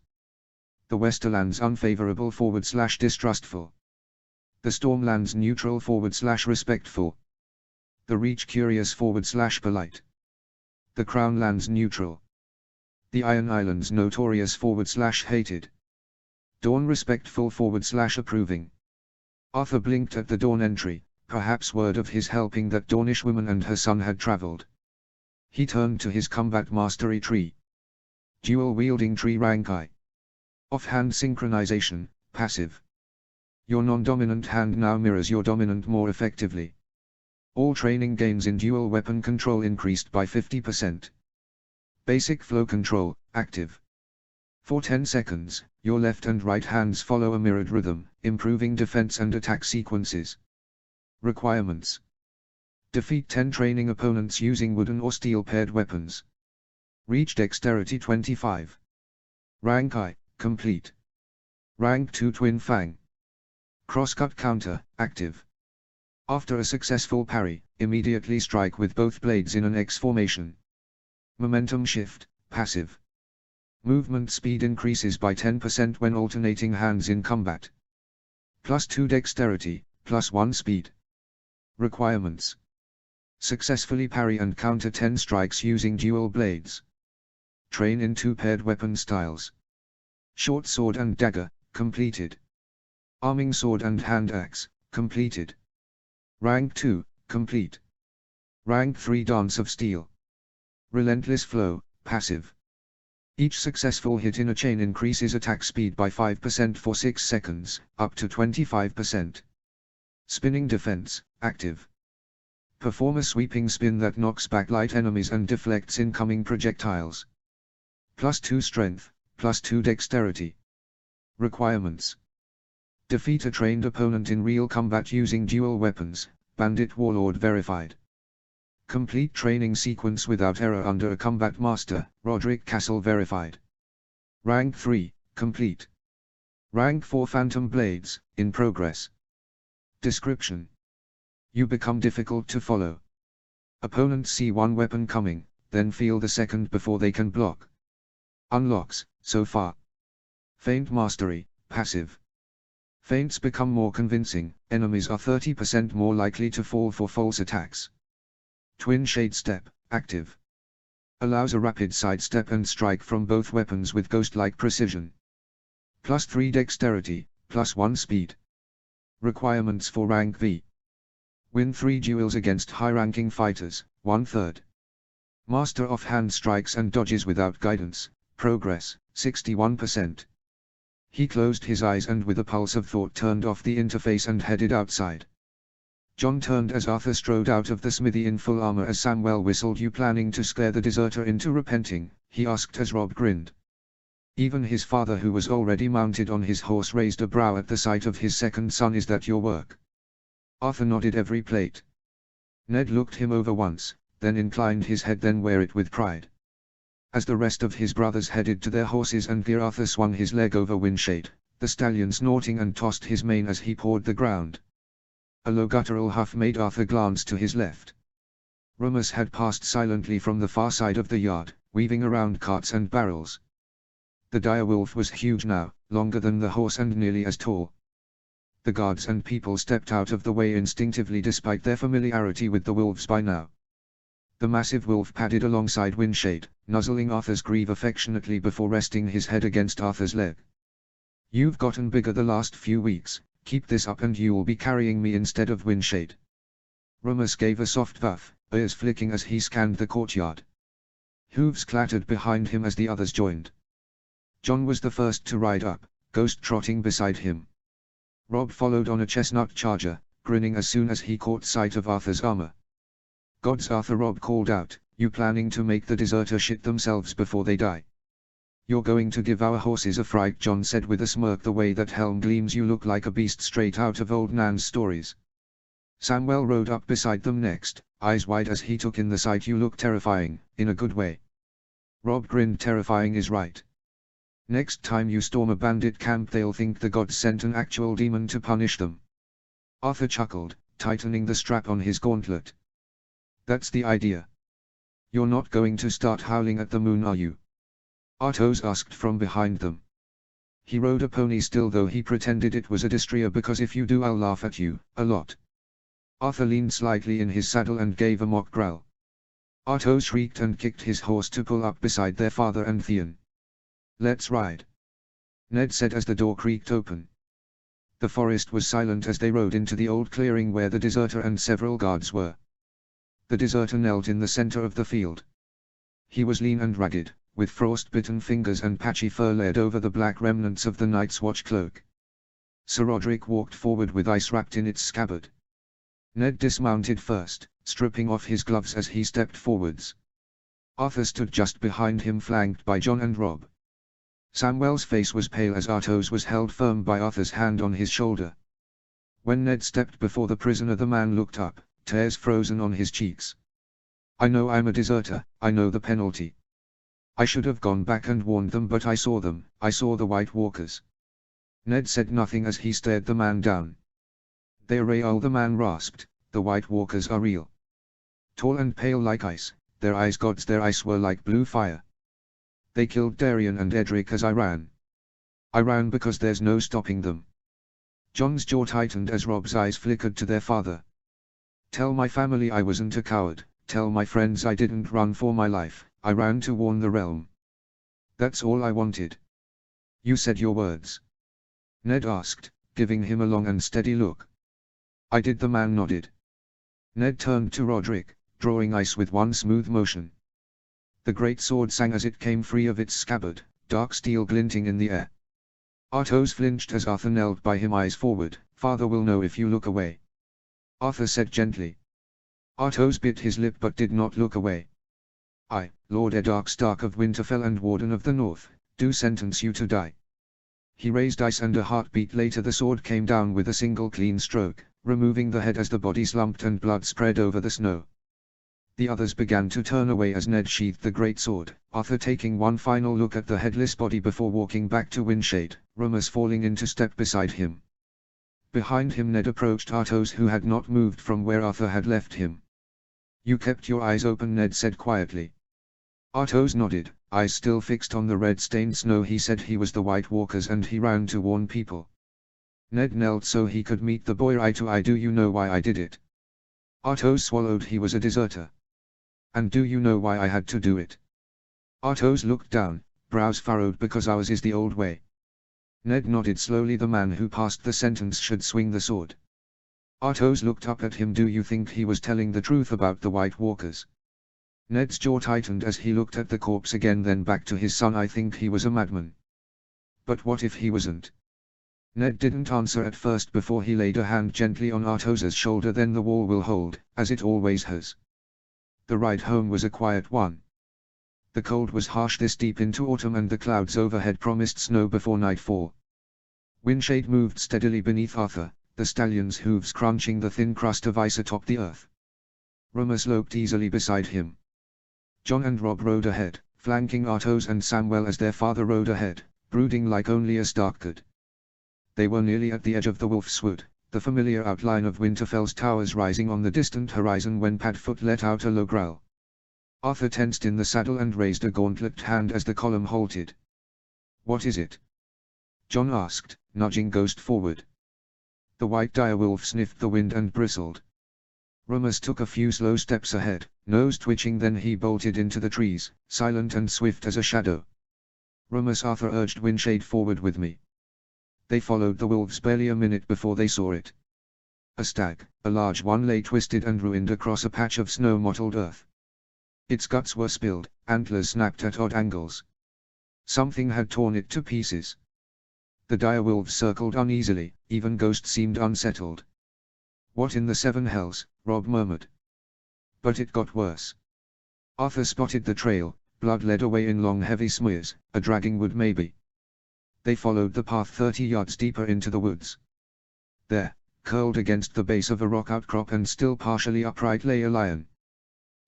The Westerlands unfavorable / distrustful. The Stormlands neutral / respectful. The Reach curious / polite. The Crownlands neutral. The Iron Islands notorious / hated. Dawn respectful / approving. Arthur blinked at the Dawn entry, perhaps word of his helping that Dawnish woman and her son had traveled. He turned to his combat mastery tree. Dual wielding tree rank I. Offhand synchronization, passive. Your non-dominant hand now mirrors your dominant more effectively. All training gains in dual weapon control increased by 50%. Basic flow control, active. For 10 seconds, your left and right hands follow a mirrored rhythm, improving defense and attack sequences. Requirements. Defeat 10 training opponents using wooden or steel paired weapons. Reach dexterity 25. Rank I, complete. Rank 2 Twin Fang. Crosscut counter, active. After a successful parry, immediately strike with both blades in an X formation. Momentum shift, passive. Movement speed increases by 10% when alternating hands in combat. Plus 2 dexterity, plus 1 speed. Requirements. Successfully parry and counter 10 strikes using dual blades. Train in 2 paired weapon styles. Short sword and dagger, completed. Arming sword and hand axe, completed. Rank 2, complete. Rank 3 Dance of Steel. Relentless flow, passive. Each successful hit in a chain increases attack speed by 5% for 6 seconds, up to 25%. Spinning defense, active. Perform a sweeping spin that knocks back light enemies and deflects incoming projectiles. Plus 2 strength, plus 2 dexterity. Requirements. Defeat a trained opponent in real combat using dual weapons, Bandit Warlord verified. Complete training sequence without error under a combat master, Roderick Castle verified. Rank 3, complete. Rank 4 Phantom Blades, in progress. Description. You become difficult to follow. Opponents see one weapon coming, then feel the second before they can block. Unlocks, so far. Feint Mastery, passive. Feints become more convincing, enemies are 30% more likely to fall for false attacks. Twin Shade Step, active. Allows a rapid sidestep and strike from both weapons with ghost-like precision. Plus 3 dexterity, plus 1 speed. Requirements for rank V. Win 3 duels against high-ranking fighters, 1/3. Master offhand strikes and dodges without guidance, progress, 61%. He closed his eyes and with a pulse of thought turned off the interface and headed outside. John turned as Arthur strode out of the smithy in full armor as Samwell whistled. "You planning to scare the deserter into repenting?" he asked as Rob grinned. Even his father, who was already mounted on his horse, raised a brow at the sight of his second son. "Is that your work?" Arthur nodded every plate. Ned looked him over once, then inclined his head, then wear it with pride. As the rest of his brothers headed to their horses and gear, Arthur swung his leg over Windshade, the stallion snorting, and tossed his mane as he pawed the ground. A low guttural huff made Arthur glance to his left. Rumus had passed silently from the far side of the yard, weaving around carts and barrels. The dire wolf was huge now, longer than the horse and nearly as tall. The guards and people stepped out of the way instinctively despite their familiarity with the wolves by now. The massive wolf padded alongside Windshade, nuzzling Arthur's greave affectionately before resting his head against Arthur's leg. "You've gotten bigger the last few weeks, keep this up and you'll be carrying me instead of Windshade." Rumus gave a soft puff, ears flicking as he scanned the courtyard. Hooves clattered behind him as the others joined. Jon was the first to ride up, Ghost trotting beside him. Robb followed on a chestnut charger, grinning as soon as he caught sight of Arthur's armor. "Gods, Arthur," Robb called out, "you planning to make the deserter shit themselves before they die?" "You're going to give our horses a fright," Jon said with a smirk. "The way that helm gleams, you look like a beast straight out of old Nan's stories." Samwell rode up beside them next, eyes wide as he took in the sight. "You look terrifying, in a good way." Robb grinned. "Terrifying is right. Next time you storm a bandit camp, they'll think the gods sent an actual demon to punish them." Arthur chuckled, tightening the strap on his gauntlet. "That's the idea. You're not going to start howling at the moon, are you?" Artois asked from behind them. He rode a pony still, though he pretended it was a destrier. "Because if you do, I'll laugh at you, a lot." Arthur leaned slightly in his saddle and gave a mock growl. Artois shrieked and kicked his horse to pull up beside their father and Theon. "Let's ride," Ned said as the door creaked open. The forest was silent as they rode into the old clearing where the deserter and several guards were. The deserter knelt in the center of the field. He was lean and ragged, with frost-bitten fingers and patchy fur laid over the black remnants of the Night's Watch cloak. Sir Roderick walked forward with ice wrapped in its scabbard. Ned dismounted first, stripping off his gloves as he stepped forwards. Arthur stood just behind him, flanked by Jon and Robb. Samwell's face was pale as Artois was held firm by Arthur's hand on his shoulder. When Ned stepped before the prisoner, the man looked up, tears frozen on his cheeks. "I know I'm a deserter, I know the penalty. I should have gone back and warned them, but I saw them, I saw the White Walkers." Ned said nothing as he stared the man down. "They're real," the man rasped, "the White Walkers are real. Tall and pale like ice, their eyes, gods, their eyes were like blue fire. They killed Darian and Edric as I ran. I ran because there's no stopping them." Jon's jaw tightened as Robb's eyes flickered to their father. "Tell my family I wasn't a coward, tell my friends I didn't run for my life, I ran to warn the realm. That's all I wanted." "You said your words?" Ned asked, giving him a long and steady look. "I did," the man nodded. Ned turned to Roderick, drawing ice with one smooth motion. The great sword sang as it came free of its scabbard, dark steel glinting in the air. Artois flinched as Arthur knelt by him, eyes forward. "Father will know if you look away," Arthur said gently. Artois bit his lip but did not look away. "I, Lord Edark Stark of Winterfell and Warden of the North, do sentence you to die." He raised ice and a heartbeat later the sword came down with a single clean stroke, removing the head as the body slumped and blood spread over the snow. The others began to turn away as Ned sheathed the great sword, Arthur taking one final look at the headless body before walking back to Windshade, Rumors falling into step beside him. Behind him Ned approached Artois, who had not moved from where Arthur had left him. "You kept your eyes open," Ned said quietly. Artois nodded, eyes still fixed on the red-stained snow. "He said he was the White Walkers and he ran to warn people." Ned knelt so he could meet the boy eye to eye. "Do you know why I did it?" Artois swallowed. "He was a deserter." "And do you know why I had to do it?" Artois looked down, brows furrowed. "Because ours is the old way." Ned nodded slowly. "The man who passed the sentence should swing the sword." Artois looked up at him. "Do you think he was telling the truth about the White Walkers?" Ned's jaw tightened as he looked at the corpse again, then back to his son. "I think he was a madman." "But what if he wasn't?" Ned didn't answer at first before he laid a hand gently on Artois's shoulder. "Then the wall will hold, as it always has." The ride home was a quiet one. The cold was harsh this deep into autumn and the clouds overhead promised snow before nightfall. Windshade moved steadily beneath Arthur, the stallion's hooves crunching the thin crust of ice atop the earth. Rumors loped easily beside him. Jon and Robb rode ahead, flanking Artois and Samwell as their father rode ahead, brooding like only a Stark could. They were nearly at the edge of the Wolf's Wood, the familiar outline of Winterfell's towers rising on the distant horizon, when Padfoot let out a low growl. Arthur tensed in the saddle and raised a gauntleted hand as the column halted. "What is it?" Jon asked, nudging Ghost forward. The white direwolf sniffed the wind and bristled. Rumors took a few slow steps ahead, nose twitching, then he bolted into the trees, silent and swift as a shadow. Rumors, Arthur urged Windshade, "forward with me." They followed the wolves barely a minute before they saw it. A stag, a large one, lay twisted and ruined across a patch of snow-mottled earth. Its guts were spilled, antlers snapped at odd angles. Something had torn it to pieces. The direwolves circled uneasily, even Ghost seemed unsettled. "What in the seven hells?" Rob murmured. But it got worse. Arthur spotted the trail, blood led away in long heavy smears, a dragging wood maybe. They followed the path 30 yards deeper into the woods. There, curled against the base of a rock outcrop and still partially upright, lay a lion.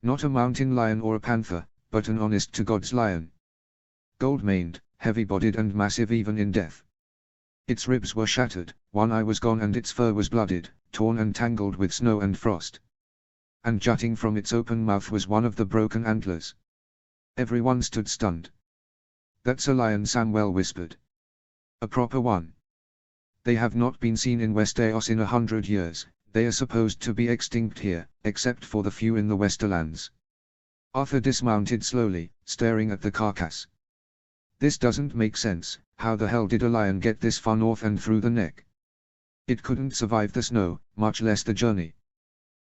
Not a mountain lion or a panther, but an honest-to-God's lion. Gold-maned, heavy-bodied and massive even in death. Its ribs were shattered, one eye was gone and its fur was blooded, torn and tangled with snow and frost. And jutting from its open mouth was one of the broken antlers. Everyone stood stunned. "That's a lion," Samuel whispered. "A proper one. They have not been seen in Westeros in 100 years, they are supposed to be extinct here, except for the few in the Westerlands." Arthur dismounted slowly, staring at the carcass. "This doesn't make sense. How the hell did a lion get this far north and through the neck? It couldn't survive the snow, much less the journey."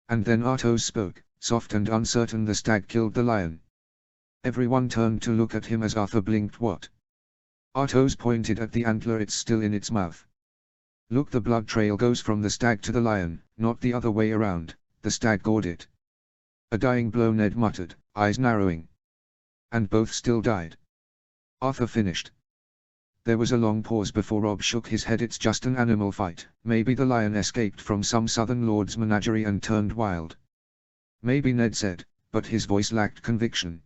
And then Artos spoke, soft and uncertain. "The stag killed the lion." Everyone turned to look at him as Arthur blinked. "What?" Artos pointed at the antler. "It's still in its mouth. Look, the blood trail goes from the stag to the lion, not the other way around. The stag gored it." "A dying blow," Ned muttered, eyes narrowing. "And both still died." Arthur finished. There was a long pause before Rob shook his head. "It's just an animal fight. Maybe the lion escaped from some southern lord's menagerie and turned wild." "Maybe," Ned said, but his voice lacked conviction.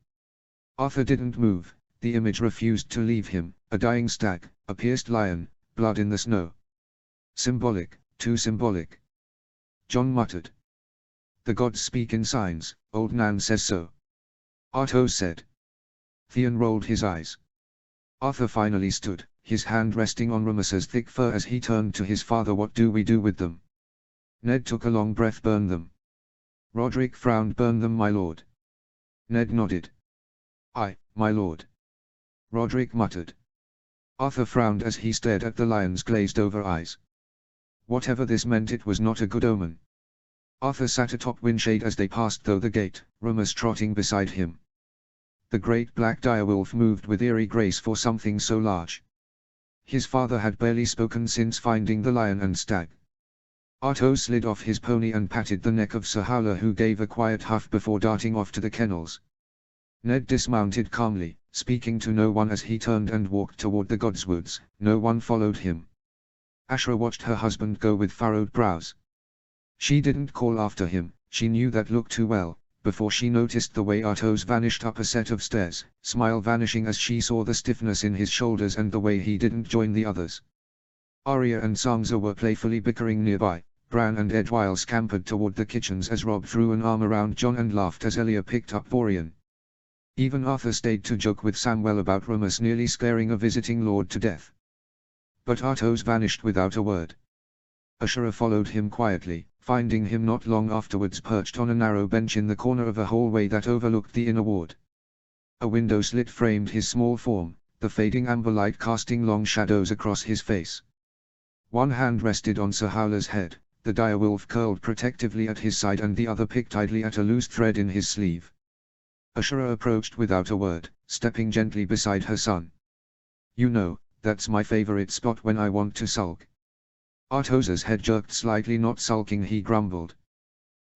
Arthur didn't move. The image refused to leave him. A dying stag, a pierced lion, blood in the snow. Symbolic, too symbolic. Jon muttered. "The gods speak in signs, old Nan says so." Artos said. Theon rolled his eyes. Arthur finally stood, his hand resting on Ramesses' thick fur as he turned to his father. "What do we do with them?" Ned took a long breath. "Burn them." Roderick frowned. "Burn them, my lord?" Ned nodded. "Aye, my lord." Roderick muttered. Arthur frowned as he stared at the lion's glazed-over eyes. Whatever this meant, it was not a good omen. Arthur sat atop Windshade as they passed through the gate, Ramesses trotting beside him. The great black direwolf moved with eerie grace for something so large. His father had barely spoken since finding the lion and stag. Artos slid off his pony and patted the neck of Sir Howler, who gave a quiet huff before darting off to the kennels. Ned dismounted calmly, speaking to no one as he turned and walked toward the Godswoods. No one followed him. Ashra watched her husband go with furrowed brows. She didn't call after him, she knew that look too well, before she noticed the way Artos vanished up a set of stairs, smile vanishing as she saw the stiffness in his shoulders and the way he didn't join the others. Arya and Sansa were playfully bickering nearby. Bran and Edwyle scampered toward the kitchens as Rob threw an arm around Jon and laughed as Elia picked up Vorian. Even Arthur stayed to joke with Samwell about Ramesses nearly scaring a visiting lord to death. But Artos vanished without a word. Ashura followed him quietly, finding him not long afterwards perched on a narrow bench in the corner of a hallway that overlooked the inner ward. A window slit framed his small form, the fading amber light casting long shadows across his face. One hand rested on Sir Howler's head, the direwolf curled protectively at his side and the other picked idly at a loose thread in his sleeve. Ashura approached without a word, stepping gently beside her son. "You know, that's my favorite spot when I want to sulk." Artos's head jerked slightly. "Not sulking," he grumbled.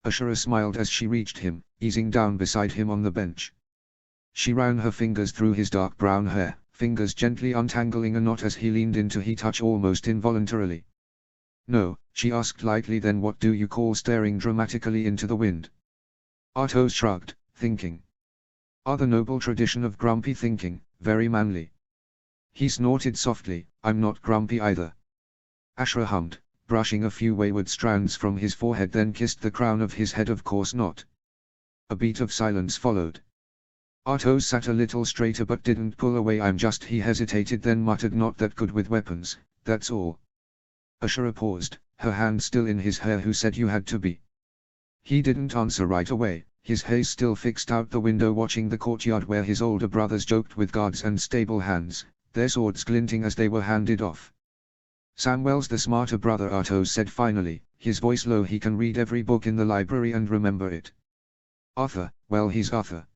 Ashura smiled as she reached him, easing down beside him on the bench. She ran her fingers through his dark brown hair, fingers gently untangling a knot as he leaned in to her touch almost involuntarily. "No," she asked lightly. "Then what do you call staring dramatically into the wind?" Artos shrugged, thinking. The noble tradition of grumpy thinking, very manly." He snorted softly. "I'm not grumpy either." Ashura hummed, brushing a few wayward strands from his forehead, then kissed the crown of his head. "Of course not." A beat of silence followed. Artos sat a little straighter but didn't pull away. "I'm just..." he hesitated, then muttered, "not that good with weapons, that's all." Ashura paused, her hand still in his hair. "Who said you had to be?" He didn't answer right away, his haze still fixed out the window, watching the courtyard where his older brothers joked with guards and stable hands, their swords glinting as they were handed off. "Samwell's the smarter brother," Artos said finally, his voice low. He can read every book in the library and remember it. Arthur, well, he's Arthur.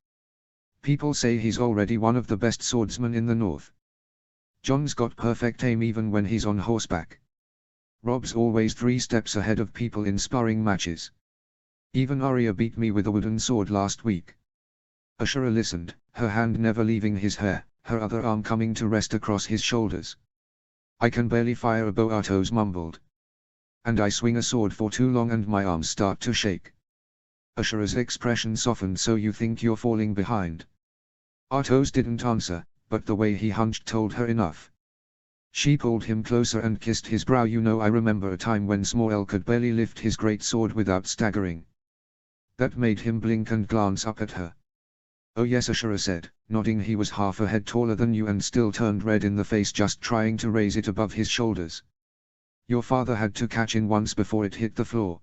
People say he's already one of the best swordsmen in the north. Jon's got perfect aim even when he's on horseback. Rob's always 3 steps ahead of people in sparring matches. Even Arya beat me with a wooden sword last week. Ashura listened, her hand never leaving his hair, her other arm coming to rest across his shoulders. I can barely fire a bow, Artos mumbled. And I swing a sword for too long and my arms start to shake. Ashura's expression softened. So you think you're falling behind? Artos didn't answer, but the way he hunched told her enough. She pulled him closer and kissed his brow. You know, I remember a time when Smael could barely lift his great sword without staggering. That made him blink and glance up at her. Oh yes, Ashura said, nodding. He was half a head taller than you and still turned red in the face just trying to raise it above his shoulders. Your father had to catch in once before it hit the floor.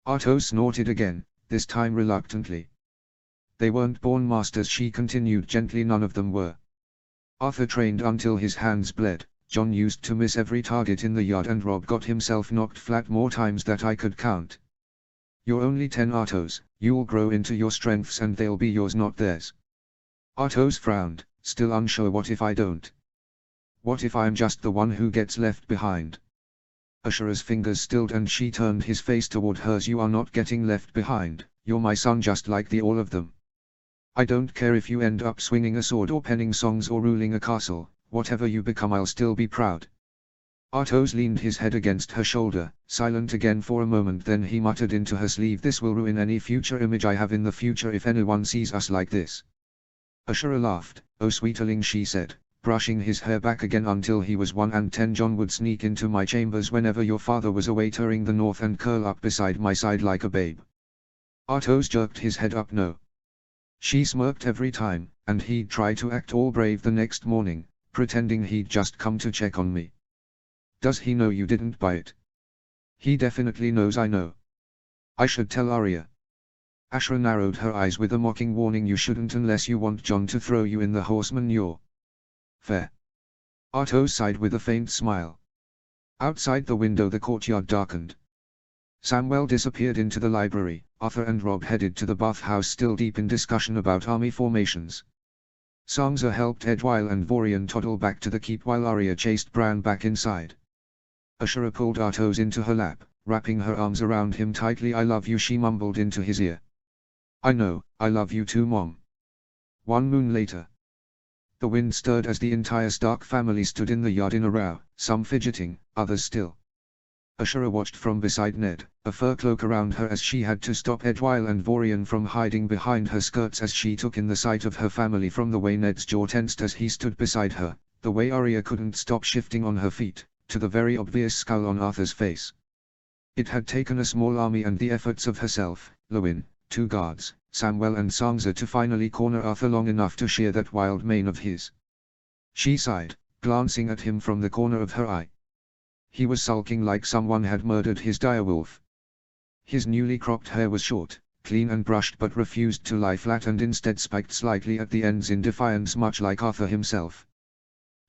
Artos snorted again, this time reluctantly. They weren't born masters, she continued gently. None of them were. Arthur trained until his hands bled. Jon used to miss every target in the yard and Rob got himself knocked flat more times that I could count. You're only 10, Artos. You'll grow into your strengths and they'll be yours, not theirs. Artos frowned, still unsure. What if I don't? What if I'm just the one who gets left behind? Ashura's fingers stilled and she turned his face toward hers. You are not getting left behind, you're my son just like the all of them. I don't care if you end up swinging a sword or penning songs or ruling a castle, whatever you become I'll still be proud. Artos leaned his head against her shoulder, silent again for a moment. Then he muttered into her sleeve, this will ruin any future image I have in the future if anyone sees us like this. Ashura laughed. Oh sweeterling, she said, brushing his hair back again. Until he was 1 and 10 Jon would sneak into my chambers whenever your father was away touring the north and curl up beside my side like a babe. Artos jerked his head up. No. She smirked every time, and he'd try to act all brave the next morning, pretending he'd just come to check on me. Does he know you didn't buy it? He definitely knows I know. I should tell Arya. Ashura narrowed her eyes with a mocking warning. You shouldn't unless you want Jon to throw you in the horse manure. Fair. Artos sighed with a faint smile. Outside the window the courtyard darkened. Samwell disappeared into the library. Arthur and Rob headed to the bathhouse, still deep in discussion about army formations. Sansa helped Edwyle and Vorian toddle back to the keep while Arya chased Bran back inside. Ashura pulled Artos into her lap, wrapping her arms around him tightly. I love you, she mumbled into his ear. I know, I love you too, Mom. 1 moon later. The wind stirred as the entire Stark family stood in the yard in a row, some fidgeting, others still. Ashura watched from beside Ned, a fur cloak around her as she had to stop Edwyle and Vorian from hiding behind her skirts as she took in the sight of her family. From the way Ned's jaw tensed as he stood beside her, the way Arya couldn't stop shifting on her feet, to the very obvious scowl on Arthur's face. It had taken a small army and the efforts of herself, Lewyn, 2 guards, Samwell and Sansa to finally corner Arthur long enough to shear that wild mane of his. She sighed, glancing at him from the corner of her eye. He was sulking like someone had murdered his direwolf. His newly cropped hair was short, clean and brushed, but refused to lie flat and instead spiked slightly at the ends in defiance, much like Arthur himself.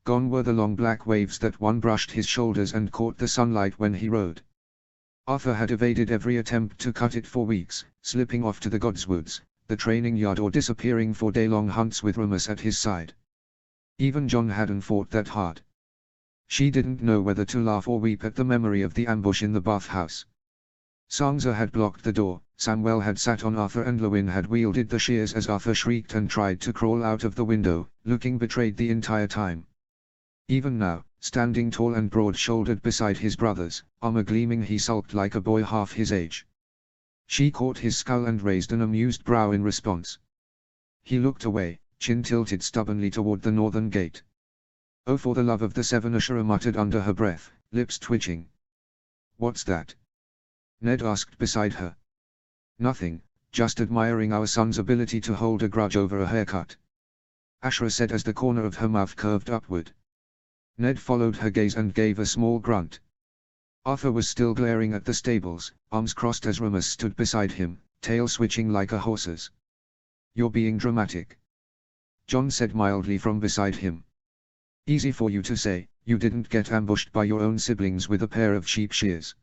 Gone were the long black waves that one brushed his shoulders and caught the sunlight when he rode. Arthur had evaded every attempt to cut it for weeks, slipping off to the Godswoods, the training yard, or disappearing for day-long hunts with Remus at his side. Even Jon hadn't fought that hard. She didn't know whether to laugh or weep at the memory of the ambush in the bathhouse. Sansa had blocked the door, Samwell had sat on Arthur and Lewyn had wielded the shears as Arthur shrieked and tried to crawl out of the window, looking betrayed the entire time. Even now, standing tall and broad-shouldered beside his brothers, armor gleaming, he sulked like a boy half his age. She caught his skull and raised an amused brow in response. He looked away, chin tilted stubbornly toward the northern gate. Oh, for the love of the 7, Ashura muttered under her breath, lips twitching. What's that? Ned asked beside her. Nothing, just admiring our son's ability to hold a grudge over a haircut. Ashura said as the corner of her mouth curved upward. Ned followed her gaze and gave a small grunt. Arthur was still glaring at the stables, arms crossed as Remus stood beside him, tail switching like a horse's. You're being dramatic. Jon said mildly from beside him. Easy for you to say, you didn't get ambushed by your own siblings with a pair of sheep shears.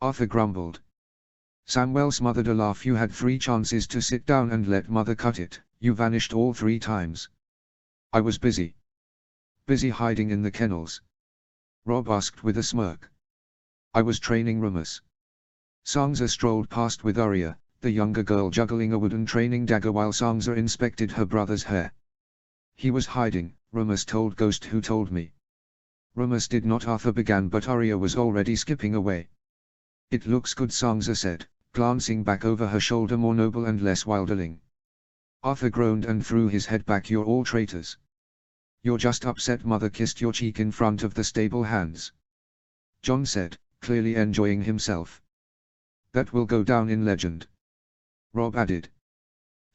Arthur grumbled. Samwell smothered a laugh. You had 3 chances to sit down and let mother cut it, you vanished all 3 times. I was busy. Busy hiding in the kennels? Robb asked with a smirk. I was training Remus. Sansa strolled past with Arya, the younger girl juggling a wooden training dagger while Sansa inspected her brother's hair. He was hiding, Remus told Ghost who told me. Remus did not, Arthur began, but Arya was already skipping away. It looks good, Sansa said, glancing back over her shoulder, more noble and less wilderling. Arthur groaned and threw his head back. You're all traitors. You're just upset mother kissed your cheek in front of the stable hands. Jon said, clearly enjoying himself. That will go down in legend. Robb added.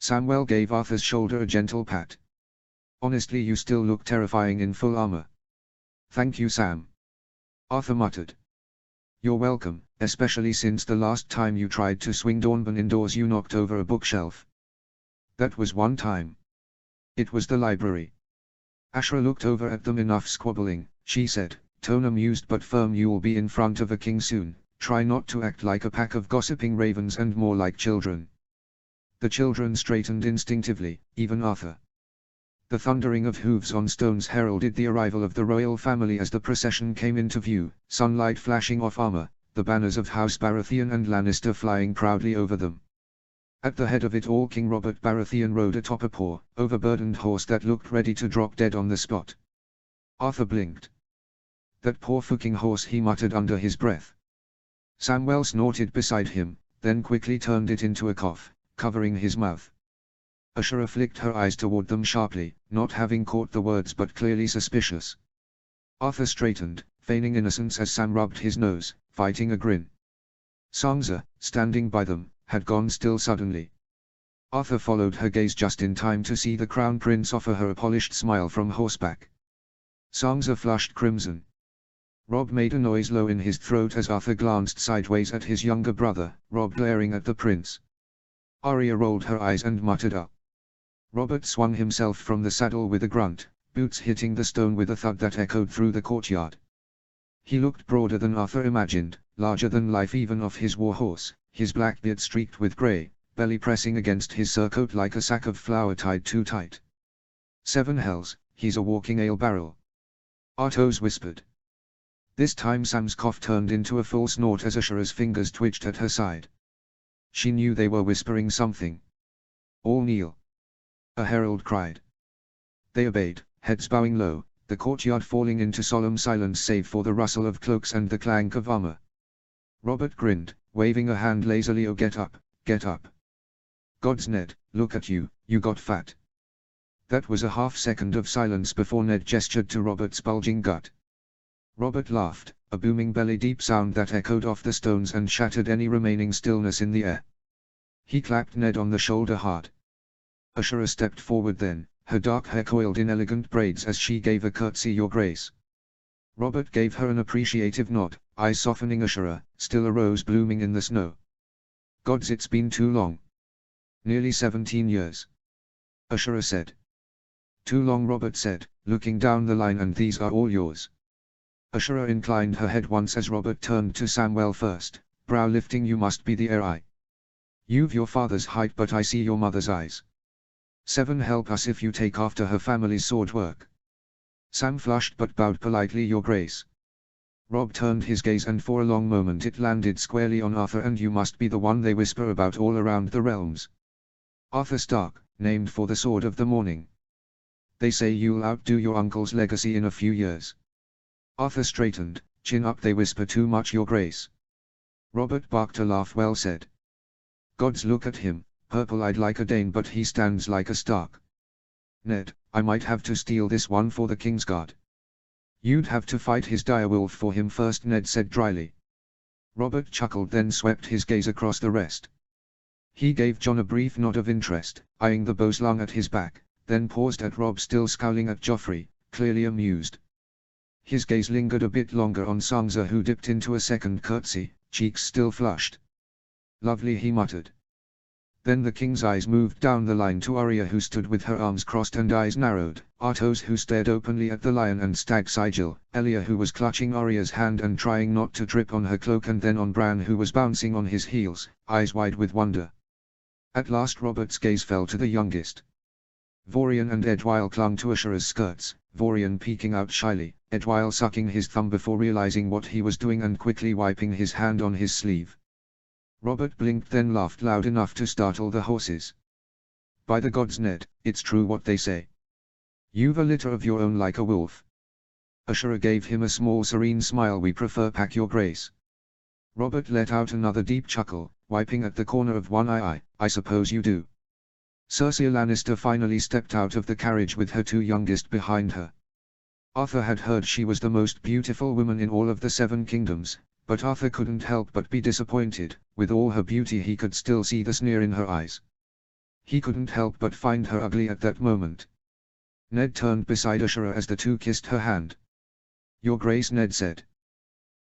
Samwell gave Arthur's shoulder a gentle pat. Honestly, you still look terrifying in full armor. Thank you, Sam. Arthur muttered. You're welcome, especially since the last time you tried to swing Dornbirn indoors you knocked over a bookshelf. That was one time. It was the library. Ashra looked over at them. Enough squabbling, she said, tone amused but firm. You'll be in front of a king soon, try not to act like a pack of gossiping ravens and more like children. The children straightened instinctively, even Arthur. The thundering of hooves on stones heralded the arrival of the royal family as the procession came into view, sunlight flashing off armor, the banners of House Baratheon and Lannister flying proudly over them. At the head of it all, King Robert Baratheon rode atop a poor, overburdened horse that looked ready to drop dead on the spot. Arthur blinked. That poor fucking horse, he muttered under his breath. Samwell snorted beside him, then quickly turned it into a cough, covering his mouth. Ashura flicked her eyes toward them sharply, not having caught the words but clearly suspicious. Arthur straightened, feigning innocence as Sam rubbed his nose, fighting a grin. Sansa, standing by them, had gone still suddenly. Arthur followed her gaze just in time to see the Crown Prince offer her a polished smile from horseback. Sansa flushed crimson. Robb made a noise low in his throat as Arthur glanced sideways at his younger brother, Robb glaring at the prince. Arya rolled her eyes and muttered up. Robert swung himself from the saddle with a grunt, boots hitting the stone with a thud that echoed through the courtyard. He looked broader than Arthur imagined, larger than life even off his war horse, his black beard streaked with grey, belly pressing against his surcoat like a sack of flour tied too tight. 7 hells, he's a walking ale barrel. Artos whispered. This time Sam's cough turned into a full snort as Ashura's fingers twitched at her side. She knew they were whispering something. All kneel. A herald cried. They obeyed, heads bowing low, the courtyard falling into solemn silence save for the rustle of cloaks and the clank of armor. Robert grinned, waving a hand lazily. Oh, get up, get up. Gods, Ned, look at you, you got fat. That was a half-second of silence before Ned gestured to Robert's bulging gut. Robert laughed, a booming belly-deep sound that echoed off the stones and shattered any remaining stillness in the air. He clapped Ned on the shoulder hard. Ashura stepped forward then, her dark hair coiled in elegant braids as she gave a curtsy. Your Grace. Robert gave her an appreciative nod, eyes softening. Ashura, still a rose blooming in the snow. Gods, it's been too long. Nearly 17 years. Ashura said. Too long, Robert said, looking down the line. And these are all yours. Ashura inclined her head once as Robert turned to Samwell first, brow lifting. You must be the heir. You've your father's height but I see your mother's eyes. 7 help us if you take after her family's sword work. Sam flushed but bowed politely. Your Grace. Robb turned his gaze and for a long moment it landed squarely on Arthur. And you must be the one they whisper about all around the realms. Arthur Stark, named for the Sword of the Morning. They say you'll outdo your uncle's legacy in a few years. Arthur straightened, chin up. They whisper too much, Your Grace. Robert barked a laugh. Well said. Gods, look at him, purple-eyed like a Dane but he stands like a Stark. Ned, I might have to steal this one for the Kingsguard. You'd have to fight his direwolf for him first, Ned said dryly. Robert chuckled then swept his gaze across the rest. He gave Jon a brief nod of interest, eyeing the bow slung at his back, then paused at Robb still scowling at Joffrey, clearly amused. His gaze lingered a bit longer on Sansa who dipped into a second curtsy, cheeks still flushed. Lovely, he muttered. Then the king's eyes moved down the line to Arya, who stood with her arms crossed and eyes narrowed, Artos, who stared openly at the lion and stag sigil, Elia, who was clutching Arya's hand and trying not to trip on her cloak, and then on Bran, who was bouncing on his heels, eyes wide with wonder. At last Robert's gaze fell to the youngest. Vorian and Edwyle clung to Ashura's skirts, Vorian peeking out shyly, Edwyle sucking his thumb before realizing what he was doing and quickly wiping his hand on his sleeve. Robert blinked, then laughed loud enough to startle the horses. "By the gods, Ned, it's true what they say. You've a litter of your own like a wolf." Ashura gave him a small serene smile. "We prefer pack, your grace." Robert let out another deep chuckle, wiping at the corner of one eye. "I suppose you do." Cersei Lannister finally stepped out of the carriage with her two youngest behind her. Arthur had heard she was the most beautiful woman in all of the Seven Kingdoms, but Arthur couldn't help but be disappointed. With all her beauty he could still see the sneer in her eyes. He couldn't help but find her ugly at that moment. Ned turned beside Ashura as the two kissed her hand. "Your Grace," Ned said.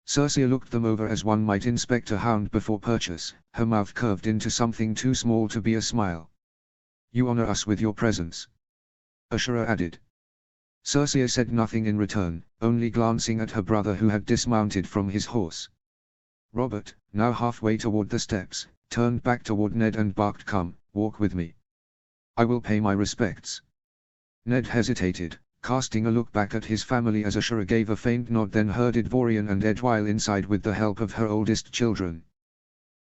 Cersei looked them over as one might inspect a hound before purchase, her mouth curved into something too small to be a smile. "You honor us with your presence," Ashura added. Cersei said nothing in return, only glancing at her brother, who had dismounted from his horse. Robert, now halfway toward the steps, turned back toward Ned and barked, "Come, walk with me. I will pay my respects." Ned hesitated, casting a look back at his family as Ashura gave a faint nod, then herded Vorian and Edwyle inside with the help of her oldest children.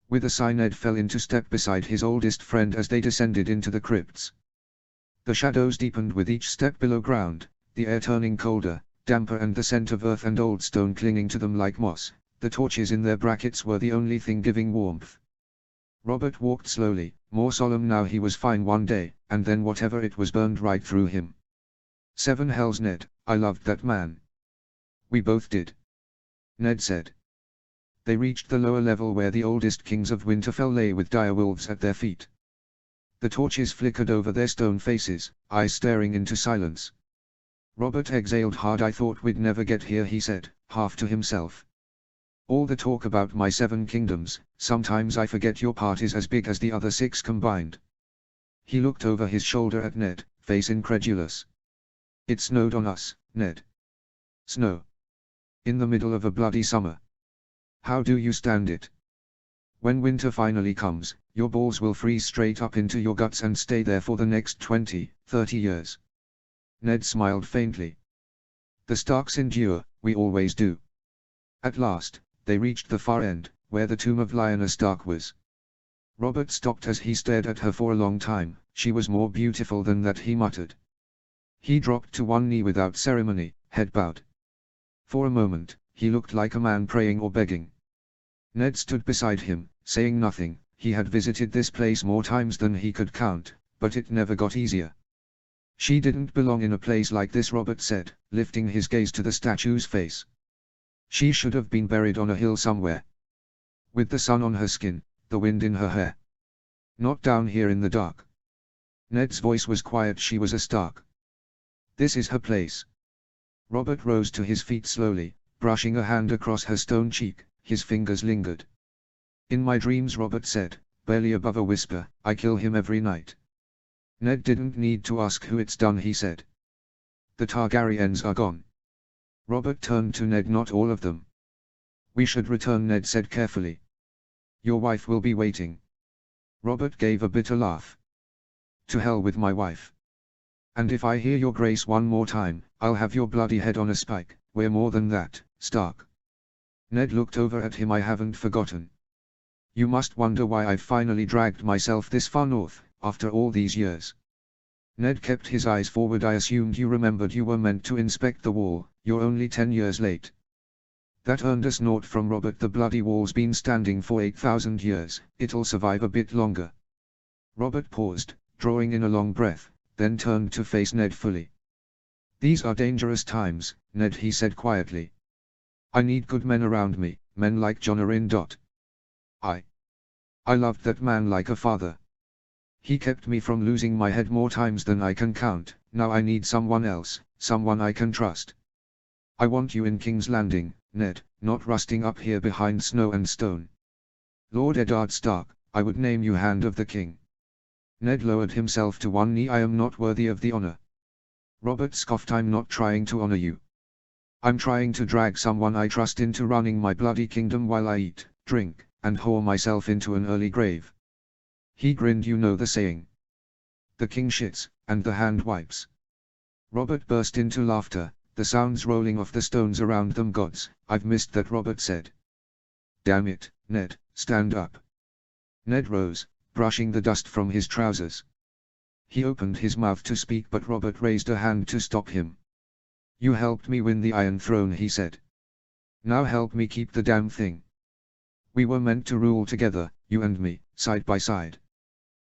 With a sigh, Ned fell into step beside his oldest friend as they descended into the crypts. The shadows deepened with each step below ground, the air turning colder, damper, and the scent of earth and old stone clinging to them like moss. The torches in their brackets were the only thing giving warmth. Robert walked slowly, more solemn now. He was fine one day, and then whatever it was burned right through him. "Seven hells, Ned, I loved that man." "We both did," Ned said. They reached the lower level where the oldest kings of Winterfell lay with direwolves at their feet. The torches flickered over their stone faces, eyes staring into silence. Robert exhaled hard. "I thought we'd never get here," he said, half to himself. "All the talk about my 7 kingdoms, sometimes I forget your part is as big as the other 6 combined." He looked over his shoulder at Ned, face incredulous. "It snowed on us, Ned." "Snow? In the middle of a bloody summer? How do you stand it? When winter finally comes, your balls will freeze straight up into your guts and stay there for the next 20, 30 years. Ned smiled faintly. "The Starks endure, we always do." At last, they reached the far end, where the tomb of Lyanna Stark was. Robert stopped as he stared at her for a long time. "She was more beautiful than that," he muttered. He dropped to one knee without ceremony, head bowed. For a moment, he looked like a man praying or begging. Ned stood beside him, saying nothing. He had visited this place more times than he could count, but it never got easier. "She didn't belong in a place like this," Robert said, lifting his gaze to the statue's face. "She should have been buried on a hill somewhere. With the sun on her skin, the wind in her hair. Not down here in the dark." Ned's voice was quiet. "She was a Stark. This is her place." Robert rose to his feet slowly, brushing a hand across her stone cheek. His fingers lingered. "In my dreams," Robert said, barely above a whisper, "I kill him every night." Ned didn't need to ask who it's done, he said. "The Targaryens are gone." Robert turned to Ned. "Not all of them." "We should return," Ned said carefully. "Your wife will be waiting." Robert gave a bitter laugh. "To hell with my wife. And if I hear your grace one more time, I'll have your bloody head on a spike. We're more than that, Stark." Ned looked over at him. "I haven't forgotten. You must wonder why I've finally dragged myself this far north, after all these years." Ned kept his eyes forward. "I assumed you remembered. You were meant to inspect the wall. You're only 10 years late." That earned a snort from Robert. "The bloody wall's been standing for 8,000 years, it'll survive a bit longer." Robert paused, drawing in a long breath, then turned to face Ned fully. "These are dangerous times, Ned," he said quietly. "I need good men around me, men like Jon Arryn. I loved that man like a father. He kept me from losing my head more times than I can count. Now I need someone else, someone I can trust. I want you in King's Landing, Ned, not rusting up here behind snow and stone. Lord Eddard Stark, I would name you Hand of the King." Ned lowered himself to one knee. I am not worthy of the honor. Robert scoffed. I'm not trying to honor you. I'm trying to drag someone I trust into running my bloody kingdom while I eat, drink, and whore myself into an early grave. He grinned. You know the saying. The king shits, and the hand wipes. Robert burst into laughter, the sounds rolling off the stones around them. Gods, I've missed that, Robert said. Damn it, Ned, stand up. Ned rose, brushing the dust from his trousers. He opened his mouth to speak, but Robert raised a hand to stop him. You helped me win the Iron Throne, he said. Now help me keep the damn thing. We were meant to rule together, you and me, side by side.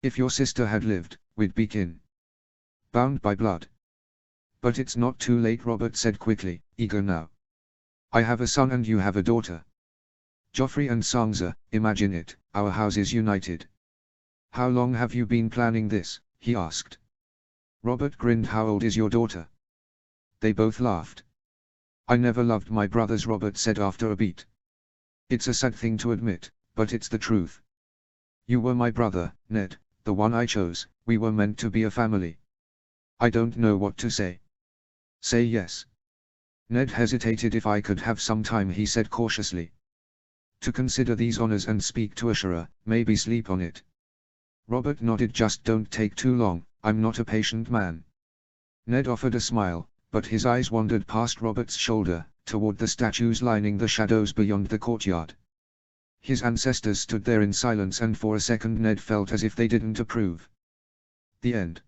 If your sister had lived, we'd be kin. Bound by blood. But it's not too late, Robert said quickly, eager now. I have a son and you have a daughter. Joffrey and Sansa, imagine it, our houses united. How long have you been planning this? He asked. Robert grinned. How old is your daughter? They both laughed. I never loved my brothers, Robert said after a beat. It's a sad thing to admit, but it's the truth. You were my brother, Ned, the one I chose. We were meant to be a family. I don't know what to say. Say yes. Ned hesitated. If I could have some time, he said cautiously. To consider these honors and speak to Ashera, maybe sleep on it. Robert nodded. Just don't take too long, I'm not a patient man. Ned offered a smile, but his eyes wandered past Robert's shoulder, toward the statues lining the shadows beyond the courtyard. His ancestors stood there in silence, and for a second Ned felt as if they didn't approve. The end.